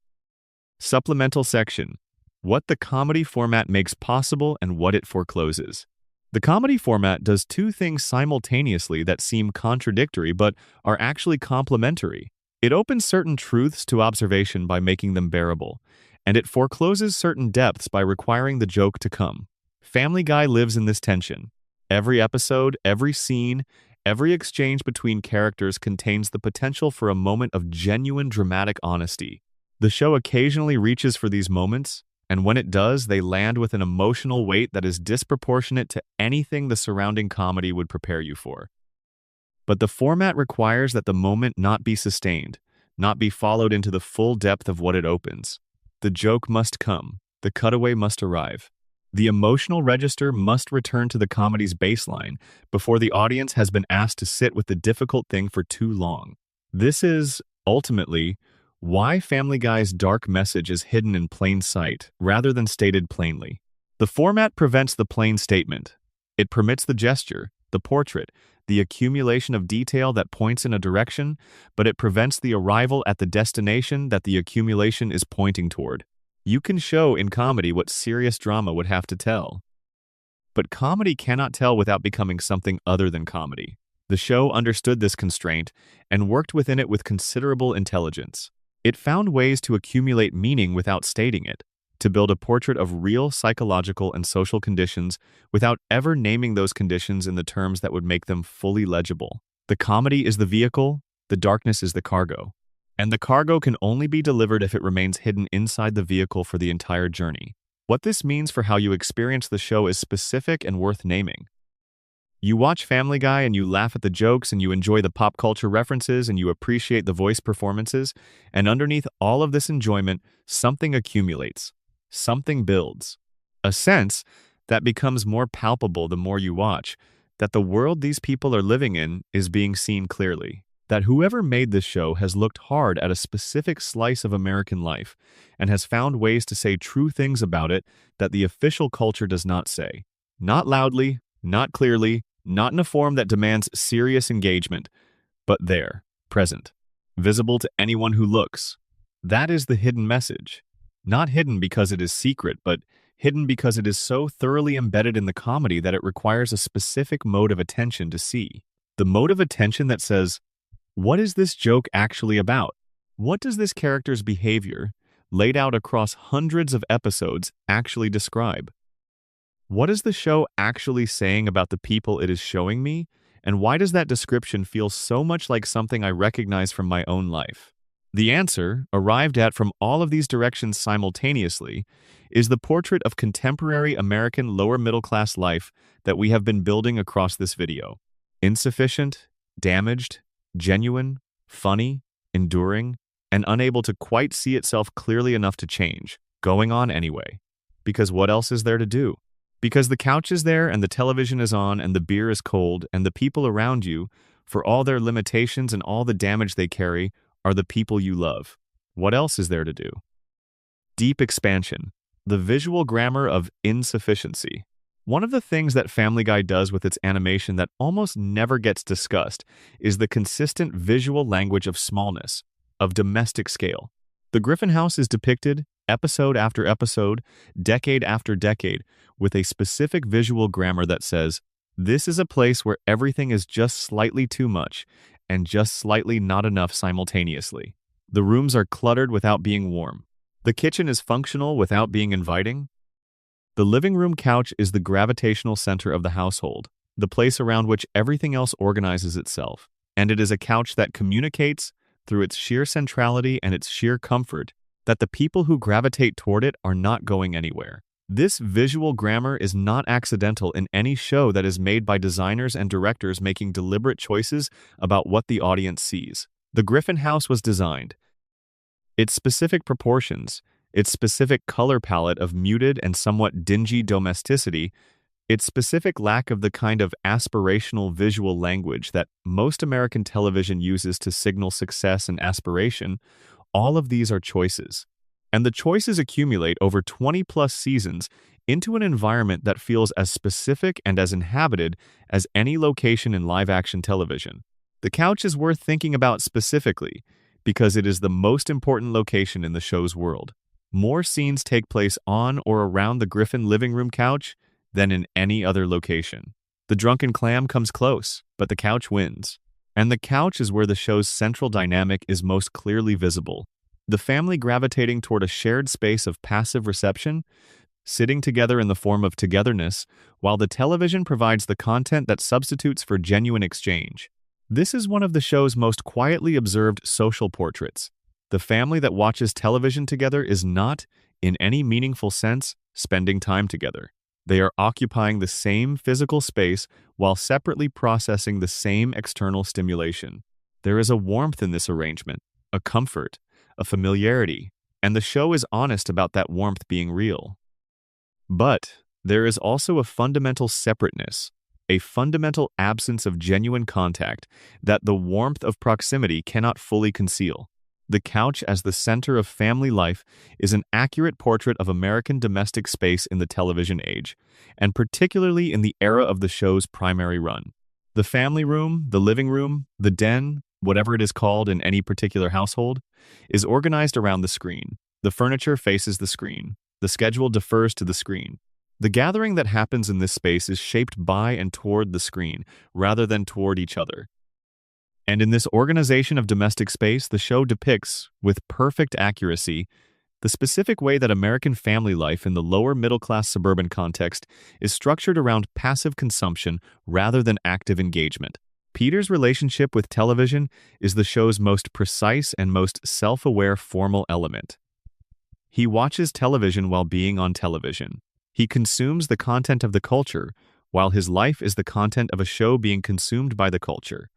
Speaker 1: Supplemental section: what the comedy format makes possible and what it forecloses. The comedy format does two things simultaneously that seem contradictory but are actually complementary. It opens certain truths to observation by making them bearable, and it forecloses certain depths by requiring the joke to come. Family Guy lives in this tension. Every episode, every scene, every exchange between characters contains the potential for a moment of genuine dramatic honesty. The show occasionally reaches for these moments, and when it does, they land with an emotional weight that is disproportionate to anything the surrounding comedy would prepare you for. But the format requires that the moment not be sustained, not be followed into the full depth of what it opens. The joke must come, the cutaway must arrive. The emotional register must return to the comedy's baseline before the audience has been asked to sit with the difficult thing for too long. This is, ultimately, why Family Guy's dark message is hidden in plain sight rather than stated plainly. The format prevents the plain statement. It permits the gesture, the portrait, the accumulation of detail that points in a direction, but it prevents the arrival at the destination that the accumulation is pointing toward. You can show in comedy what serious drama would have to tell. But comedy cannot tell without becoming something other than comedy. The show understood this constraint and worked within it with considerable intelligence. It found ways to accumulate meaning without stating it, to build a portrait of real psychological and social conditions without ever naming those conditions in the terms that would make them fully legible. The comedy is the vehicle, the darkness is the cargo. And the cargo can only be delivered if it remains hidden inside the vehicle for the entire journey. What this means for how you experience the show is specific and worth naming. You watch Family Guy and you laugh at the jokes and you enjoy the pop culture references and you appreciate the voice performances, and underneath all of this enjoyment, something accumulates. Something builds. A sense that becomes more palpable the more you watch, that the world these people are living in is being seen clearly. That whoever made this show has looked hard at a specific slice of American life and has found ways to say true things about it that the official culture does not say. Not loudly, not clearly, not in a form that demands serious engagement, but there, present, visible to anyone who looks. That is the hidden message. Not hidden because it is secret, but hidden because it is so thoroughly embedded in the comedy that it requires a specific mode of attention to see. The mode of attention that says, what is this joke actually about? What does this character's behavior, laid out across hundreds of episodes, actually describe? What is the show actually saying about the people it is showing me? And why does that description feel so much like something I recognize from my own life? The answer, arrived at from all of these directions simultaneously, is the portrait of contemporary American lower-middle-class life that we have been building across this video. Insufficient, damaged, genuine, funny, enduring, and unable to quite see itself clearly enough to change, going on anyway. Because what else is there to do? Because the couch is there and the television is on and the beer is cold and the people around you, for all their limitations and all the damage they carry, are the people you love. What else is there to do? Deep expansion. The visual grammar of insufficiency. One of the things that Family Guy does with its animation that almost never gets discussed is the consistent visual language of smallness, of domestic scale. The Griffin House is depicted, episode after episode, decade after decade, with a specific visual grammar that says, this is a place where everything is just slightly too much and just slightly not enough simultaneously. The rooms are cluttered without being warm. The kitchen is functional without being inviting. The living room couch is the gravitational center of the household, the place around which everything else organizes itself, and it is a couch that communicates, through its sheer centrality and its sheer comfort, that the people who gravitate toward it are not going anywhere. This visual grammar is not accidental in any show that is made by designers and directors making deliberate choices about what the audience sees. The Griffin House was designed. Its specific proportions, its specific color palette of muted and somewhat dingy domesticity, its specific lack of the kind of aspirational visual language that most American television uses to signal success and aspiration, all of these are choices. And the choices accumulate over 20-plus seasons into an environment that feels as specific and as inhabited as any location in live-action television. The couch is worth thinking about specifically because it is the most important location in the show's world. More scenes take place on or around the Griffin living room couch than in any other location. The drunken clam comes close, but the couch wins. And the couch is where the show's central dynamic is most clearly visible. The family gravitating toward a shared space of passive reception, sitting together in the form of togetherness, while the television provides the content that substitutes for genuine exchange. This is one of the show's most quietly observed social portraits. The family that watches television together is not, in any meaningful sense, spending time together. They are occupying the same physical space while separately processing the same external stimulation. There is a warmth in this arrangement, a comfort, a familiarity, and the show is honest about that warmth being real. But there is also a fundamental separateness, a fundamental absence of genuine contact that the warmth of proximity cannot fully conceal. The couch as the center of family life is an accurate portrait of American domestic space in the television age, and particularly in the era of the show's primary run. The family room, the living room, the den, whatever it is called in any particular household, is organized around the screen. The furniture faces the screen. The schedule defers to the screen. The gathering that happens in this space is shaped by and toward the screen, rather than toward each other. And in this organization of domestic space, the show depicts, with perfect accuracy, the specific way that American family life in the lower middle-class suburban context is structured around passive consumption rather than active engagement. Peter's relationship with television is the show's most precise and most self-aware formal element. He watches television while being on television. He consumes the content of the culture, while his life is the content of a show being consumed by the culture.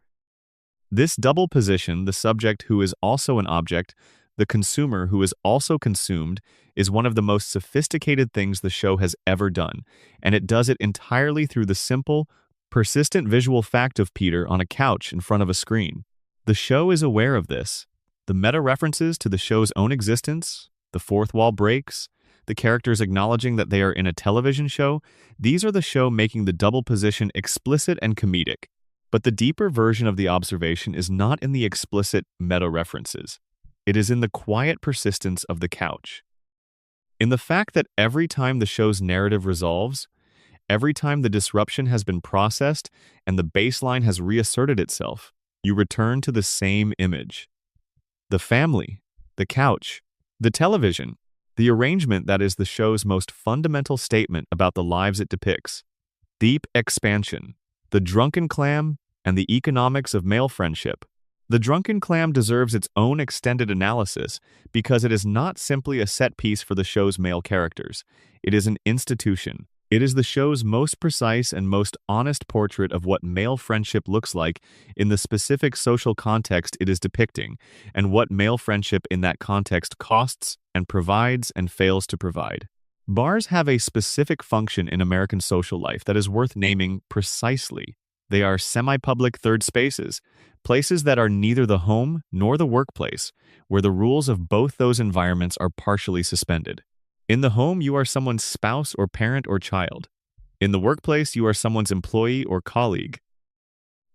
Speaker 1: This double position, the subject who is also an object, the consumer who is also consumed, is one of the most sophisticated things the show has ever done, and it does it entirely through the simple, persistent visual fact of Peter on a couch in front of a screen. The show is aware of this. The meta-references to the show's own existence, the fourth wall breaks, the characters acknowledging that they are in a television show, these are the show making the double position explicit and comedic. But the deeper version of the observation is not in the explicit meta-references. It is in the quiet persistence of the couch. In the fact that every time the show's narrative resolves, every time the disruption has been processed and the baseline has reasserted itself, you return to the same image. The family, the couch, the television, the arrangement that is the show's most fundamental statement about the lives it depicts. Deep expansion, the drunken clam, and the economics of male friendship. The drunken clam deserves its own extended analysis because it is not simply a set piece for the show's male characters. It is an institution. It is the show's most precise and most honest portrait of what male friendship looks like in the specific social context it is depicting, and what male friendship in that context costs and provides and fails to provide. Bars have a specific function in American social life that is worth naming precisely. They are semi-public third spaces, places that are neither the home nor the workplace, where the rules of both those environments are partially suspended. In the home, you are someone's spouse or parent or child. In the workplace, you are someone's employee or colleague.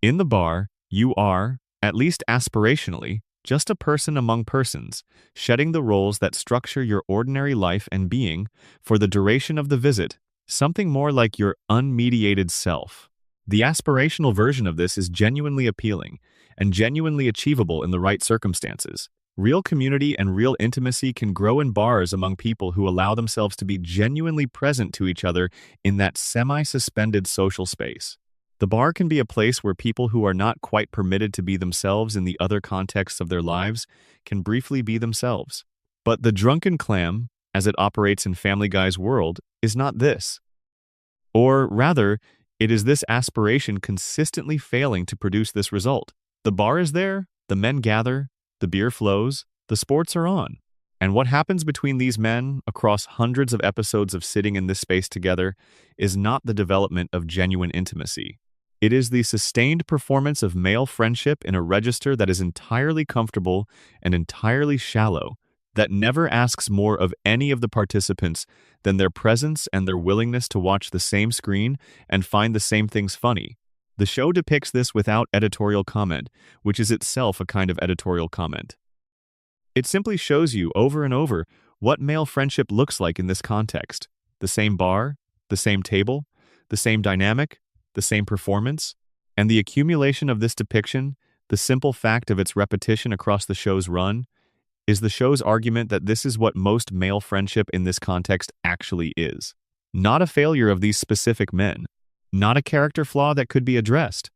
Speaker 1: In the bar, you are, at least aspirationally, just a person among persons, shedding the roles that structure your ordinary life and being, for the duration of the visit, something more like your unmediated self. The aspirational version of this is genuinely appealing and genuinely achievable in the right circumstances. Real community and real intimacy can grow in bars among people who allow themselves to be genuinely present to each other in that semi-suspended social space. The bar can be a place where people who are not quite permitted to be themselves in the other contexts of their lives can briefly be themselves. But the drunken clam, as it operates in Family Guy's world, is not this. Or rather, it is this aspiration consistently failing to produce this result. The bar is there, the men gather, the beer flows, the sports are on. And what happens between these men across hundreds of episodes of sitting in this space together is not the development of genuine intimacy. It is the sustained performance of male friendship in a register that is entirely comfortable and entirely shallow, that never asks more of any of the participants than their presence and their willingness to watch the same screen and find the same things funny. The show depicts this without editorial comment, which is itself a kind of editorial comment. It simply shows you over and over what male friendship looks like in this context. The same bar, the same table, the same dynamic, the same performance, and the accumulation of this depiction, the simple fact of its repetition across the show's run, is the show's argument that this is what most male friendship in this context actually is. Not a failure of these specific men, not a character flaw that could be addressed.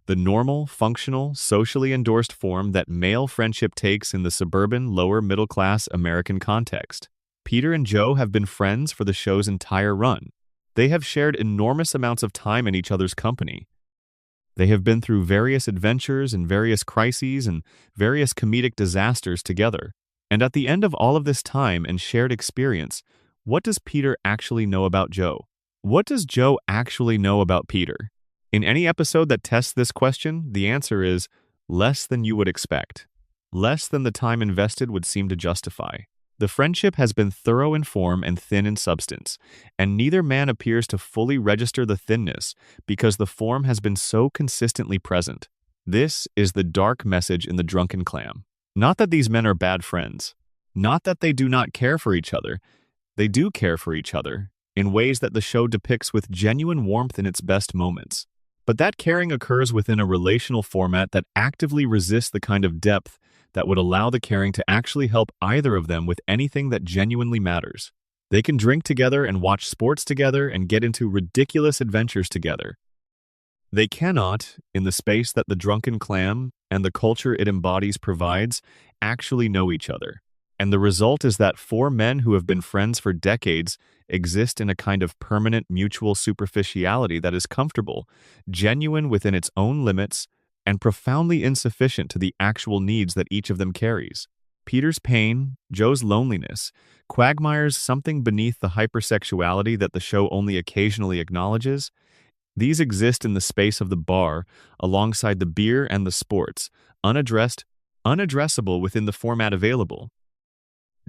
Speaker 1: The normal, functional, socially endorsed form that male friendship takes in the suburban, lower-middle-class American context. Peter and Joe have been friends for the show's entire run. They have shared enormous amounts of time in each other's company. They have been through various adventures and various crises and various comedic disasters together. And at the end of all of this time and shared experience, what does Peter actually know about Joe? What does Joe actually know about Peter? In any episode that tests this question, the answer is less than you would expect. Less than the time invested would seem to justify. The friendship has been thorough in form and thin in substance, and neither man appears to fully register the thinness because the form has been so consistently present. This is the dark message in The Drunken Clam. Not that these men are bad friends. Not that they do not care for each other. They do care for each other, in ways that the show depicts with genuine warmth in its best moments. But that caring occurs within a relational format that actively resists the kind of depth that would allow the caring to actually help either of them with anything that genuinely matters. They can drink together and watch sports together and get into ridiculous adventures together. They cannot, in the space that The Drunken Clam and the culture it embodies provides, actually know each other. And the result is that four men who have been friends for decades exist in a kind of permanent mutual superficiality that is comfortable, genuine within its own limits, and profoundly insufficient to the actual needs that each of them carries. Peter's pain, Joe's loneliness, Quagmire's something beneath the hypersexuality that the show only occasionally acknowledges, these exist in the space of the bar alongside the beer and the sports, unaddressed, unaddressable within the format available.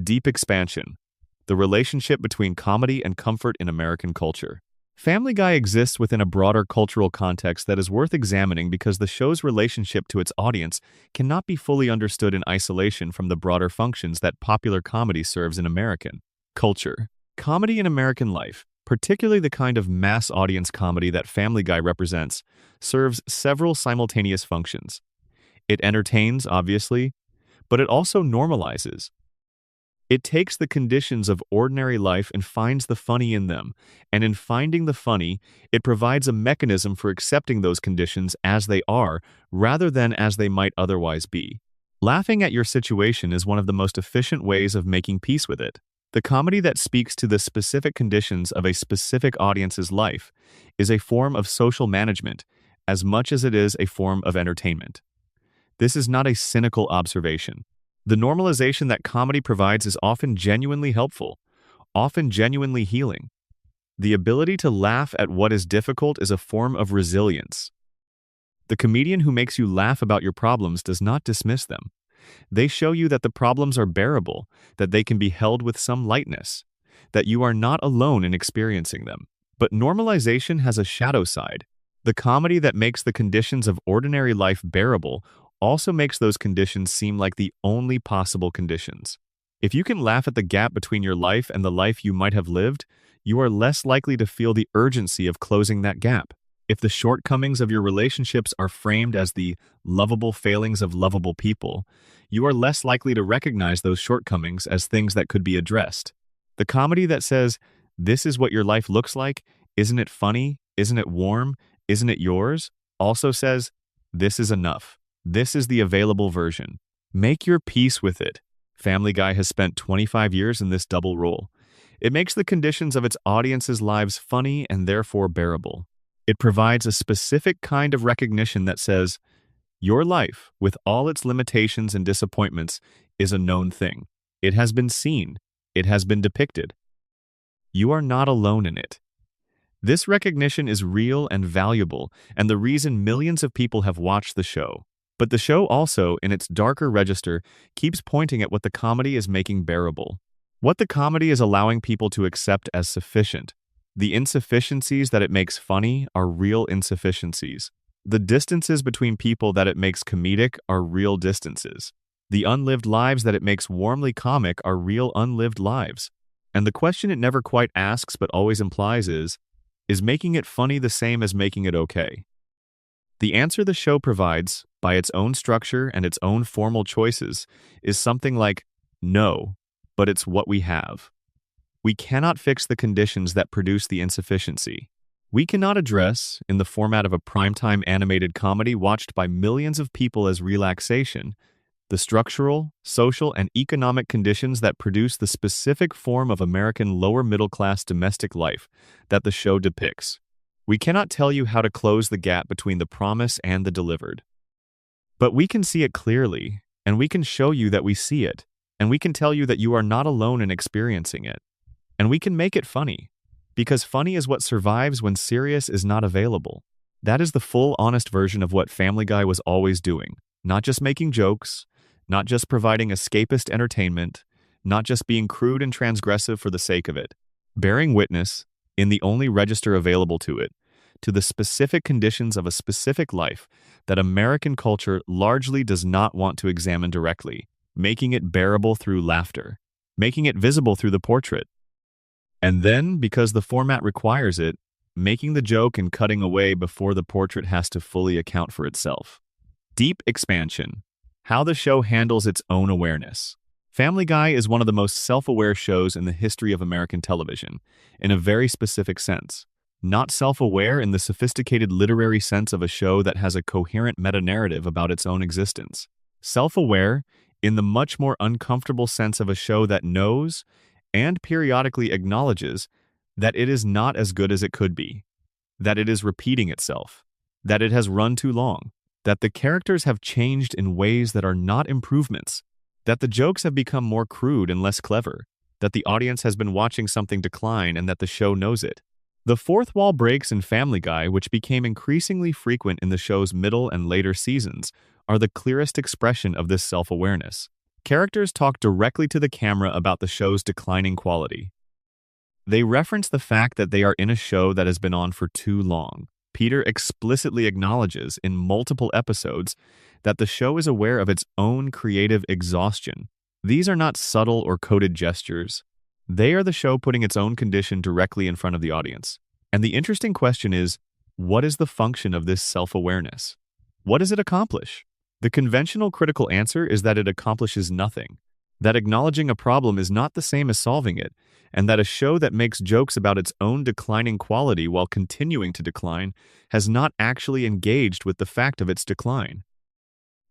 Speaker 1: Deep expansion, the relationship between comedy and comfort in American culture. Family Guy exists within a broader cultural context that is worth examining because the show's relationship to its audience cannot be fully understood in isolation from the broader functions that popular comedy serves in American. Culture. Comedy in American life, particularly the kind of mass audience comedy that Family Guy represents, serves several simultaneous functions. It entertains, obviously, but it also normalizes. It takes the conditions of ordinary life and finds the funny in them, and in finding the funny, it provides a mechanism for accepting those conditions as they are, rather than as they might otherwise be. Laughing at your situation is one of the most efficient ways of making peace with it. The comedy that speaks to the specific conditions of a specific audience's life is a form of social management as much as it is a form of entertainment. This is not a cynical observation. The normalization that comedy provides is often genuinely helpful, often genuinely healing. The ability to laugh at what is difficult is a form of resilience. The comedian who makes you laugh about your problems does not dismiss them. They show you that the problems are bearable, that they can be held with some lightness, that you are not alone in experiencing them. But normalization has a shadow side. The comedy that makes the conditions of ordinary life bearable also makes those conditions seem like the only possible conditions. If you can laugh at the gap between your life and the life you might have lived, you are less likely to feel the urgency of closing that gap. If the shortcomings of your relationships are framed as the lovable failings of lovable people, you are less likely to recognize those shortcomings as things that could be addressed. The comedy that says, "This is what your life looks like, isn't it funny, isn't it warm, isn't it yours?" also says, "This is enough. This is the available version. Make your peace with it." Family Guy has spent 25 years in this double role. It makes the conditions of its audience's lives funny and therefore bearable. It provides a specific kind of recognition that says, your life, with all its limitations and disappointments, is a known thing. It has been seen. It has been depicted. You are not alone in it. This recognition is real and valuable, and the reason millions of people have watched the show. But the show also, in its darker register, keeps pointing at what the comedy is making bearable. What the comedy is allowing people to accept as sufficient. The insufficiencies that it makes funny are real insufficiencies. The distances between people that it makes comedic are real distances. The unlived lives that it makes warmly comic are real unlived lives. And the question it never quite asks but always implies is making it funny the same as making it okay? The answer the show provides, by its own structure and its own formal choices, is something like, no, but it's what we have. We cannot fix the conditions that produce the insufficiency. We cannot address, in the format of a primetime animated comedy watched by millions of people as relaxation, the structural, social, and economic conditions that produce the specific form of American lower-middle-class domestic life that the show depicts. We cannot tell you how to close the gap between the promise and the delivered. But we can see it clearly, and we can show you that we see it, and we can tell you that you are not alone in experiencing it. And we can make it funny, because funny is what survives when serious is not available. That is the full, honest version of what Family Guy was always doing. Not just making jokes, not just providing escapist entertainment, not just being crude and transgressive for the sake of it. Bearing witness, in the only register available to it, to the specific conditions of a specific life that American culture largely does not want to examine directly, making it bearable through laughter, making it visible through the portrait. And then, because the format requires it, making the joke and cutting away before the portrait has to fully account for itself. Deep expansion. How the show handles its own awareness. Family Guy is one of the most self-aware shows in the history of American television, in a very specific sense. Not self-aware in the sophisticated literary sense of a show that has a coherent meta-narrative about its own existence. Self-aware in the much more uncomfortable sense of a show that knows and periodically acknowledges that it is not as good as it could be, that it is repeating itself, that it has run too long, that the characters have changed in ways that are not improvements, that the jokes have become more crude and less clever, that the audience has been watching something decline and that the show knows it. The fourth wall breaks in Family Guy, which became increasingly frequent in the show's middle and later seasons, are the clearest expression of this self-awareness. Characters talk directly to the camera about the show's declining quality. They reference the fact that they are in a show that has been on for too long. Peter explicitly acknowledges in multiple episodes that the show is aware of its own creative exhaustion. These are not subtle or coded gestures. They are the show putting its own condition directly in front of the audience. And the interesting question is, what is the function of this self-awareness? What does it accomplish? The conventional critical answer is that it accomplishes nothing, that acknowledging a problem is not the same as solving it, and that a show that makes jokes about its own declining quality while continuing to decline has not actually engaged with the fact of its decline.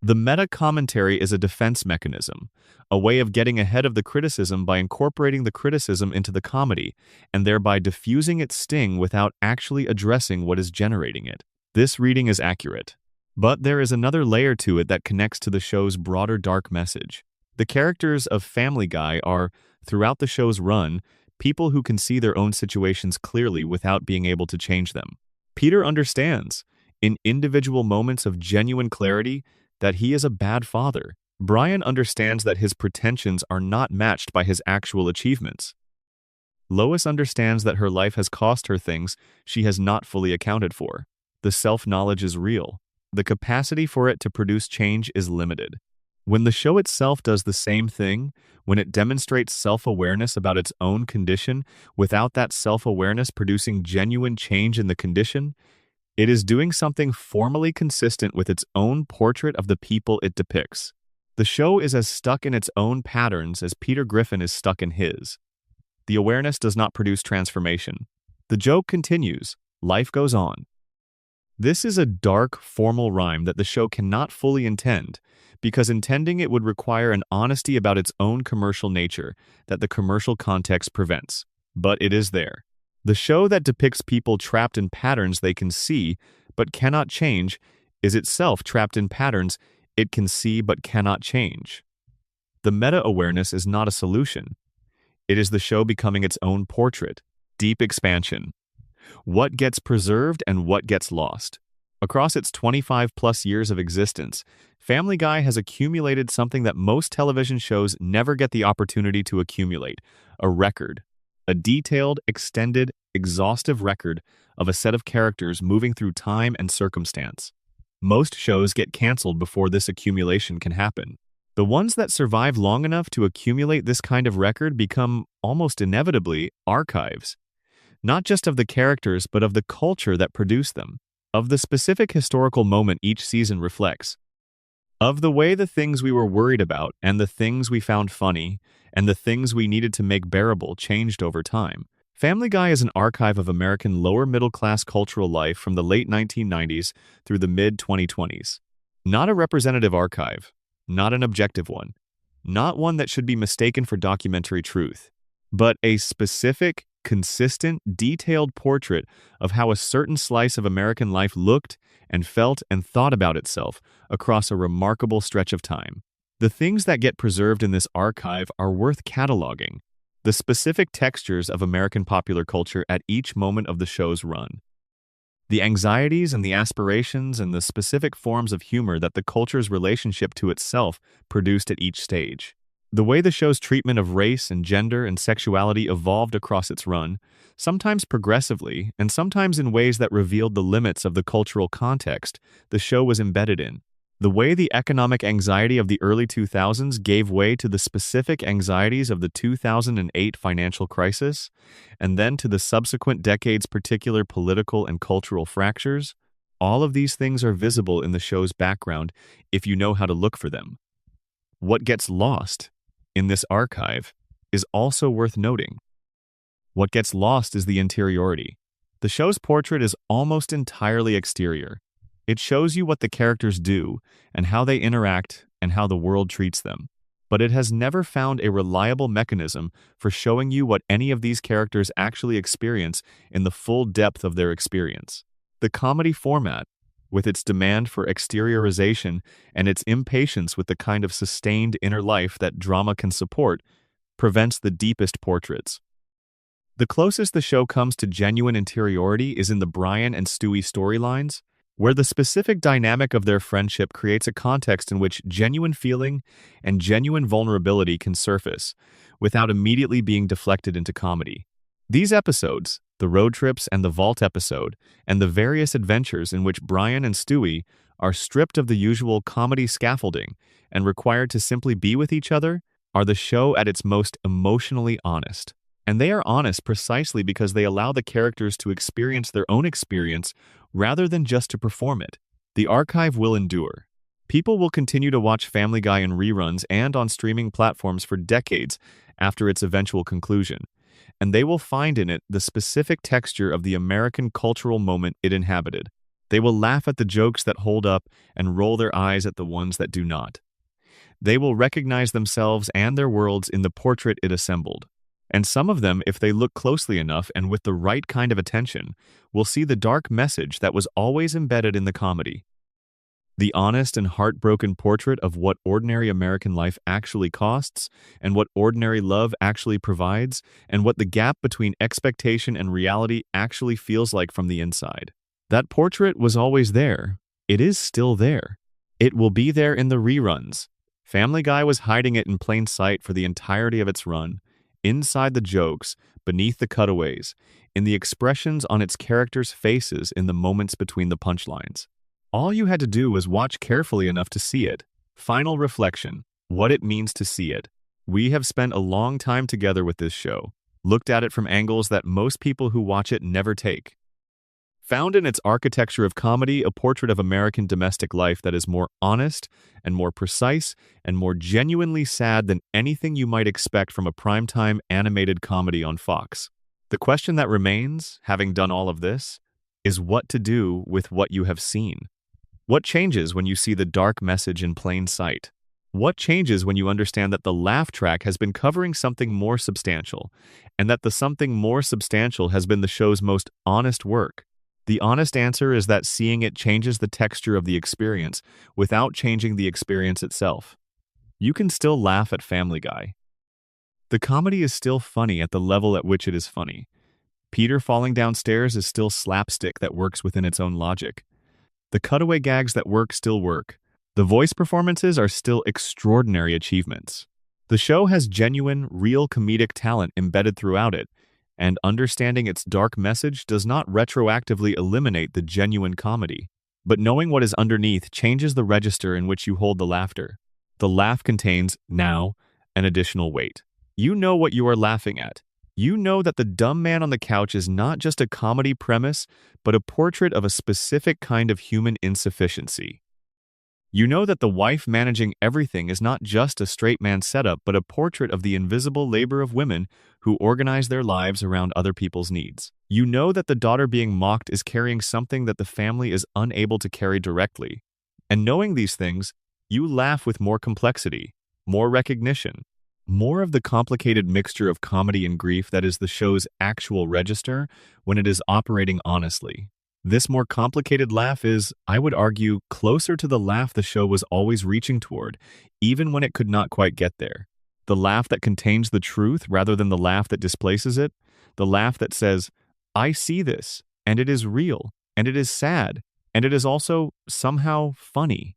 Speaker 1: The meta-commentary is a defense mechanism, a way of getting ahead of the criticism by incorporating the criticism into the comedy, and thereby diffusing its sting without actually addressing what is generating it. This reading is accurate. But there is another layer to it that connects to the show's broader dark message. The characters of Family Guy are, throughout the show's run, people who can see their own situations clearly without being able to change them. Peter understands, in individual moments of genuine clarity, that he is a bad father. Brian understands that his pretensions are not matched by his actual achievements. Lois understands that her life has cost her things she has not fully accounted for. The self-knowledge is real. The capacity for it to produce change is limited. When the show itself does the same thing, when it demonstrates self-awareness about its own condition without that self-awareness producing genuine change in the condition, it is doing something formally consistent with its own portrait of the people it depicts. The show is as stuck in its own patterns as Peter Griffin is stuck in his. The awareness does not produce transformation. The joke continues. Life goes on. This is a dark, formal rhyme that the show cannot fully intend, because intending it would require an honesty about its own commercial nature that the commercial context prevents. But it is there. The show that depicts people trapped in patterns they can see but cannot change is itself trapped in patterns it can see but cannot change. The meta-awareness is not a solution. It is the show becoming its own portrait, deep expansion. What gets preserved and what gets lost. Across its 25-plus years of existence, Family Guy has accumulated something that most television shows never get the opportunity to accumulate: a record. A detailed, extended, exhaustive record of a set of characters moving through time and circumstance. Most shows get canceled before this accumulation can happen. The ones that survive long enough to accumulate this kind of record become, almost inevitably, archives. Not just of the characters, but of the culture that produced them, of the specific historical moment each season reflects, of the way the things we were worried about and the things we found funny and the things we needed to make bearable changed over time. Family Guy is an archive of American lower-middle-class cultural life from the late 1990s through the mid-2020s. Not a representative archive, not an objective one, not one that should be mistaken for documentary truth, but a specific, consistent, detailed portrait of how a certain slice of American life looked and felt and thought about itself across a remarkable stretch of time. The things that get preserved in this archive are worth cataloging, the specific textures of American popular culture at each moment of the show's run. The anxieties and the aspirations and the specific forms of humor that the culture's relationship to itself produced at each stage. The way the show's treatment of race and gender and sexuality evolved across its run, sometimes progressively and sometimes in ways that revealed the limits of the cultural context the show was embedded in. The way the economic anxiety of the early 2000s gave way to the specific anxieties of the 2008 financial crisis, and then to the subsequent decades' particular political and cultural fractures, all of these things are visible in the show's background if you know how to look for them. What gets lost in this archive is also worth noting. What gets lost is the interiority. The show's portrait is almost entirely exterior. It shows you what the characters do and how they interact and how the world treats them. But it has never found a reliable mechanism for showing you what any of these characters actually experience in the full depth of their experience. The comedy format, with its demand for exteriorization and its impatience with the kind of sustained inner life that drama can support, prevents the deepest portraits. The closest the show comes to genuine interiority is in the Brian and Stewie storylines, where the specific dynamic of their friendship creates a context in which genuine feeling and genuine vulnerability can surface, without immediately being deflected into comedy. These episodes, the road trips and the vault episode, and the various adventures in which Brian and Stewie are stripped of the usual comedy scaffolding and required to simply be with each other, are the show at its most emotionally honest. And they are honest precisely because they allow the characters to experience their own experience rather than just to perform it. The archive will endure. People will continue to watch Family Guy in reruns and on streaming platforms for decades after its eventual conclusion, and they will find in it the specific texture of the American cultural moment it inhabited. They will laugh at the jokes that hold up and roll their eyes at the ones that do not. They will recognize themselves and their worlds in the portrait it assembled. And some of them, if they look closely enough and with the right kind of attention, will see the dark message that was always embedded in the comedy. The honest and heartbroken portrait of what ordinary American life actually costs, and what ordinary love actually provides, and what the gap between expectation and reality actually feels like from the inside. That portrait was always there. It is still there. It will be there in the reruns. Family Guy was hiding it in plain sight for the entirety of its run, inside the jokes, beneath the cutaways, in the expressions on its characters' faces in the moments between the punchlines. All you had to do was watch carefully enough to see it. Final reflection: what it means to see it. We have spent a long time together with this show, looked at it from angles that most people who watch it never take. Found in its architecture of comedy a portrait of American domestic life that is more honest and more precise and more genuinely sad than anything you might expect from a primetime animated comedy on Fox. The question that remains, having done all of this, is what to do with what you have seen. What changes when you see the dark message in plain sight? What changes when you understand that the laugh track has been covering something more substantial, and that the something more substantial has been the show's most honest work? The honest answer is that seeing it changes the texture of the experience without changing the experience itself. You can still laugh at Family Guy. The comedy is still funny at the level at which it is funny. Peter falling downstairs is still slapstick that works within its own logic. The cutaway gags that work still work. The voice performances are still extraordinary achievements. The show has genuine, real comedic talent embedded throughout it, and understanding its dark message does not retroactively eliminate the genuine comedy. But knowing what is underneath changes the register in which you hold the laughter. The laugh contains, now, an additional weight. You know what you are laughing at. You know that the dumb man on the couch is not just a comedy premise, but a portrait of a specific kind of human insufficiency. You know that the wife managing everything is not just a straight man setup, but a portrait of the invisible labor of women who organize their lives around other people's needs. You know that the daughter being mocked is carrying something that the family is unable to carry directly. And knowing these things, you laugh with more complexity, more recognition, more of the complicated mixture of comedy and grief that is the show's actual register when it is operating honestly. This more complicated laugh is, I would argue, closer to the laugh the show was always reaching toward, even when it could not quite get there. The laugh that contains the truth rather than the laugh that displaces it. The laugh that says, I see this, and it is real, and it is sad, and it is also somehow funny.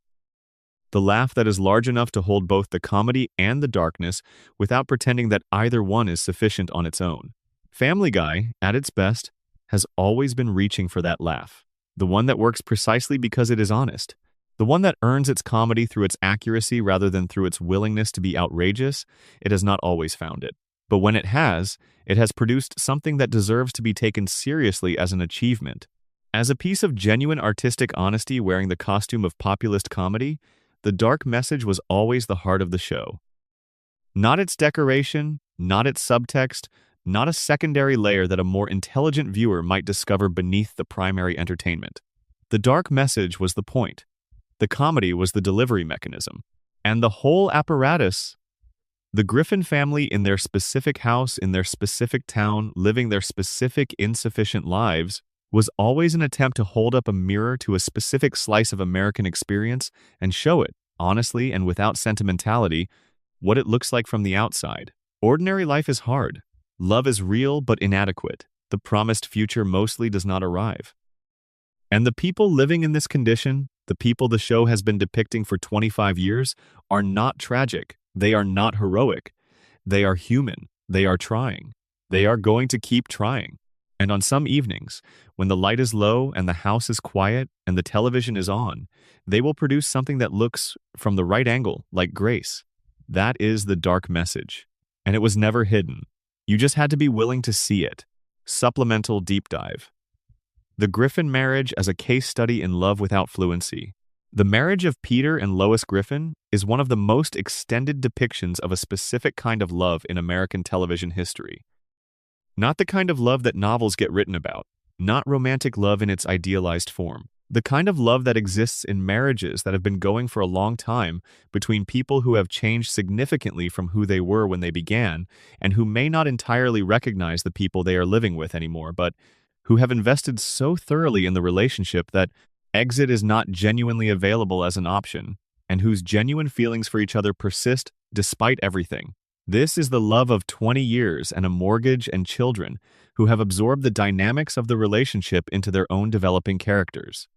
Speaker 1: The laugh that is large enough to hold both the comedy and the darkness without pretending that either one is sufficient on its own. Family Guy, at its best, has always been reaching for that laugh. The one that works precisely because it is honest. The one that earns its comedy through its accuracy rather than through its willingness to be outrageous. It has not always found it. But when it has produced something that deserves to be taken seriously as an achievement. As a piece of genuine artistic honesty wearing the costume of populist comedy, the dark message was always the heart of the show. Not its decoration, not its subtext, not a secondary layer that a more intelligent viewer might discover beneath the primary entertainment. The dark message was the point. The comedy was the delivery mechanism. And the whole apparatus, the Griffin family in their specific house, in their specific town, living their specific insufficient lives, was always an attempt to hold up a mirror to a specific slice of American experience and show it, honestly and without sentimentality, what it looks like from the outside. Ordinary life is hard. Love is real but inadequate. The promised future mostly does not arrive. And the people living in this condition, the people the show has been depicting for 25 years, are not tragic. They are not heroic. They are human. They are trying. They are going to keep trying. And on some evenings, when the light is low and the house is quiet and the television is on, they will produce something that looks, from the right angle, like grace. That is the dark message. And it was never hidden. You just had to be willing to see it. Supplemental deep dive. The Griffin marriage as a case study in love without fluency. The marriage of Peter and Lois Griffin is one of the most extended depictions of a specific kind of love in American television history. Not the kind of love that novels get written about, not romantic love in its idealized form. The kind of love that exists in marriages that have been going for a long time between people who have changed significantly from who they were when they began and who may not entirely recognize the people they are living with anymore, but who have invested so thoroughly in the relationship that exit is not genuinely available as an option, and whose genuine feelings for each other persist despite everything. This is the love of 20 years and a mortgage and children who have absorbed the dynamics of the relationship into their own developing characters.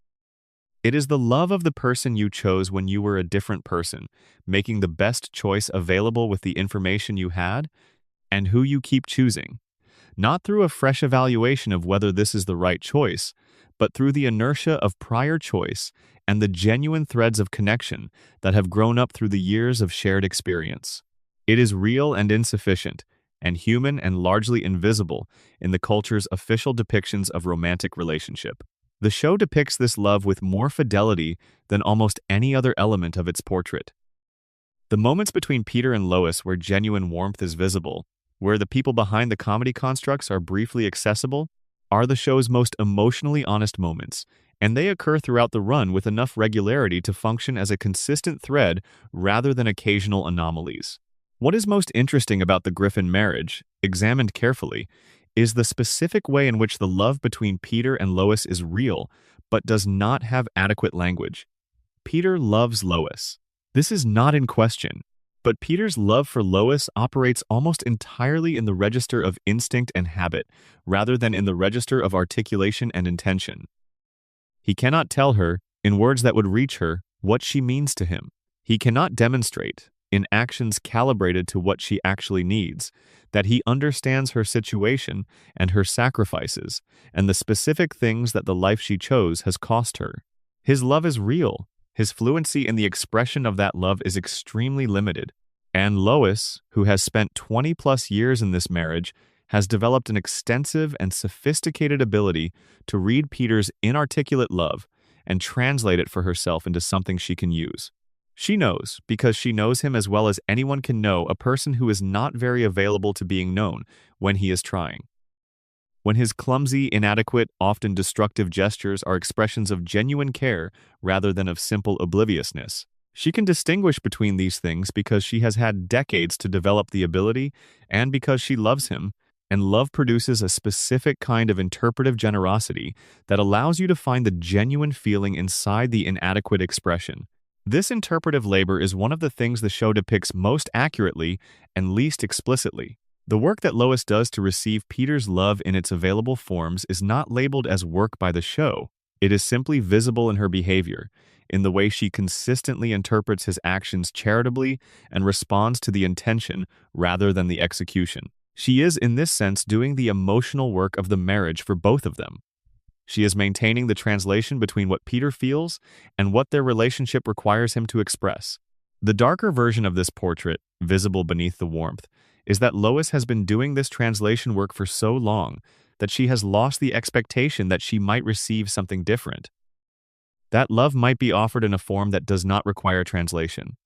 Speaker 1: It is the love of the person you chose when you were a different person, making the best choice available with the information you had, and who you keep choosing. Not through a fresh evaluation of whether this is the right choice, but through the inertia of prior choice and the genuine threads of connection that have grown up through the years of shared experience. It is real and insufficient, and human and largely invisible in the culture's official depictions of romantic relationship. The show depicts this love with more fidelity than almost any other element of its portrait. The moments between Peter and Lois where genuine warmth is visible, where the people behind the comedy constructs are briefly accessible, are the show's most emotionally honest moments, and they occur throughout the run with enough regularity to function as a consistent thread rather than occasional anomalies. What is most interesting about the Griffin marriage, examined carefully, is the specific way in which the love between Peter and Lois is real, but does not have adequate language. Peter loves Lois. This is not in question, but Peter's love for Lois operates almost entirely in the register of instinct and habit, rather than in the register of articulation and intention. He cannot tell her, in words that would reach her, what she means to him. He cannot demonstrate, in actions calibrated to what she actually needs, that he understands her situation and her sacrifices and the specific things that the life she chose has cost her. His love is real. His fluency in the expression of that love is extremely limited. And Lois, who has spent 20+ years in this marriage, has developed an extensive and sophisticated ability to read Peter's inarticulate love and translate it for herself into something she can use. She knows, because she knows him as well as anyone can know a person who is not very available to being known when he is trying. When his clumsy, inadequate, often destructive gestures are expressions of genuine care rather than of simple obliviousness. She can distinguish between these things because she has had decades to develop the ability and because she loves him, and love produces a specific kind of interpretive generosity that allows you to find the genuine feeling inside the inadequate expression. This interpretive labor is one of the things the show depicts most accurately and least explicitly. The work that Lois does to receive Peter's love in its available forms is not labeled as work by the show. It is simply visible in her behavior, in the way she consistently interprets his actions charitably and responds to the intention rather than the execution. She is, in this sense, doing the emotional work of the marriage for both of them. She is maintaining the translation between what Peter feels and what their relationship requires him to express. The darker version of this portrait, visible beneath the warmth, is that Lois has been doing this translation work for so long that she has lost the expectation that she might receive something different. That love might be offered in a form that does not require translation.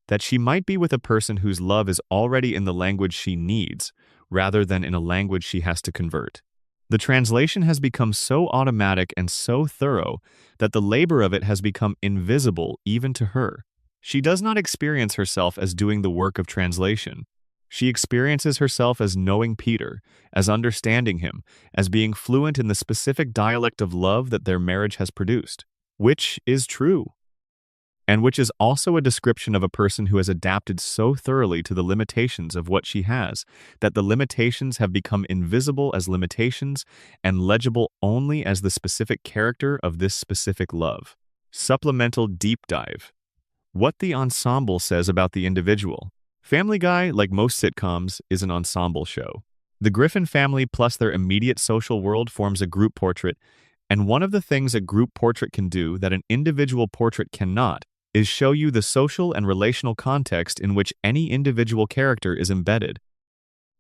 Speaker 1: That she might be with a person whose love is already in the language she needs, rather than in a language she has to convert. The translation has become so automatic and so thorough that the labor of it has become invisible even to her. She does not experience herself as doing the work of translation. She experiences herself as knowing Peter, as understanding him, as being fluent in the specific dialect of love that their marriage has produced, which is true, and which is also a description of a person who has adapted so thoroughly to the limitations of what she has that the limitations have become invisible as limitations and legible only as the specific character of this specific love. Supplemental deep dive. What the ensemble says about the individual. Family Guy, like most sitcoms, is an ensemble show. The Griffin family plus their immediate social world forms a group portrait, and one of the things a group portrait can do that an individual portrait cannot is show you the social and relational context in which any individual character is embedded.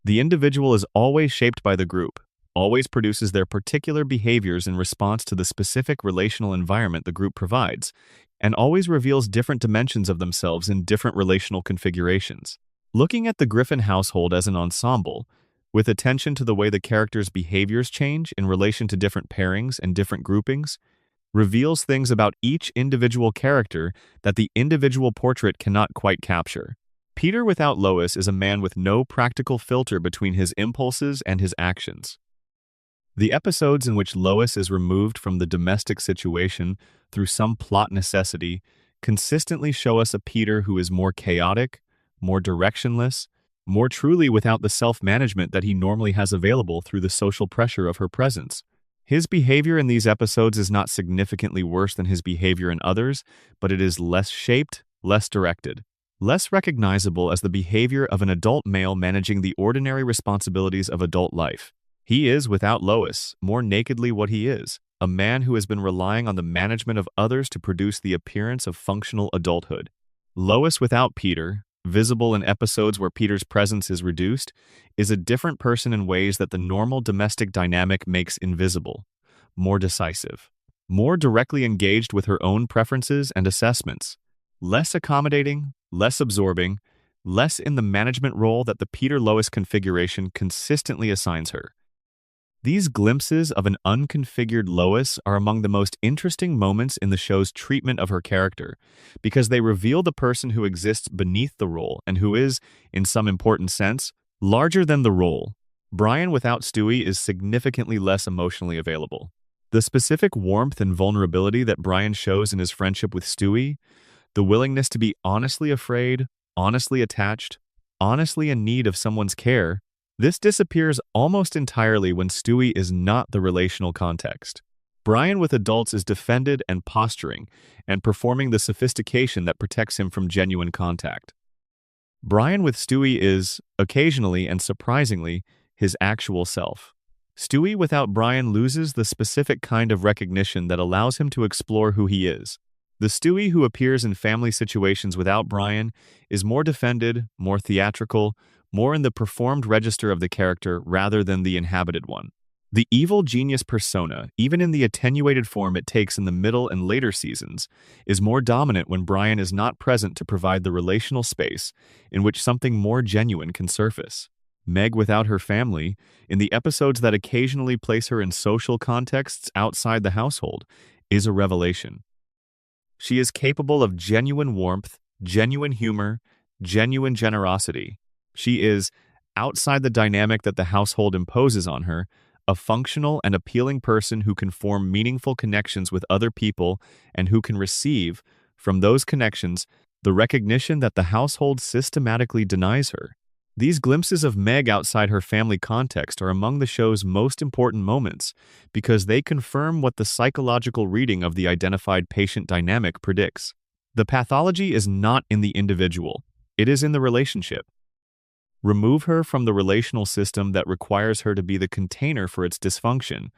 Speaker 1: The individual is always shaped by the group, always produces their particular behaviors in response to the specific relational environment the group provides, and always reveals different dimensions of themselves in different relational configurations. Looking at the Griffin household as an ensemble, with attention to the way the characters' behaviors change in relation to different pairings and different groupings, reveals things about each individual character that the individual portrait cannot quite capture. Peter without Lois is a man with no practical filter between his impulses and his actions. The episodes in which Lois is removed from the domestic situation through some plot necessity consistently show us a Peter who is more chaotic, more directionless, more truly without the self-management that he normally has available through the social pressure of her presence. His behavior in these episodes is not significantly worse than his behavior in others, but it is less shaped, less directed, less recognizable as the behavior of an adult male managing the ordinary responsibilities of adult life. He is, without Lois, more nakedly what he is, a man who has been relying on the management of others to produce the appearance of functional adulthood. Lois without Peter, visible in episodes where Peter's presence is reduced, is a different person in ways that the normal domestic dynamic makes invisible, more decisive, more directly engaged with her own preferences and assessments, less accommodating, less absorbing, less in the management role that the Peter-Lois configuration consistently assigns her. These glimpses of an unconfigured Lois are among the most interesting moments in the show's treatment of her character, because they reveal the person who exists beneath the role and who is, in some important sense, larger than the role. Brian without Stewie is significantly less emotionally available. The specific warmth and vulnerability that Brian shows in his friendship with Stewie, the willingness to be honestly afraid, honestly attached, honestly in need of someone's care, this disappears almost entirely when Stewie is not the relational context. Brian with adults is defended and posturing, and performing the sophistication that protects him from genuine contact. Brian with Stewie is, occasionally and surprisingly, his actual self. Stewie without Brian loses the specific kind of recognition that allows him to explore who he is. The Stewie who appears in family situations without Brian is more defended, more theatrical, more in the performed register of the character rather than the inhabited one. The evil genius persona, even in the attenuated form it takes in the middle and later seasons, is more dominant when Brian is not present to provide the relational space in which something more genuine can surface. Meg without her family, in the episodes that occasionally place her in social contexts outside the household, is a revelation. She is capable of genuine warmth, genuine humor, genuine generosity. She is, outside the dynamic that the household imposes on her, a functional and appealing person who can form meaningful connections with other people and who can receive, from those connections, the recognition that the household systematically denies her. These glimpses of Meg outside her family context are among the show's most important moments because they confirm what the psychological reading of the identified patient dynamic predicts. The pathology is not in the individual, it is in the relationship. Remove her from the relational system that requires her to be the container for its dysfunction,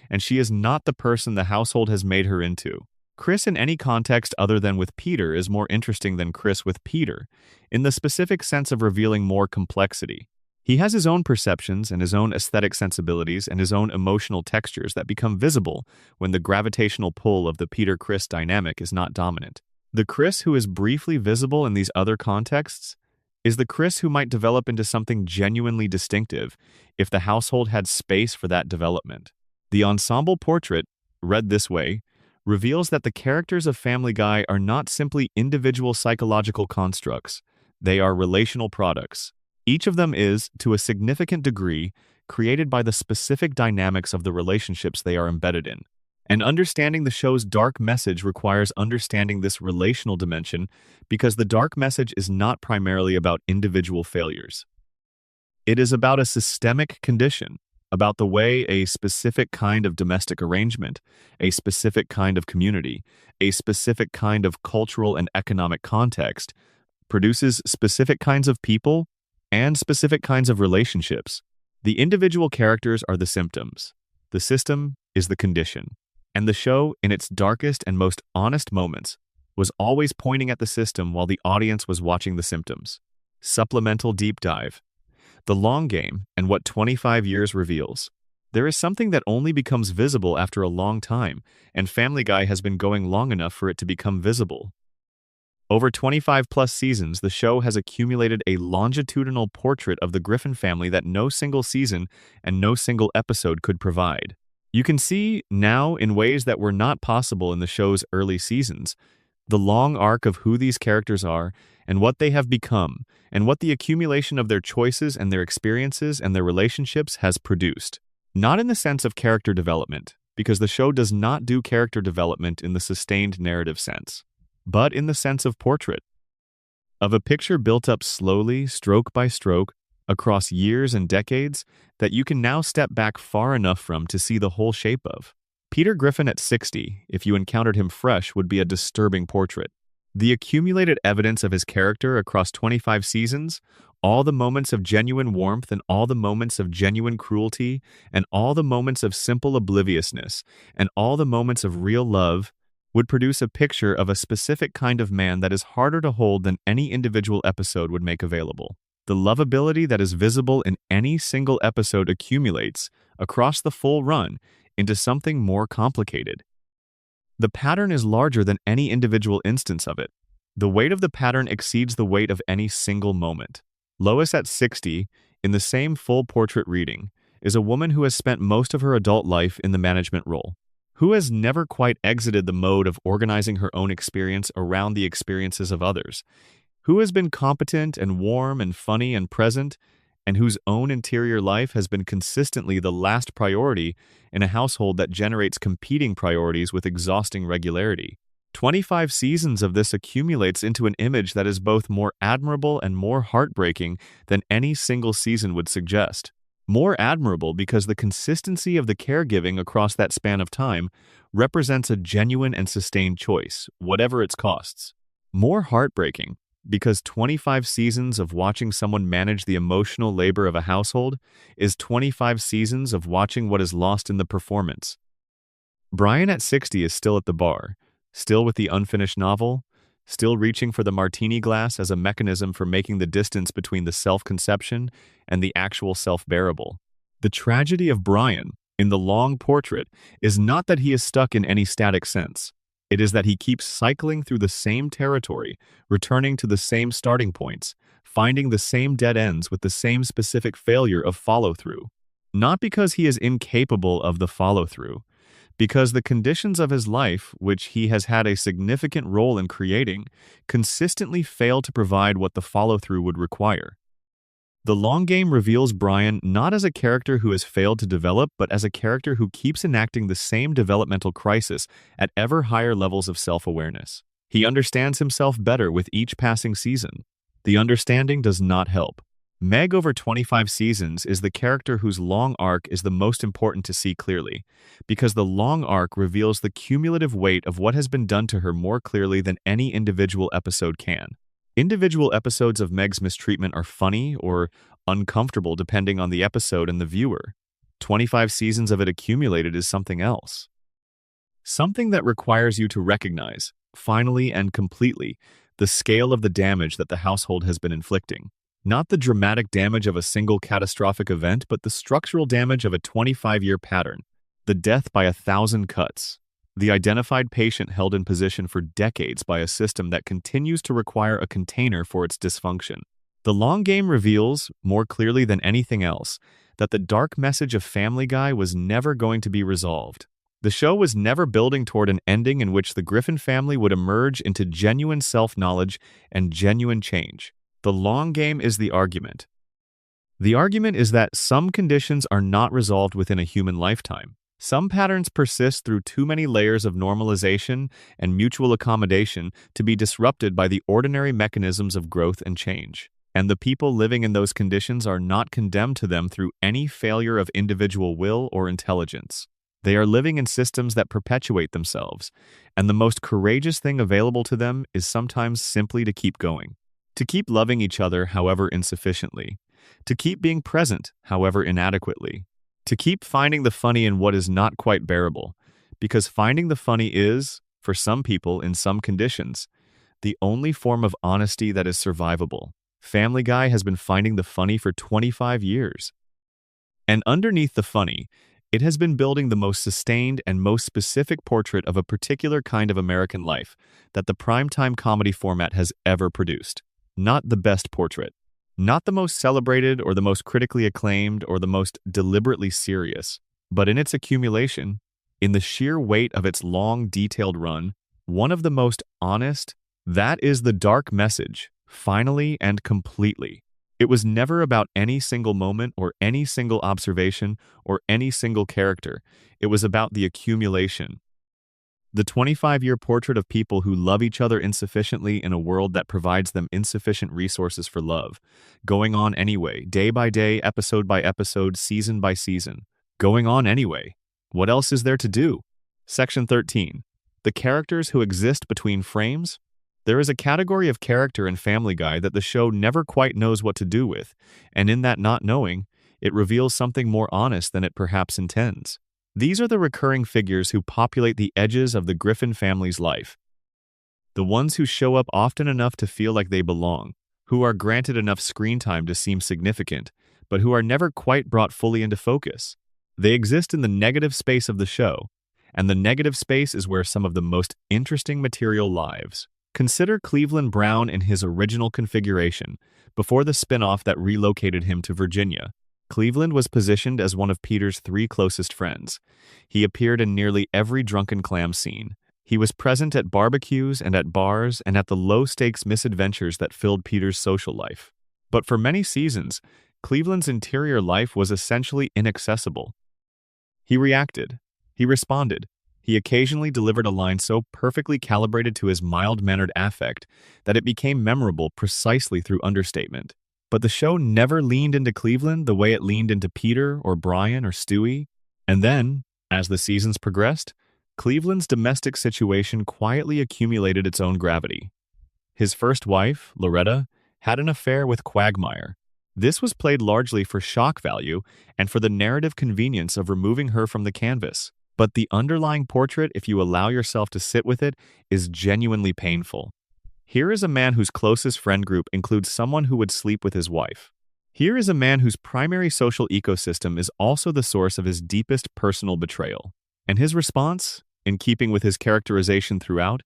Speaker 1: and she is not the person the household has made her into. Chris in any context other than with Peter is more interesting than Chris with Peter, in the specific sense of revealing more complexity. He has his own perceptions and his own aesthetic sensibilities and his own emotional textures that become visible when the gravitational pull of the Peter-Chris dynamic is not dominant. The Chris who is briefly visible in these other contexts is the Chris who might develop into something genuinely distinctive if the household had space for that development. The ensemble portrait, read this way, reveals that the characters of Family Guy are not simply individual psychological constructs, they are relational products. Each of them is, to a significant degree, created by the specific dynamics of the relationships they are embedded in. And understanding the show's dark message requires understanding this relational dimension because the dark message is not primarily about individual failures. It is about a systemic condition, about the way a specific kind of domestic arrangement, a specific kind of community, a specific kind of cultural and economic context produces specific kinds of people and specific kinds of relationships. The individual characters are the symptoms. The system is the condition. And the show, in its darkest and most honest moments, was always pointing at the system while the audience was watching the symptoms. Supplemental deep dive. The long game and what 25 years reveals. There is something that only becomes visible after a long time, and Family Guy has been going long enough for it to become visible. Over 25 plus seasons, the show has accumulated a longitudinal portrait of the Griffin family that no single season and no single episode could provide. You can see now, in ways that were not possible in the show's early seasons, the long arc of who these characters are and what they have become, and what the accumulation of their choices and their experiences and their relationships has produced. Not in the sense of character development, because the show does not do character development in the sustained narrative sense, but in the sense of portrait, of a picture built up slowly, stroke by stroke, across years and decades that you can now step back far enough from to see the whole shape of. Peter Griffin at 60, if you encountered him fresh, would be a disturbing portrait. The accumulated evidence of his character across 25 seasons, all the moments of genuine warmth and all the moments of genuine cruelty and all the moments of simple obliviousness and all the moments of real love, would produce a picture of a specific kind of man that is harder to hold than any individual episode would make available. The lovability that is visible in any single episode accumulates, across the full run, into something more complicated. The pattern is larger than any individual instance of it. The weight of the pattern exceeds the weight of any single moment. Lois at 60, in the same full portrait reading, is a woman who has spent most of her adult life in the management role, who has never quite exited the mode of organizing her own experience around the experiences of others, who has been competent and warm and funny and present, and whose own interior life has been consistently the last priority in a household that generates competing priorities with exhausting regularity. 25 seasons of this accumulates into an image that is both more admirable and more heartbreaking than any single season would suggest. More admirable because the consistency of the caregiving across that span of time represents a genuine and sustained choice, whatever its costs. More heartbreaking because 25 seasons of watching someone manage the emotional labor of a household is 25 seasons of watching what is lost in the performance. Brian at 60 is still at the bar, still with the unfinished novel, still reaching for the martini glass as a mechanism for making the distance between the self-conception and the actual self-bearable. The tragedy of Brian, in the long portrait, is not that he is stuck in any static sense. It is that he keeps cycling through the same territory, returning to the same starting points, finding the same dead ends with the same specific failure of follow-through. Not because he is incapable of the follow-through, because the conditions of his life, which he has had a significant role in creating, consistently fail to provide what the follow-through would require. The long game reveals Brian not as a character who has failed to develop, but as a character who keeps enacting the same developmental crisis at ever higher levels of self-awareness. He understands himself better with each passing season. The understanding does not help. Meg over 25 seasons is the character whose long arc is the most important to see clearly, because the long arc reveals the cumulative weight of what has been done to her more clearly than any individual episode can. Individual episodes of Meg's mistreatment are funny or uncomfortable depending on the episode and the viewer. 25 seasons of it accumulated is something else. Something that requires you to recognize, finally and completely, the scale of the damage that the household has been inflicting. Not the dramatic damage of a single catastrophic event, but the structural damage of a 25-year pattern. The death by 1,000 cuts. The identified patient held in position for decades by a system that continues to require a container for its dysfunction. The long game reveals, more clearly than anything else, that the dark message of Family Guy was never going to be resolved. The show was never building toward an ending in which the Griffin family would emerge into genuine self-knowledge and genuine change. The long game is the argument. The argument is that some conditions are not resolved within a human lifetime. Some patterns persist through too many layers of normalization and mutual accommodation to be disrupted by the ordinary mechanisms of growth and change. And the people living in those conditions are not condemned to them through any failure of individual will or intelligence. They are living in systems that perpetuate themselves, and the most courageous thing available to them is sometimes simply to keep going. To keep loving each other, however insufficiently. To keep being present, however inadequately. To keep finding the funny in what is not quite bearable, because finding the funny is, for some people in some conditions, the only form of honesty that is survivable. Family Guy has been finding the funny for 25 years. And underneath the funny, it has been building the most sustained and most specific portrait of a particular kind of American life that the primetime comedy format has ever produced. Not the best portrait, not the most celebrated or the most critically acclaimed or the most deliberately serious, but in its accumulation, in the sheer weight of its long, detailed run, one of the most honest. That is The Dark Message, finally and completely. It was never about any single moment or any single observation or any single character. It was about the accumulation. The 25-year portrait of people who love each other insufficiently in a world that provides them insufficient resources for love, going on anyway, day by day, episode by episode, season by season. Going on anyway. What else is there to do? Section 13. The characters who exist between frames. There is a category of character in Family Guy that the show never quite knows what to do with, and in that not knowing, it reveals something more honest than it perhaps intends. These are the recurring figures who populate the edges of the Griffin family's life. The ones who show up often enough to feel like they belong, who are granted enough screen time to seem significant, but who are never quite brought fully into focus. They exist in the negative space of the show, and the negative space is where some of the most interesting material lives. Consider Cleveland Brown in his original configuration, before the spin-off that relocated him to Virginia. Cleveland was positioned as one of Peter's 3 closest friends. He appeared in nearly every drunken clam scene. He was present at barbecues and at bars and at the low-stakes misadventures that filled Peter's social life. But for many seasons, Cleveland's interior life was essentially inaccessible. He reacted. He responded. He occasionally delivered a line so perfectly calibrated to his mild-mannered affect that it became memorable precisely through understatement. But the show never leaned into Cleveland the way it leaned into Peter or Brian or Stewie. And then, as the seasons progressed, Cleveland's domestic situation quietly accumulated its own gravity. His first wife, Loretta, had an affair with Quagmire. This was played largely for shock value and for the narrative convenience of removing her from the canvas. But the underlying portrait, if you allow yourself to sit with it, is genuinely painful. Here is a man whose closest friend group includes someone who would sleep with his wife. Here is a man whose primary social ecosystem is also the source of his deepest personal betrayal. And his response, in keeping with his characterization throughout,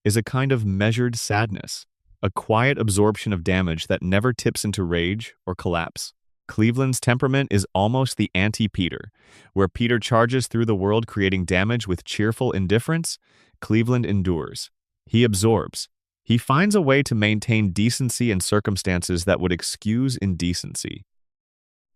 Speaker 1: is a kind of measured sadness, a quiet absorption of damage that never tips into rage or collapse. Cleveland's temperament is almost the anti-Peter. Where Peter charges through the world creating damage with cheerful indifference, Cleveland endures. He absorbs. He finds a way to maintain decency in circumstances that would excuse indecency.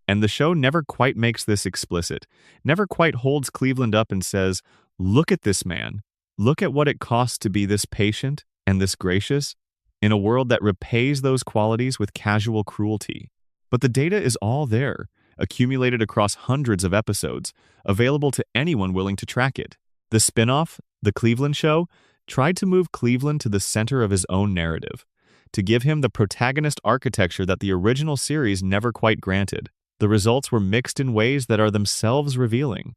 Speaker 1: And the show never quite makes this explicit, never quite holds Cleveland up and says, "Look at this man. Look at what it costs to be this patient and this gracious, in a world that repays those qualities with casual cruelty." But the data is all there, accumulated across hundreds of episodes, available to anyone willing to track it. The spin-off, The Cleveland Show, tried to move Cleveland to the center of his own narrative, to give him the protagonist architecture that the original series never quite granted. The results were mixed in ways that are themselves revealing.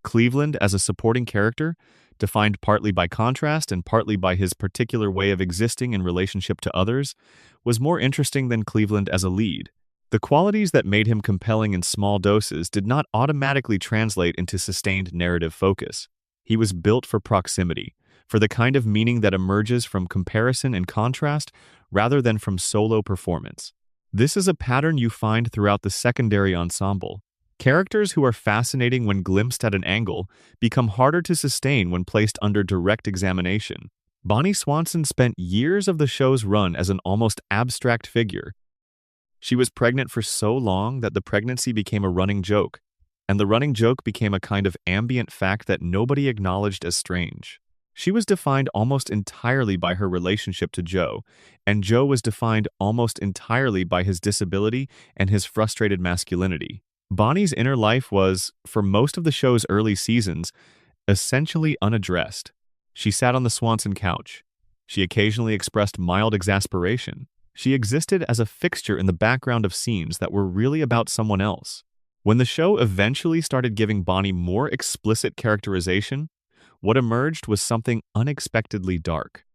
Speaker 1: Cleveland, as a supporting character, defined partly by contrast and partly by his particular way of existing in relationship to others, was more interesting than Cleveland as a lead. The qualities that made him compelling in small doses did not automatically translate into sustained narrative focus. He was built for proximity, for the kind of meaning that emerges from comparison and contrast rather than from solo performance. This is a pattern you find throughout the secondary ensemble. Characters who are fascinating when glimpsed at an angle become harder to sustain when placed under direct examination. Bonnie Swanson spent years of the show's run as an almost abstract figure. She was pregnant for so long that the pregnancy became a running joke, and the running joke became a kind of ambient fact that nobody acknowledged as strange. She was defined almost entirely by her relationship to Joe, and Joe was defined almost entirely by his disability and his frustrated masculinity. Bonnie's inner life was, for most of the show's early seasons, essentially unaddressed. She sat on the Swanson couch. She occasionally expressed mild exasperation. She existed as a fixture in the background of scenes that were really about someone else. When the show eventually started giving Bonnie more explicit characterization, what emerged was something unexpectedly dark.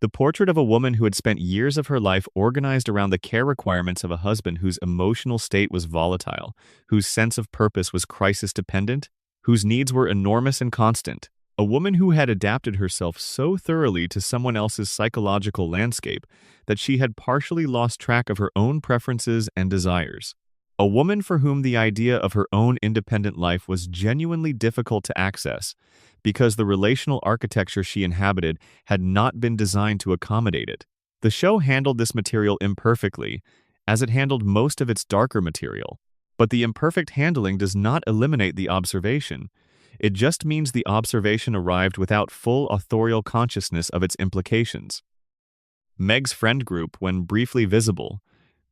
Speaker 1: The portrait of a woman who had spent years of her life organized around the care requirements of a husband whose emotional state was volatile, whose sense of purpose was crisis-dependent, whose needs were enormous and constant. A woman who had adapted herself so thoroughly to someone else's psychological landscape that she had partially lost track of her own preferences and desires. A woman for whom the idea of her own independent life was genuinely difficult to access because the relational architecture she inhabited had not been designed to accommodate it. The show handled this material imperfectly, as it handled most of its darker material. But the imperfect handling does not eliminate the observation. It just means the observation arrived without full authorial consciousness of its implications. Meg's friend group, when briefly visible,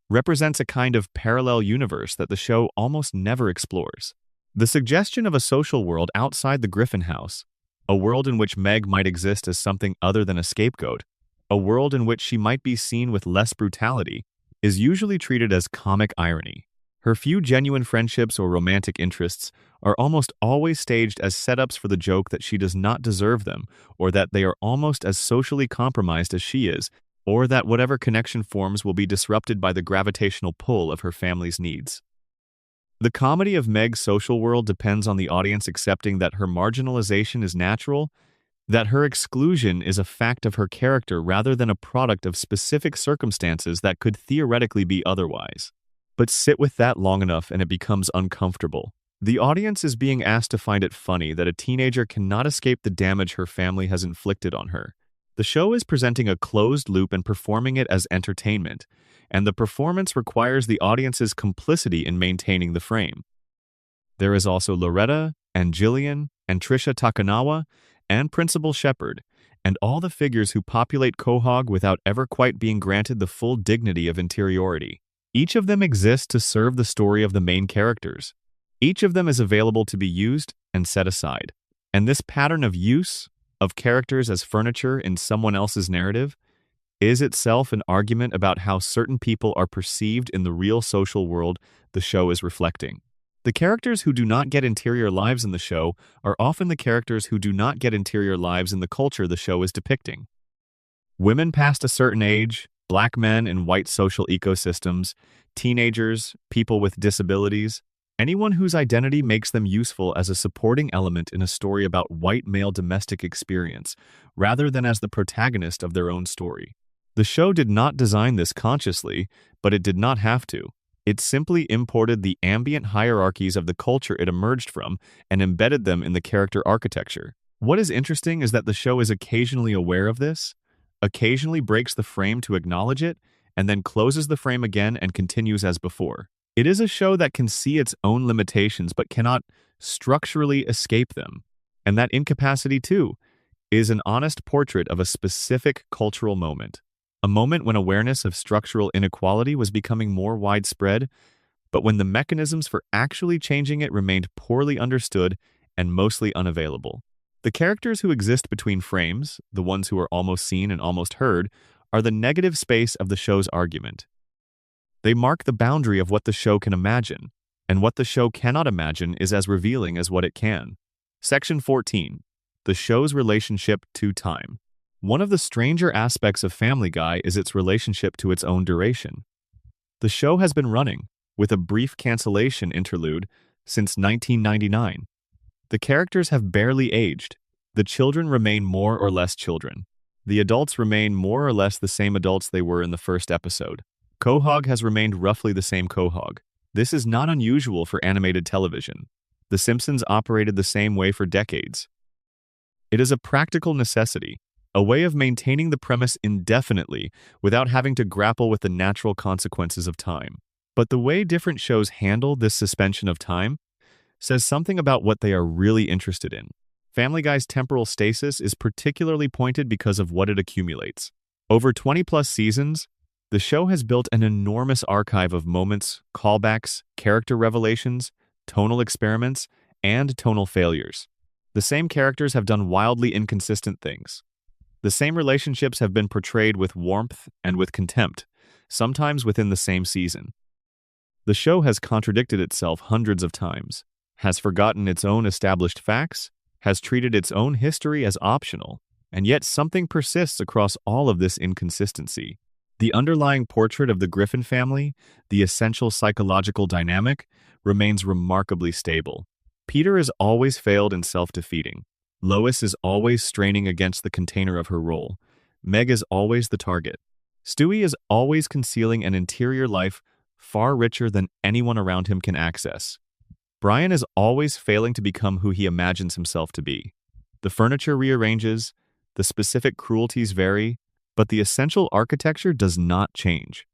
Speaker 1: represents a kind of parallel universe that the show almost never explores. The suggestion of a social world outside the Griffin house, a world in which Meg might exist as something other than a scapegoat, a world in which she might be seen with less brutality, is usually treated as comic irony. Her few genuine friendships or romantic interests are almost always staged as setups for the joke that she does not deserve them, or that they are almost as socially compromised as she is, or that whatever connection forms will be disrupted by the gravitational pull of her family's needs. The comedy of Meg's social world depends on the audience accepting that her marginalization is natural, that her exclusion is a fact of her character rather than a product of specific circumstances that could theoretically be otherwise. But sit with that long enough and it becomes uncomfortable. The audience is being asked to find it funny that a teenager cannot escape the damage her family has inflicted on her. The show is presenting a closed loop and performing it as entertainment, and the performance requires the audience's complicity in maintaining the frame. There is also Loretta, and Jillian, and Trisha Takanawa, and Principal Shepard, and all the figures who populate Quahog without ever quite being granted the full dignity of interiority. Each of them exists to serve the story of the main characters. Each of them is available to be used and set aside. And this pattern of use, of characters as furniture in someone else's narrative, is itself an argument about how certain people are perceived in the real social world the show is reflecting. The characters who do not get interior lives in the show are often the characters who do not get interior lives in the culture the show is depicting. Women past a certain age, Black men in white social ecosystems, teenagers, people with disabilities, anyone whose identity makes them useful as a supporting element in a story about white male domestic experience, rather than as the protagonist of their own story. The show did not design this consciously, but it did not have to. It simply imported the ambient hierarchies of the culture it emerged from and embedded them in the character architecture. What is interesting is that the show is occasionally aware of this, occasionally breaks the frame to acknowledge it, and then closes the frame again and continues as before. It is a show that can see its own limitations but cannot structurally escape them. And that incapacity, too, is an honest portrait of a specific cultural moment. A moment when awareness of structural inequality was becoming more widespread, but when the mechanisms for actually changing it remained poorly understood and mostly unavailable. The characters who exist between frames, the ones who are almost seen and almost heard, are the negative space of the show's argument. They mark the boundary of what the show can imagine, and what the show cannot imagine is as revealing as what it can. Section 14. The show's relationship to time. One of the stranger aspects of Family Guy is its relationship to its own duration. The show has been running, with a brief cancellation interlude, since 1999. The characters have barely aged. The children remain more or less children. The adults remain more or less the same adults they were in the first episode. Quahog has remained roughly the same Quahog. This is not unusual for animated television. The Simpsons operated the same way for decades. It is a practical necessity, a way of maintaining the premise indefinitely without having to grapple with the natural consequences of time. But the way different shows handle this suspension of time says something about what they are really interested in. Family Guy's temporal stasis is particularly pointed because of what it accumulates. Over 20-plus seasons, the show has built an enormous archive of moments, callbacks, character revelations, tonal experiments, and tonal failures. The same characters have done wildly inconsistent things. The same relationships have been portrayed with warmth and with contempt, sometimes within the same season. The show has contradicted itself hundreds of times, has forgotten its own established facts, has treated its own history as optional, And yet something persists across all of this inconsistency. The underlying portrait of the Griffin family, the essential psychological dynamic, remains remarkably stable. Peter has always failed in self-defeating. Lois is always straining against the container of her role. Meg is always the target. Stewie is always concealing an interior life far richer than anyone around him can access. Brian is always failing to become who he imagines himself to be. The furniture rearranges, the specific cruelties vary, but the essential architecture does not change.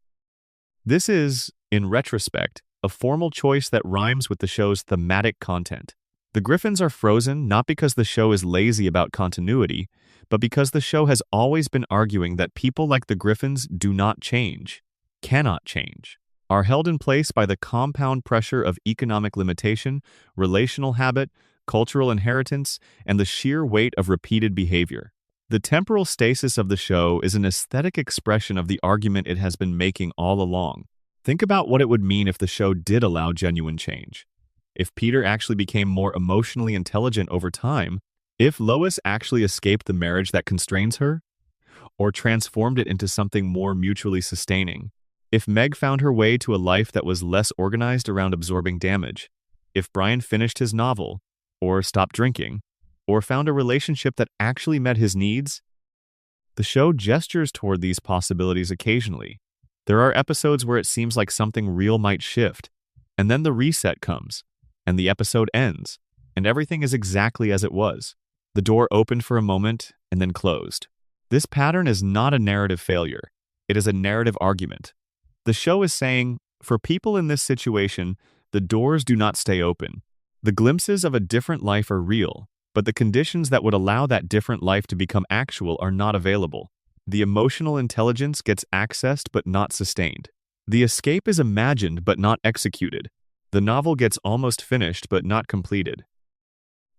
Speaker 1: This is, in retrospect, a formal choice that rhymes with the show's thematic content. The Griffins are frozen not because the show is lazy about continuity, but because the show has always been arguing that people like the Griffins do not change, cannot change, are held in place by the compound pressure of economic limitation, relational habit, cultural inheritance, and the sheer weight of repeated behavior. The temporal stasis of the show is an aesthetic expression of the argument it has been making all along. Think about what it would mean if the show did allow genuine change. If Peter actually became more emotionally intelligent over time, if Lois actually escaped the marriage that constrains her, or transformed it into something more mutually sustaining, if Meg found her way to a life that was less organized around absorbing damage, if Brian finished his novel, or stopped drinking, or found a relationship that actually met his needs, the show gestures toward these possibilities occasionally. There are episodes where it seems like something real might shift, and then the reset comes, and the episode ends, and everything is exactly as it was. The door opened for a moment and then closed. This pattern is not a narrative failure. It is a narrative argument. The show is saying, for people in this situation, the doors do not stay open. The glimpses of a different life are real, but the conditions that would allow that different life to become actual are not available. The emotional intelligence gets accessed but not sustained. The escape is imagined but not executed. The novel gets almost finished but not completed.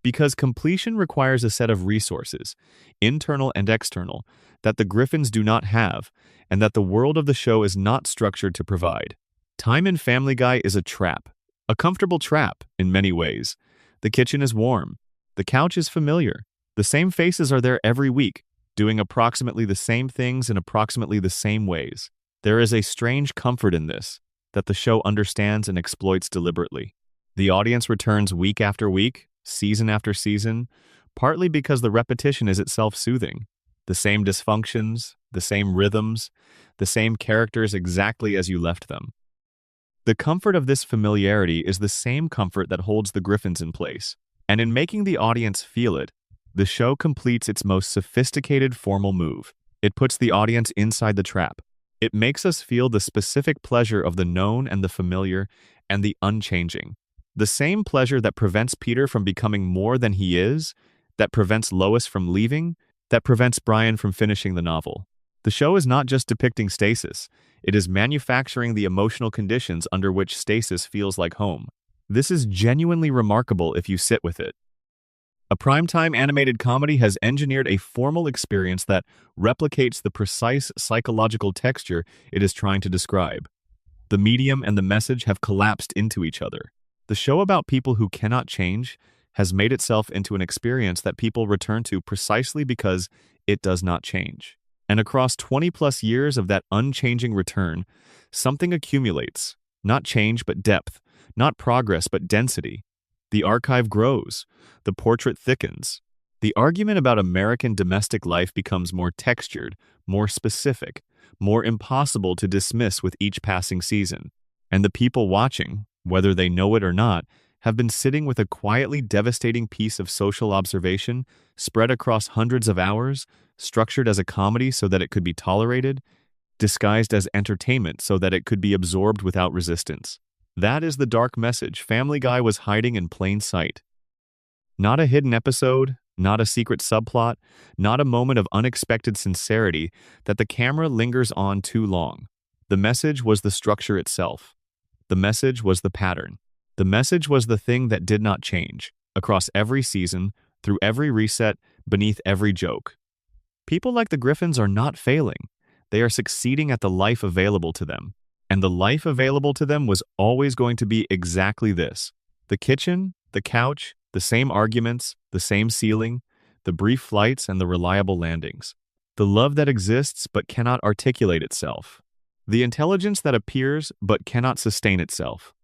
Speaker 1: Because completion requires a set of resources, internal and external, that the Griffins do not have, and that the world of the show is not structured to provide. Time in Family Guy is a trap. A comfortable trap, in many ways. The kitchen is warm. The couch is familiar. The same faces are there every week, doing approximately the same things in approximately the same ways. There is a strange comfort in this, that the show understands and exploits deliberately. The audience returns week after week, season after season, partly because the repetition is itself soothing. The same dysfunctions, the same rhythms, the same characters exactly as you left them. The comfort of this familiarity is the same comfort that holds the Griffins in place, and in making the audience feel it, the show completes its most sophisticated formal move. It puts the audience inside the trap. It makes us feel the specific pleasure of the known and the familiar and the unchanging. The same pleasure that prevents Peter from becoming more than he is, that prevents Lois from leaving, that prevents Brian from finishing the novel. The show is not just depicting stasis, it is manufacturing the emotional conditions under which stasis feels like home. This is genuinely remarkable if you sit with it. A primetime animated comedy has engineered a formal experience that replicates the precise psychological texture it is trying to describe. The medium and the message have collapsed into each other. The show about people who cannot change has made itself into an experience that people return to precisely because it does not change. And across 20-plus years of that unchanging return, something accumulates, not change but depth, not progress but density. The archive grows, the portrait thickens. The argument about American domestic life becomes more textured, more specific, more impossible to dismiss with each passing season. And the people watching, whether they know it or not, have been sitting with a quietly devastating piece of social observation spread across hundreds of hours, structured as a comedy so that it could be tolerated, disguised as entertainment so that it could be absorbed without resistance. That is the dark message Family Guy was hiding in plain sight. Not a hidden episode, not a secret subplot, not a moment of unexpected sincerity that the camera lingers on too long. The message was the structure itself. The message was the pattern. The message was the thing that did not change, across every season, through every reset, beneath every joke. People like the Griffins are not failing. They are succeeding at the life available to them. And the life available to them was always going to be exactly this. The kitchen, the couch, the same arguments, the same ceiling, the brief flights and the reliable landings. The love that exists but cannot articulate itself. The intelligence that appears but cannot sustain itself.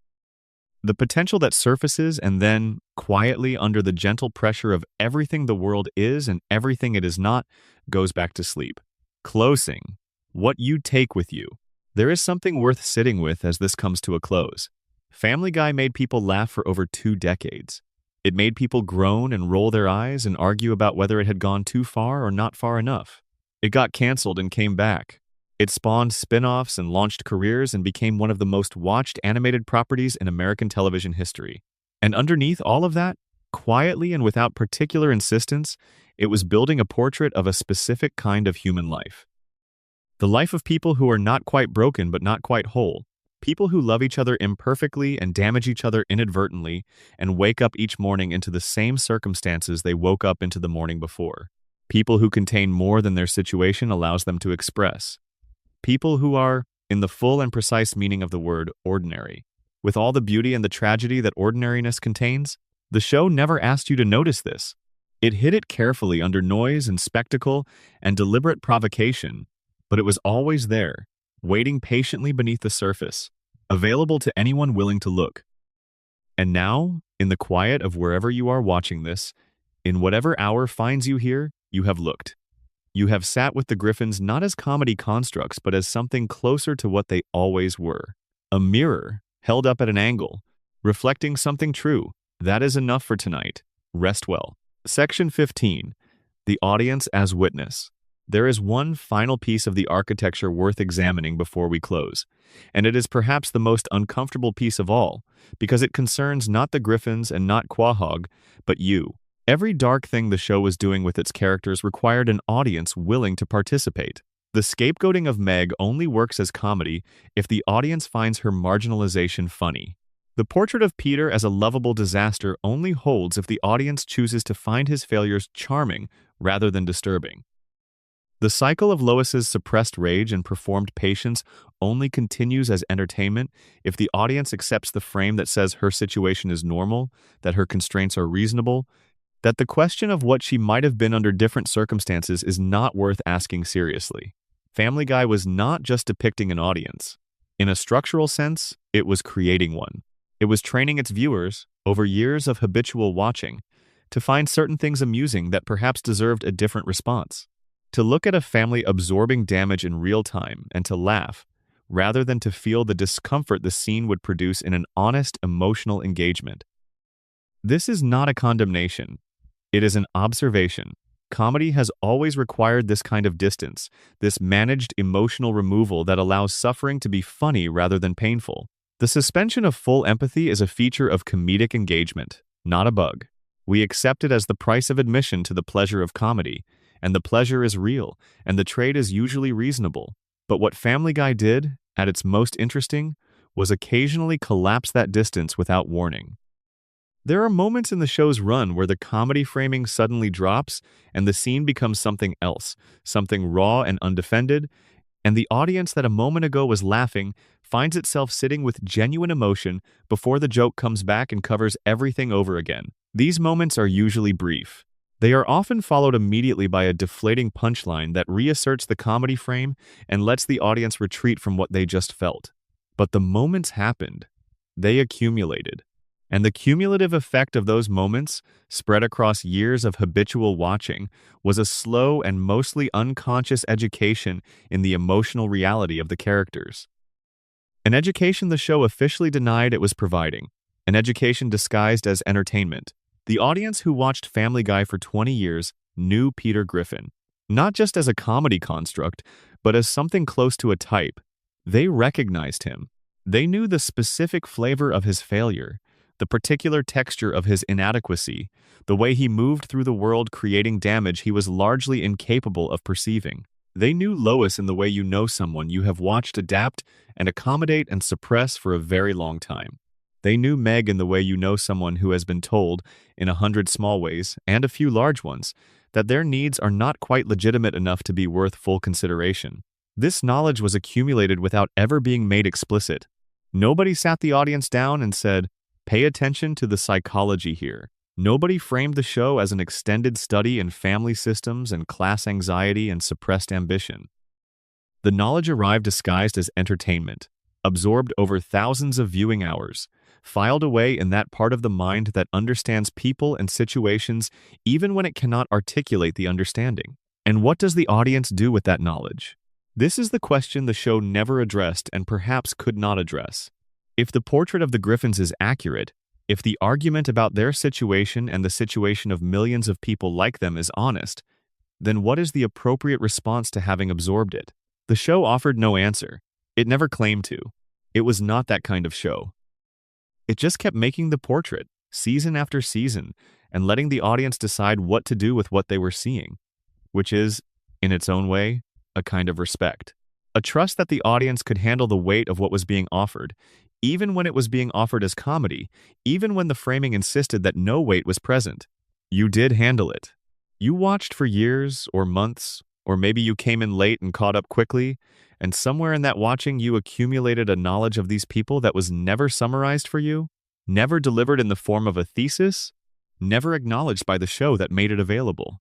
Speaker 1: The potential that surfaces and then, quietly under the gentle pressure of everything the world is and everything it is not, goes back to sleep. Closing. What you take with you. There is something worth sitting with as this comes to a close. Family Guy made people laugh for over 2 decades. It made people groan and roll their eyes and argue about whether it had gone too far or not far enough. It got canceled and came back. It spawned spin-offs and launched careers and became one of the most watched animated properties in American television history. And underneath all of that, quietly and without particular insistence, it was building a portrait of a specific kind of human life. The life of people who are not quite broken but not quite whole. People who love each other imperfectly and damage each other inadvertently and wake up each morning into the same circumstances they woke up into the morning before. People who contain more than their situation allows them to express. People who are, in the full and precise meaning of the word, ordinary. With all the beauty and the tragedy that ordinariness contains, the show never asked you to notice this. It hid it carefully under noise and spectacle and deliberate provocation, but it was always there, waiting patiently beneath the surface, available to anyone willing to look. And now, in the quiet of wherever you are watching this, in whatever hour finds you here, you have looked. You have sat with the Griffins not as comedy constructs, but as something closer to what they always were. A mirror, held up at an angle, reflecting something true. That is enough for tonight. Rest well. Section 15. The audience as witness. There is one final piece of the architecture worth examining before we close, and it is perhaps the most uncomfortable piece of all, because it concerns not the Griffins and not Quahog, but you. Every dark thing the show was doing with its characters required an audience willing to participate. The scapegoating of Meg only works as comedy if the audience finds her marginalization funny. The portrait of Peter as a lovable disaster only holds if the audience chooses to find his failures charming rather than disturbing. The cycle of Lois's suppressed rage and performed patience only continues as entertainment if the audience accepts the frame that says her situation is normal, that her constraints are reasonable, that the question of what she might have been under different circumstances is not worth asking seriously. Family Guy was not just depicting an audience. In a structural sense, it was creating one. It was training its viewers, over years of habitual watching, to find certain things amusing that perhaps deserved a different response. To look at a family absorbing damage in real time and to laugh, rather than to feel the discomfort the scene would produce in an honest, emotional engagement. This is not a condemnation. It is an observation. Comedy has always required this kind of distance, this managed emotional removal that allows suffering to be funny rather than painful. The suspension of full empathy is a feature of comedic engagement, not a bug. We accept it as the price of admission to the pleasure of comedy, and the pleasure is real, and the trade is usually reasonable. But what Family Guy did, at its most interesting, was occasionally collapse that distance without warning. There are moments in the show's run where the comedy framing suddenly drops and the scene becomes something else, something raw and undefended, and the audience that a moment ago was laughing finds itself sitting with genuine emotion before the joke comes back and covers everything over again. These moments are usually brief. They are often followed immediately by a deflating punchline that reasserts the comedy frame and lets the audience retreat from what they just felt. But the moments happened. They accumulated. And the cumulative effect of those moments, spread across years of habitual watching, was a slow and mostly unconscious education in the emotional reality of the characters. An education the show officially denied it was providing, an education disguised as entertainment. The audience who watched Family Guy for 20 years knew Peter Griffin, not just as a comedy construct, but as something close to a type. They recognized him. They knew the specific flavor of his failure, the particular texture of his inadequacy, the way he moved through the world creating damage he was largely incapable of perceiving. They knew Lois in the way you know someone you have watched adapt and accommodate and suppress for a very long time. They knew Meg in the way you know someone who has been told, in 100 small ways, and a few large ones, that their needs are not quite legitimate enough to be worth full consideration. This knowledge was accumulated without ever being made explicit. Nobody sat the audience down and said, "Pay attention to the psychology here." Nobody framed the show as an extended study in family systems and class anxiety and suppressed ambition. The knowledge arrived disguised as entertainment, absorbed over thousands of viewing hours, filed away in that part of the mind that understands people and situations even when it cannot articulate the understanding. And what does the audience do with that knowledge? This is the question the show never addressed and perhaps could not address. If the portrait of the Griffins is accurate, if the argument about their situation and the situation of millions of people like them is honest, then what is the appropriate response to having absorbed it? The show offered no answer. It never claimed to. It was not that kind of show. It just kept making the portrait, season after season, and letting the audience decide what to do with what they were seeing, which is, in its own way, a kind of respect. A trust that the audience could handle the weight of what was being offered, even when it was being offered as comedy, even when the framing insisted that no weight was present. You did handle it. You watched for years or months, or maybe you came in late and caught up quickly, and somewhere in that watching you accumulated a knowledge of these people that was never summarized for you, never delivered in the form of a thesis, never acknowledged by the show that made it available.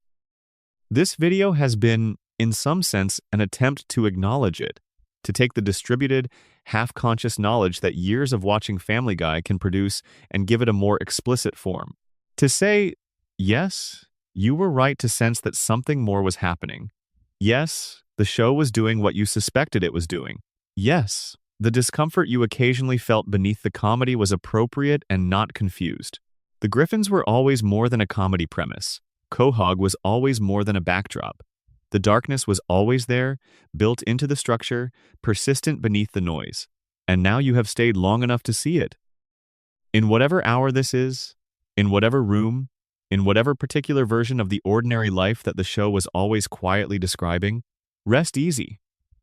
Speaker 1: This video has been, in some sense, an attempt to acknowledge it, to take the distributed, half-conscious knowledge that years of watching Family Guy can produce and give it a more explicit form. To say, yes, you were right to sense that something more was happening. Yes, the show was doing what you suspected it was doing. Yes, the discomfort you occasionally felt beneath the comedy was appropriate and not confused. The Griffins were always more than a comedy premise. Quahog was always more than a backdrop. The darkness was always there, built into the structure, persistent beneath the noise. And now you have stayed long enough to see it. In whatever hour this is, in whatever room, in whatever particular version of the ordinary life that the show was always quietly describing, rest easy.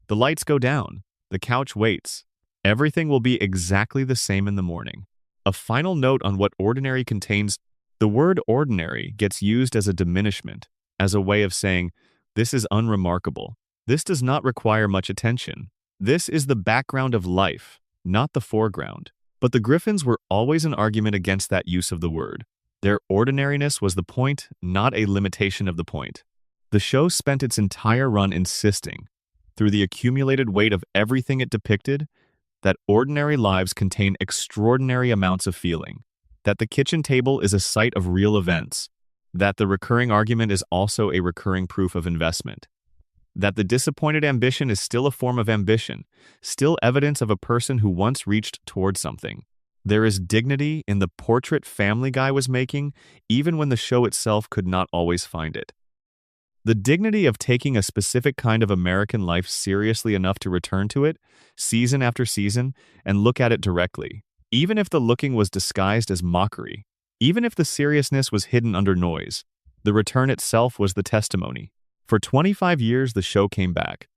Speaker 1: The lights go down. The couch waits. Everything will be exactly the same in the morning. A final note on what ordinary contains. The word ordinary gets used as a diminishment, as a way of saying, this is unremarkable. This does not require much attention. This is the background of life, not the foreground. But the Griffins were always an argument against that use of the word. Their ordinariness was the point, not a limitation of the point. The show spent its entire run insisting, through the accumulated weight of everything it depicted, that ordinary lives contain extraordinary amounts of feeling, that the kitchen table is a site of real events, that the recurring argument is also a recurring proof of investment, that the disappointed ambition is still a form of ambition, still evidence of a person who once reached toward something. There is dignity in the portrait Family Guy was making, even when the show itself could not always find it. The dignity of taking a specific kind of American life seriously enough to return to it, season after season, and look at it directly, even if the looking was disguised as mockery, even if the seriousness was hidden under noise. The return itself was the testimony. For 25 years, the show came back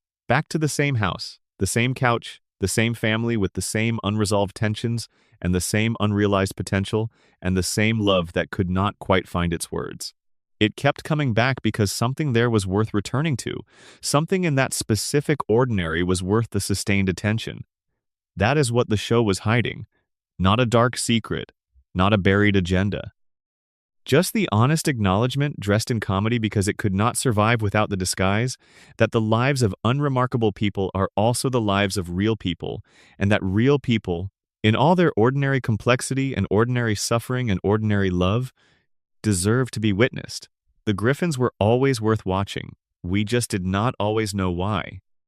Speaker 1: to the same house, the same couch, the same family with the same unresolved tensions and the same unrealized potential and the same love that could not quite find its words. It kept coming back because something there was worth returning to. Something in that specific ordinary was worth the sustained attention. That is what the show was hiding. Not a dark secret, not a buried agenda. Just the honest acknowledgement, dressed in comedy because it could not survive without the disguise, that the lives of unremarkable people are also the lives of real people, and that real people, in all their ordinary complexity and ordinary suffering and ordinary love, deserve to be witnessed. The Griffins were always worth watching. We just did not always know why.